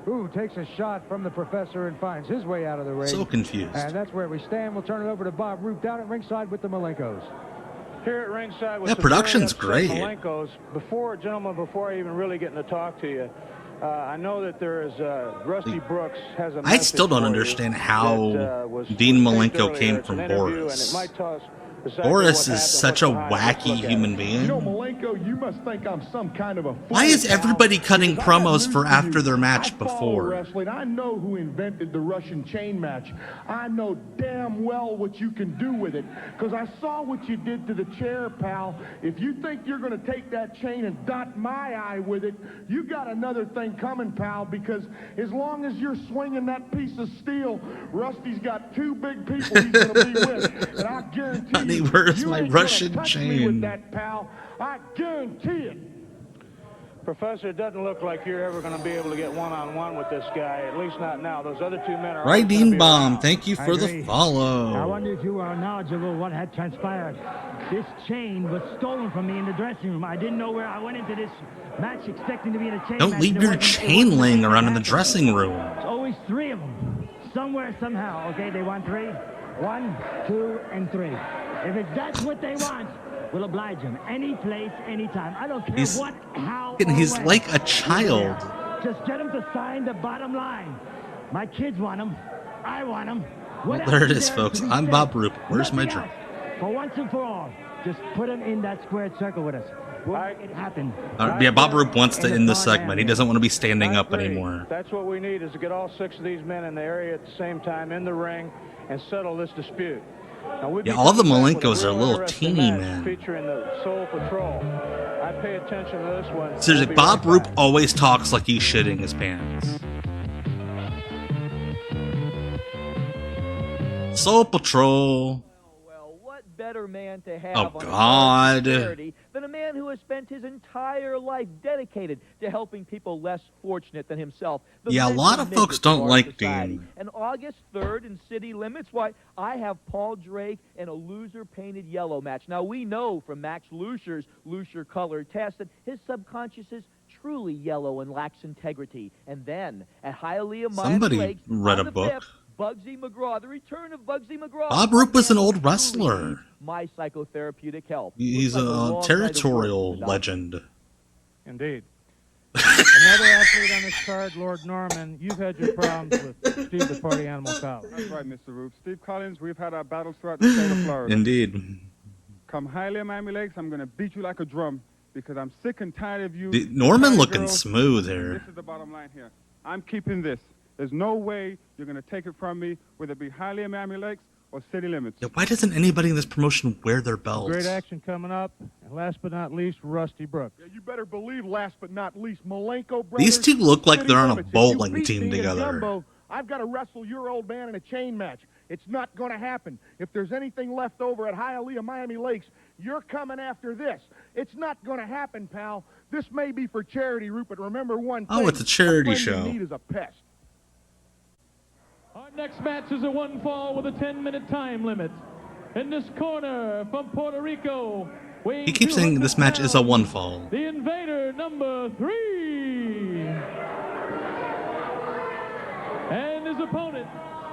Who takes a shot from the professor and finds his way out of the ring. So confused. And that's where we stand. We'll turn it over to Bob Roop down at ringside with the Malenkos. Here at ringside with Yeah, some production's very upset great. Malenkos. Before I even really get to talk to you, I know that there is Rusty Brooks has a I still don't message for understand you how that, was Dean taped Malenko earlier. came It's from an interview, Boris. and it might tell us exactly Boris what is happened, such a what's behind it. Let's wacky look at human it. being. You know, Malenko, you must think I'm some kind of a fool. Why is pal, everybody cutting because I got promos news for you. after their match I follow before? wrestling. I know who invented the Russian chain match. I know damn well what you can do with it, because I saw what you did to the chair, pal. If you think you're going to take that chain and dot my eye with it, you got another thing coming, pal, because as long as you're swinging that piece of steel, Rusty's got two big people he's going to be with, and I guarantee Honey, you, where's you my ain't gonna Russian touch me chain? with that, pal. I guarantee it. Professor, it doesn't look like you're ever going to be able to get one-on-one with this guy, at least not now. Those other two men are Right, always gonna Dean be Bomb, around. thank you for the I follow. wonder if you are knowledgeable what had transpired. This chain was stolen from me in the dressing room. I didn't know where I went into this match expecting to be in a chain Don't match. leave There your wasn't- it chain wasn't laying the around in the match. dressing room. It's always three of them. Somewhere, somehow. Okay, they want three. 1, 2, and 3. If that's what they want, we'll oblige them. Any place, anytime. I don't care He's- what, how, And or he's when. like a child. Just get them to sign the bottom line. My kids want them. I want them. Well, there it is, folks. I'm Bob Roop. Where's my drink? For once and for all, just put them in that squared circle with us. We'll make it happen. Yeah, Bob Roop wants to end the segment. He doesn't want to be standing up Agree. anymore. That's what we need, is to get all 6 of these men in the area at the same time in the ring and settle this dispute. Now, we'll Yeah, be all the coming back with Malenkos a are real little interesting teeny, match man. featuring the Soul Patrol. I pay attention to this one. Seriously, We'll be Bob right Roop back. always talks like he's shitting his pants. Soul Patrol. What better man to have Oh, on God. a charity than a man who has spent his entire life dedicated to helping people less fortunate than himself? The Yeah, a men lot who of make folks it don't to our like society. Dean. And August 3rd in City Limits, why, I have Paul Drake in a loser-painted yellow match. Now, we know from Max Lucher's Lucher color test that his subconscious is truly yellow and lacks integrity. And then, at Hialeah Miami Somebody Lakes, read on a the book. 5th, Bugsy McGraw, the return of Bugsy McGraw. Bob Roop was an old wrestler. My psychotherapeutic help. He's Looks like long a night of territorial work for the legend. Indeed. Another athlete on this card, Lord Norman. You've had your problems with Steve the Party Animal Collins. That's right, Mr. Roop. Steve Collins, we've had our battles throughout the state of Florida. Indeed. Come Hialeah, Miami Lakes, I'm going to beat you like a drum because I'm sick and tired of you. Norman party looking girls. smooth This here. is the bottom line here. I'm keeping this. There's no way you're going to take it from me, whether it be Hialeah, Miami Lakes, or City Limits. Yeah, why doesn't anybody in this promotion wear their belts? Great action coming up. And last but not least, Rusty Brooks. Yeah, you better believe, last but not least, Malenko brothers. These two look like City they're on a Limits. If you bowling beat team me and together. Jumbo, I've got to wrestle your old man in a chain match. It's not going to happen. If there's anything left over at Hialeah, Miami Lakes, you're coming after this. It's not going to happen, pal. This may be for charity, Rupert. Remember one thing. Oh, it's a charity friend show. you need is a pest. Our next match is a one fall with a 10-minute time limit. In this corner from Puerto Rico, weighing He keeps saying 200 this match is a pounds, one fall. The Invader number 3. And his opponent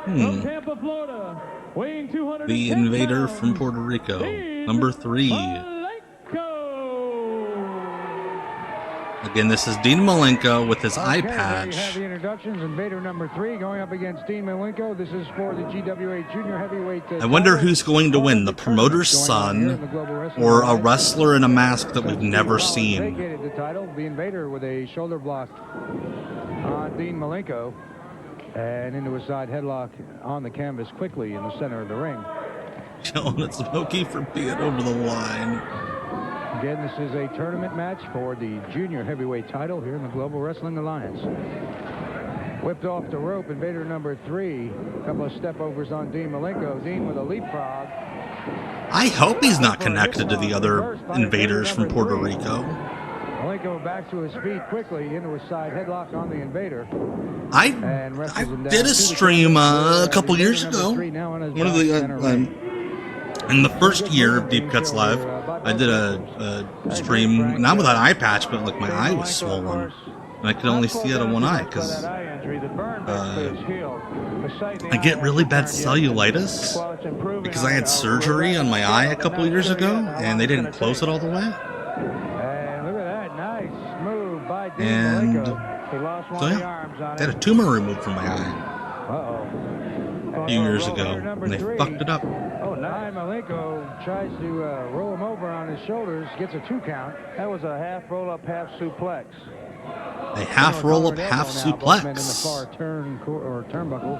from Tampa, Florida, weighing 210 The Invader pounds, from Puerto Rico, number 3. Again, this is Dean Malenko with his eye Okay, there you have patch. the introductions. Invader number 3 going up against Dean Malenko. This is for the GWA Junior Heavyweight. I wonder who's going to win, the promoter's son or a wrestler in a mask that we've never seen. Vacated the title. The Invader with a shoulder block on Dean Malenko and into a side headlock on the canvas quickly in the center of the ring. Yelling at Smokey for being over the line. Again, this is a tournament match for the junior heavyweight title here in the Global Wrestling Alliance. Whipped off the rope, Invader number 3. A couple of step overs on Dean Malenko. Dean with a leapfrog. I hope he's not connected to the other invaders from Puerto Rico. Malenko back to his feet quickly into a side headlock on the Invader. I did did a stream a couple years ago. One of the In the first year of Deep Cuts Live, I did a stream, not with an eye patch, but like my eye was swollen. And I could only see out of one eye because I get really bad cellulitis because I had surgery on my eye a couple years ago and they didn't close it all the way. And look at that, nice move by Dean And Malenko. so yeah, I had a tumor removed from my eye a few years ago and they fucked it up. Oh, nice. Malenko tries to roll him over on his shoulders, gets a 2 count. That was a half roll-up, half suplex. A half roll-up, half suplex. In the far turn or turnbuckle.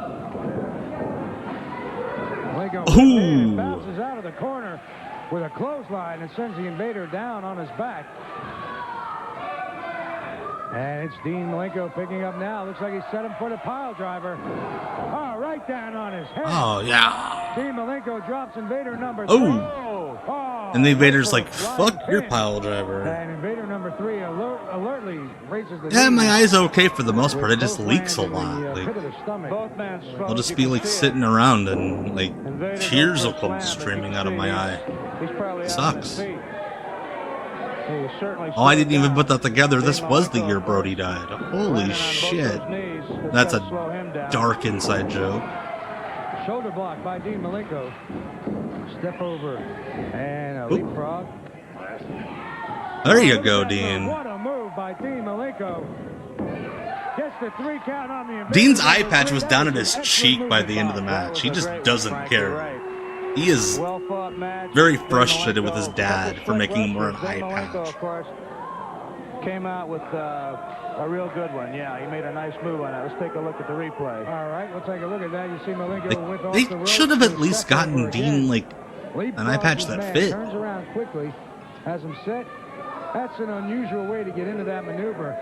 Malenko bounces out of the corner with a clothesline and sends the Invader down on his back. And it's Dean Malenko picking up now. Looks like he set him for the pile driver. Oh, right down on his head. Oh, yeah. Dean Malenko drops Invader number 3. Oh. And the Invader's like, fuck your pile driver. And Invader number 3 alertly raises the Yeah, my eye's okay for the most part. It just leaks a lot. Like, Both men I'll just be like sitting around and like tears will come streaming out of my eye. It sucks. Oh, I didn't even put that together. This was the year Brody died. Holy shit. That's a dark inside joke. Shoulder block by Dean Malenko. Step over and a leapfrog. There you go, Dean. What a move by Dean Malenko. Gets the 3 count on the Dean's eye patch was down at his cheek by the end of the match. He just doesn't care. He is very frustrated with his dad for making him wear an eye patch. Of course, came out with a real good one. Yeah, he made a nice move on that. Let's take a look at the replay. All right, we'll take a look at that. You see Malenko whip off They the rope. should have at least gotten Dean like an eye patch that fit. Turns around quickly, has him set. That's an unusual way to get into that maneuver.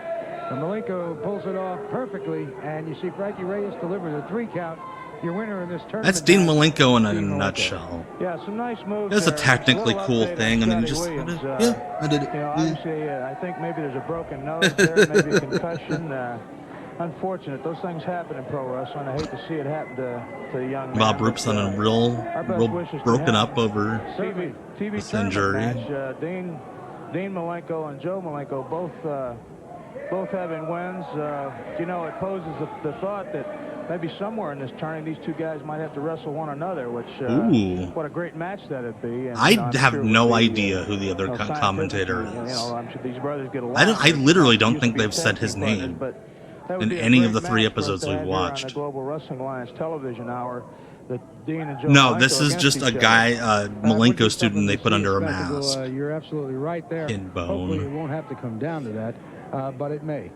And Malenko pulls it off perfectly, and you see Frankie Reyes deliver the 3 count. Your winner in this tournament. That's Dean Malenko in a nutshell. Yeah, some nice moves. It was a technically cool thing, and then he just, yeah, I did it. Obviously, I think maybe there's a broken nose there, maybe a concussion. Unfortunate. Those things happen in pro wrestling. I hate to see it happen to the young man. Bob Roop's on a real broken up over this injury. Dean Malenko and Joe Malenko both having wins. You know, it poses the thought that maybe somewhere in this tournament, these 2 guys might have to wrestle one another, which, what a great match that'd be. And, I have no idea who the other commentator is. I'm sure these brothers get along. I literally don't think they've said his name in any of the 3 episodes we've watched. On the Global Wrestling Alliance television hour, that Dean and Joe No, Malenko this is just a guy, Malenko student they put under a mask. You're absolutely right there. In bone. Hopefully it won't have to come down to that, but it may.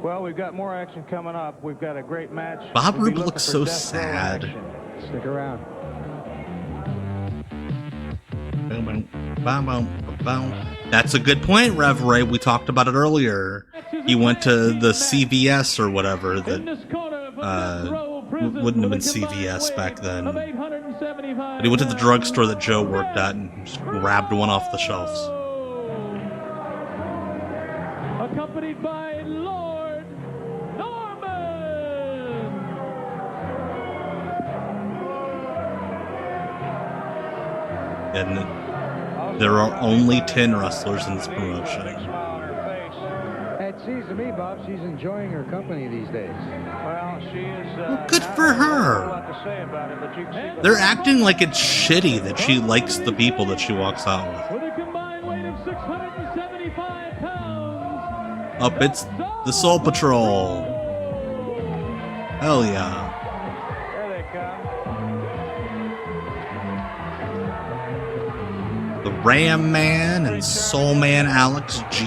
Well, we've got more action coming up. We've got a great match. Bob Roop looks so sad. Stick around. That's a good point, Rev Ray. We talked about it earlier. He went to the CVS or whatever that wouldn't have been CVS back then. But he went to the drugstore that Joe worked at and just grabbed one off the shelves. Accompanied by Lord Norman. And there are only 10 wrestlers in this promotion. It seems to me, Bob, she's enjoying her company these days. Well, she is. Well, good for her. They're acting like it's shitty that she likes the people that she walks out with. With a combined weight of 675 pounds. Up, it's the Soul Patrol. Hell yeah. There they come. The Ram Man and Soul Man Alex G.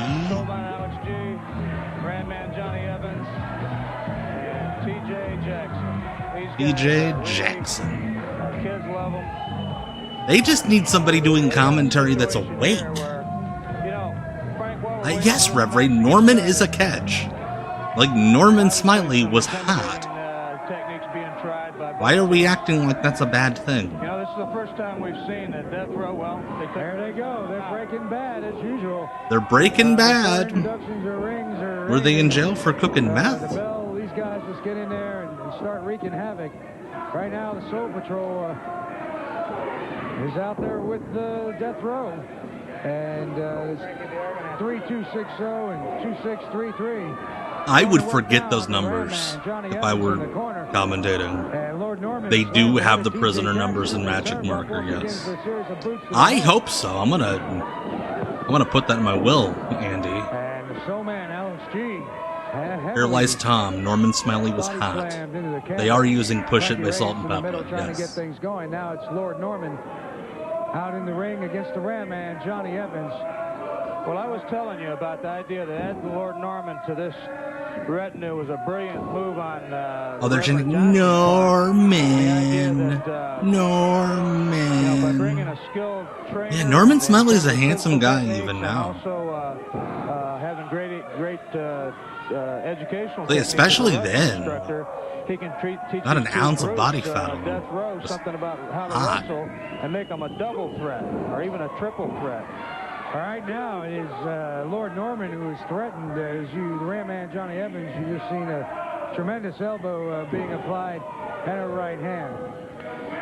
TJ Jackson. Kids love him. They just need somebody doing commentary that's awake. Yes, Rev Ray, Norman is a catch. Like, Norman Smiley was hot. Why are we acting like that's a bad thing? You know, this is the first time we've seen a death row. Well, there they go. They're breaking bad as usual. They're breaking bad. Were they in jail for cooking meth? These guys just get in there and start wreaking havoc. Right now, the Soul Patrol is out there with Death Row. And 3-2-6-0 and 2-6-3-3. I would forget those numbers if I were commentating. They do have the prisoner numbers in Magic Marker, yes. I hope so. I'm gonna put that in my will, Andy. And the Soul Man, Alex G. Here lies Tom. Norman Smiley was hot. They are using Push It by Salt and Pepper, Trying to get yes. things going. Now it's Lord Norman out in the ring against the Ram Man, Johnny Evans. Well, I was telling you about the idea that adding Lord Norman to this retinue was a brilliant move on... Oh, they're chanting Norman. Norman. by bringing a skilled trainer... Yeah, Norman Smiley's a handsome guy even now. Also having great educational... Especially then. He can teach Not an ounce of body fat on him. Death Row something about how to wrestle and make them a double threat or even a triple threat. All right, now it is Lord Norman who is threatened. As the Ram Man Johnny Evans, you just seen a tremendous elbow being applied and a right hand.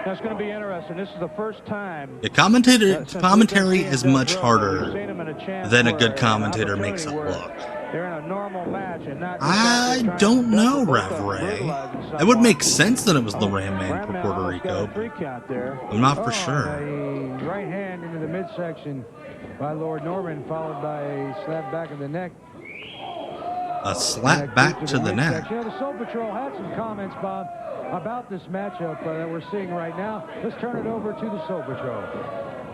That's going to be interesting. This is the first time. The commentary is much harder than a good commentator makes it look. They're in a normal match and not. I don't know, Rev Ray. It would make sense that it was the Ram Man for Puerto Rico. I'm not for sure. A right hand into the midsection by Lord Norman, followed by a slap back of the neck. A slap back to the neck. You know, the Soul Patrol had some comments, Bob, about this matchup that we're seeing right now. Let's turn it over to the Soul Patrol.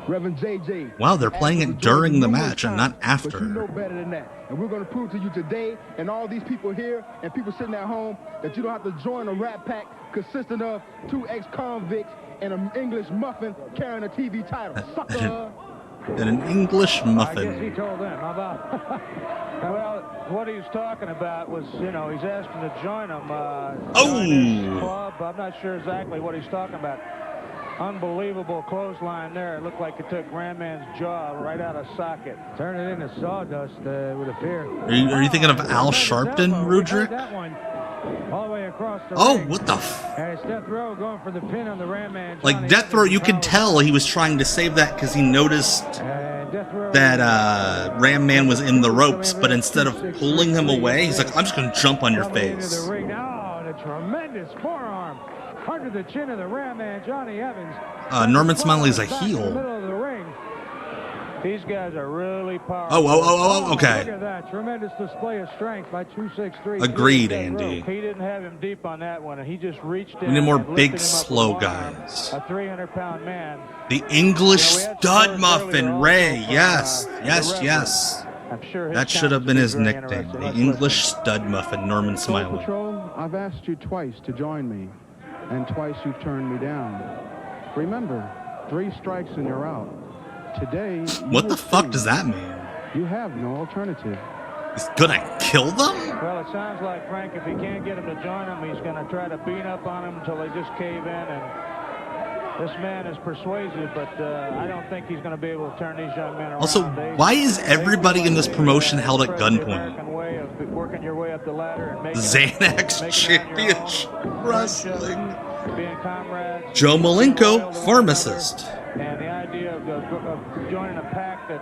Reverend JJ. Wow, they're playing it during the match and not after. But you know better than that. And we're going to prove to you today and all these people here and people sitting at home that you don't have to join a rat pack consisting of 2 ex-convicts and an English muffin carrying a TV title. Sucker! And an English muffin. I guess he told them. How about? Well, what he was talking about was, you know, he's asking to join him. Join his club. I'm not sure exactly what he's talking about. Unbelievable clothesline there. It looked like it took Ram Man's jaw right out of socket. Turn it into sawdust, would appear. Are you thinking of Al Sharpton, Rudrick? That one all the way across the Oh, ring. what the And it's Death Row going for the pin on the Ram Man. Like, Death Row, you could tell he was trying to save that because he noticed that Ram Man was in the ropes, but instead of pulling him away, he's like, I'm just going to jump on your face. The ring now, and a tremendous forearm under the chin of the Ram Man, Johnny Evans. Norman Smiley's a heel. Middle of the ring. These guys are really powerful. Oh, okay. Look at that. Tremendous display of strength by 263. Agreed, Andy. He didn't have him deep on that one, and he just reached in. We need more and big, lifted him up slow with one arm. guys. A 300-pound man. The English stud muffin, Ray. Yes. I'm sure that should have been his nickname. The English stud muffin, Norman Smiley. Patrol, I've asked you twice to join me, and twice you've turned me down. Remember, 3 strikes and you're out. Today, what the fuck does that mean? You have no alternative. He's gonna kill them? Well, it sounds like, Frank, if he can't get him to join him, he's going to try to beat up on him until they just cave in. And this man is persuasive, but I don't think he's going to be able to turn these young men around. Also, why is everybody in this promotion held at gunpoint? Way of working your way up the ladder and Xanax Championship Wrestling. Being comrades. Joe Malenko, pharmacist. And the idea of joining a pack that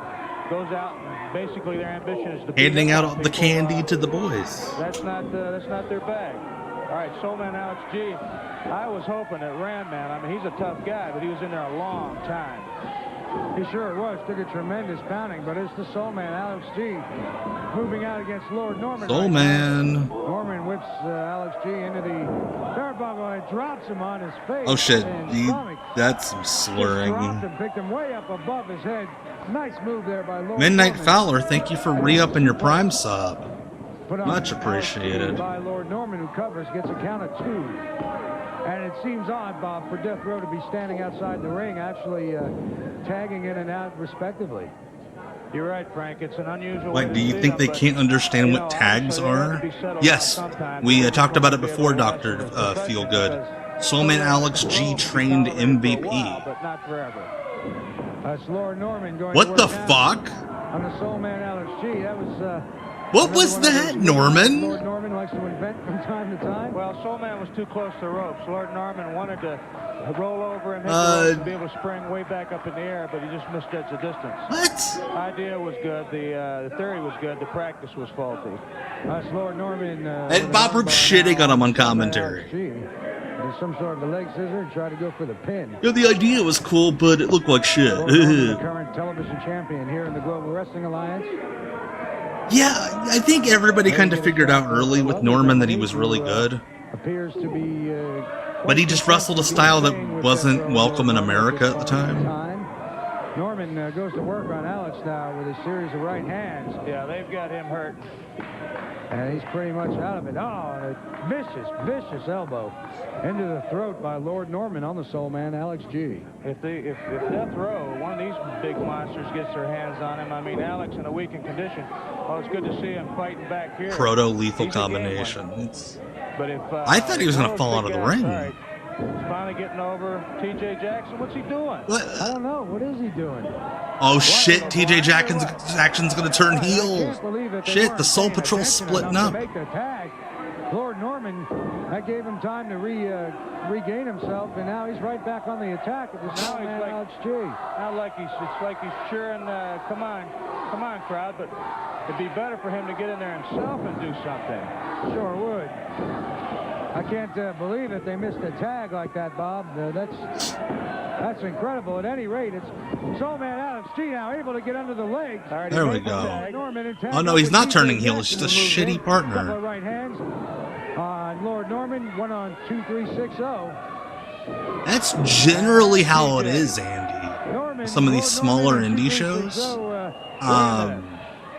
goes out and basically their ambition is to handing out the candy to the boys. That's not their bag. All right, Soulman Alex G. I was hoping that Ram Man, I mean, he's a tough guy, but he was in there a long time. He sure was. Took a tremendous pounding, but it's the Soul Man, Alex G. moving out against Lord Norman. Soul Man. Norman whips Alex G into the turnbuckle and drops him on his face. Oh shit, that's some slurring. Dropped him, picked him way up above his head. Nice move there by Lord Midnight Norman. Fowler, thank you for re-upping your Prime sub. Much appreciated. By Lord Norman, who covers, gets a count of 2. And it seems odd, Bob, for Death Row to be standing outside the ring, actually tagging in and out respectively. You're right, Frank. It's an unusual. Wait, do you think they can't understand what tags are? Yes, we talked about it before, Dr. Feelgood. Soulman Alex G trained MVP. But not forever. That's Lord Norman going what the fuck? On the Soulman Alex G. That was What was that, Norman? Lord Norman likes to invent from time to time. Well, Soulman was too close to the ropes. Lord Norman wanted to roll over and hit the ropes and be able to spring way back up in the air, but he just misjudged the distance. What? The idea was good. The theory was good. The practice was faulty. That's Lord Norman. And Bob Roop shitting on him on commentary. There's some sort of a leg scissor and try to go for the pin. Yeah, the idea was cool, but it looked like shit. The current television champion here in the Global Wrestling Alliance. Yeah, I think everybody kind of figured out early with Norman that he was really good. Appears to be. But he just wrestled a style that wasn't welcome in America at the time. Norman goes to work on Alex now with a series of right hands. Yeah, they've got him hurt. And he's pretty much out of it. Oh, and a vicious elbow into the throat by Lord Norman on the Soul Man, Alex G. If Death Row, one of these big monsters, gets their hands on him, I mean, Alex in a weakened condition, well, it's good to see him fighting back here. Proto-lethal combination. But if I thought he was going to fall out of the ring. Right, he's finally getting over TJ Jackson. What's he doing? What? I don't know. What is he doing? Oh shit, TJ Jackson's going to turn heel. Shit, the Soul Patrol's splitting up. Lord Norman, that gave him time to regain himself, and now he's right back on the attack at the Soul Man, Alex G. Now it's like he's cheering, come on, crowd, but it'd be better for him to get in there himself and do something. Sure would. I can't believe that they missed a tag like that, Bob. That's incredible. At any rate, it's Soul Man Alex G now able to get under the legs. There we go. Oh no, he's not turning heel. He's just a shitty partner. Right hands on Lord Norman. 1 on 2, 3, 6, 0. That's generally how it is, Andy. Some of these smaller indie shows.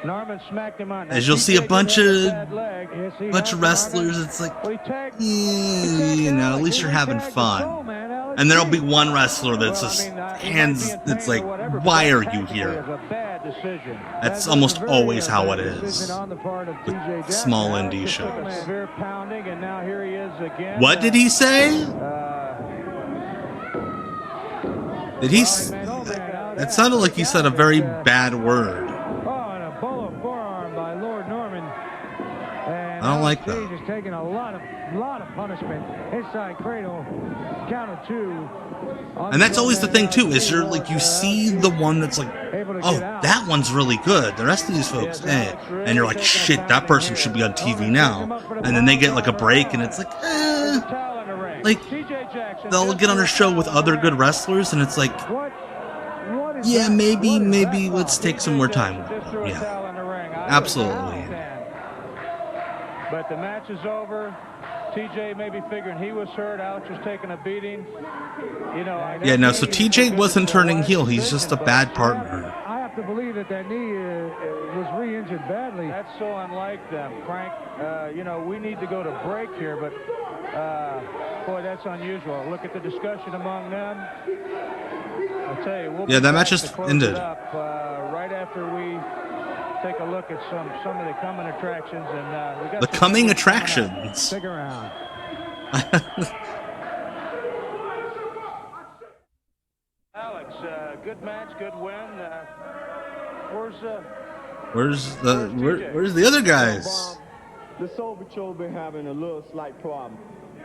Norman smacked him on. As you'll see a bunch of wrestlers, it's like, you know, at least you're having fun. And there'll be one wrestler that's just hands, it's like, why are you here? That's almost always how it is with small indie shows. What did he say? Did he? It sounded like he said a very bad word. I don't like that. He's taking a lot of punishment. Inside cradle, count of 2. And that's always the thing too, is you're like, you see the one that's like, oh, that one's really good. The rest of these folks, eh. And you're like, shit, that person should be on TV now. And then they get like a break, and it's like, like they'll get on a show with other good wrestlers, and it's like, yeah, maybe let's take some more time with them. Yeah, absolutely. But the match is over. TJ may be figuring he was hurt. Alex was taking a beating. You know. Yeah, no. So TJ wasn't turning heel. He's just a bad partner. I have to believe that knee was re-injured badly. That's so unlike them, Frank. You know, we need to go to break here, but boy, that's unusual. Look at the discussion among them. I'll tell you. Yeah, that match just ended. Right after we take a look at some of the coming attractions, and we got the coming attractions. Stick around. Alex, good match, good win. Where's the other guys? The Soul Patrol been having a little slight problem,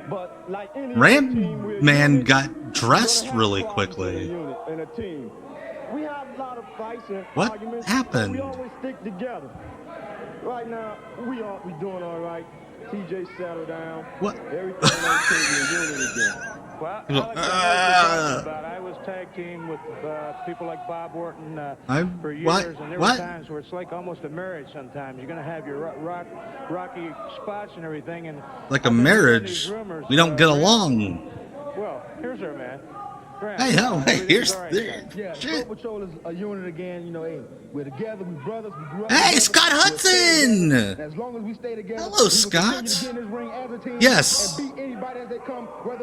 but like any Ram Man got dressed really quickly. In a team. We have a lot of fights and what arguments, happened? We always stick together. Right now, we doing all right. TJ settled down. What? Everything okay, we're doing it again. Well, I was tag team with people like Bob Orton for years, and there were times where it's like almost a marriage. Sometimes you're going to have your rocky spots and everything, and like a marriage. We don't get along. Well, here's our man. Hey, here's the shit. Soul Patrol is a unit again. You know, hey, we're together, we're brothers, we grew up. Hey, Scott Hudson! As long as we stay together, hello, Scott. Yes,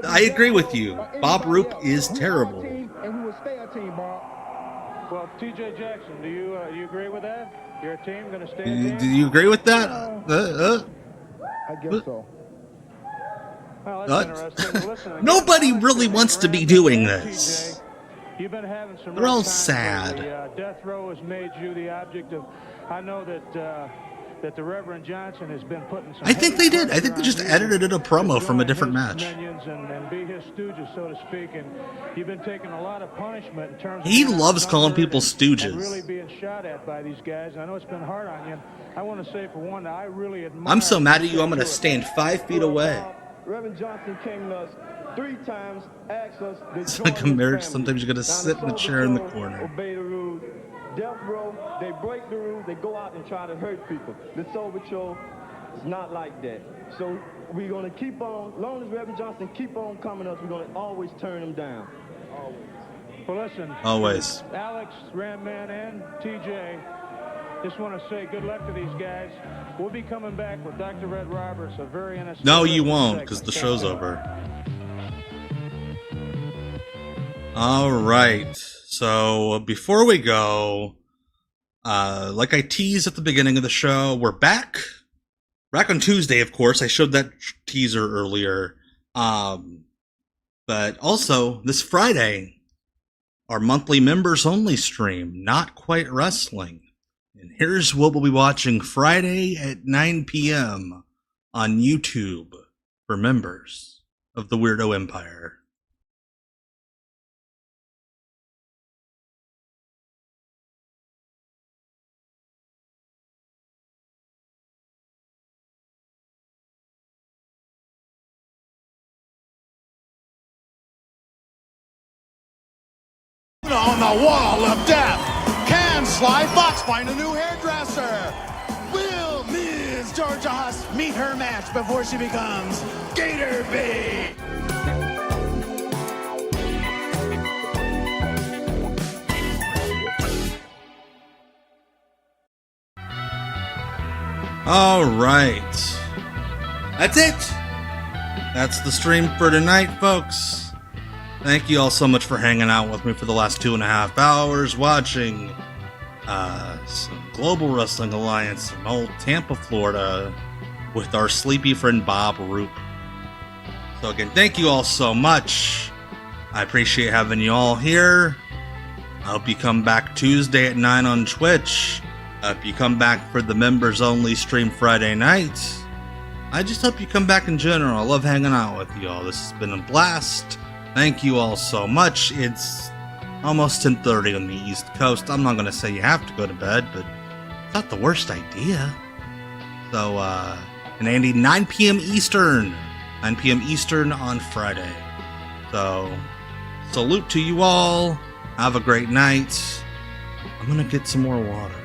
I agree with you. Bob Roop is terrible. And we will stay a team, Bob. Well, TJ Jackson, do you agree with that? Your team going to stay a team? Do you agree with that? I guess so. Well, that's interesting. Listen, nobody really wants to be doing this. You've been having some They're all sad. Death Row has made you the object of. I know that that the Reverend Johnson has been putting some... I think they did. I think they just edited a promo from a different match. And be his stooges, so to speak, and you've been taking a lot of punishment in terms of... He loves calling people stooges. And really being shot at by these guys. I know it's been hard on you. I want to say, for one, that I really admire... I'm so mad at you, I'm going to stand 5 feet away. Reverend Johnson came to us 3 times, asked us... It's like a marriage. Sometimes you got to sit in the chair in the corner. Obey the rules. Death row, they break the rules, they go out and try to hurt people. The Soul Patrol is not like that. So we're going to keep on, as long as Reverend Johnson keep on coming to us, we're going to always turn them down. Always. Well, listen. Always. Alex, Ramman, and TJ, just want to say good luck to these guys. We'll be coming back with Dr. Red Roberts, a very innocent... No, you won't, because the show's over. All right. So before we go, like I teased at the beginning of the show, we're back. Back on Tuesday, of course. I showed that teaser earlier. But also, this Friday, our monthly members-only stream, Not Quite Wrestling. And here's what we'll be watching Friday at 9 p.m. on YouTube for members of the Weirdo Empire. On the wall of death, can Sly Fox find a new hairdresser? Will Ms. Georgia Huss meet her match before she becomes Gator Bait? All right. That's it. That's the stream for tonight, folks. Thank you all so much for hanging out with me for the last 2.5 hours, watching some Global Wrestling Alliance in old Tampa, Florida, with our sleepy friend Bob Roop. So again, thank you all so much. I appreciate having you all here. I hope you come back Tuesday at 9 on Twitch. I hope you come back for the members-only stream Friday night. I just hope you come back in general. I love hanging out with you all. This has been a blast. Thank you all so much. It's almost 10:30 on the East Coast. I'm not going to say you have to go to bed, but it's not the worst idea. So, and Andy, 9 p.m. Eastern. 9 p.m. Eastern on Friday. So, salute to you all. Have a great night. I'm going to get some more water.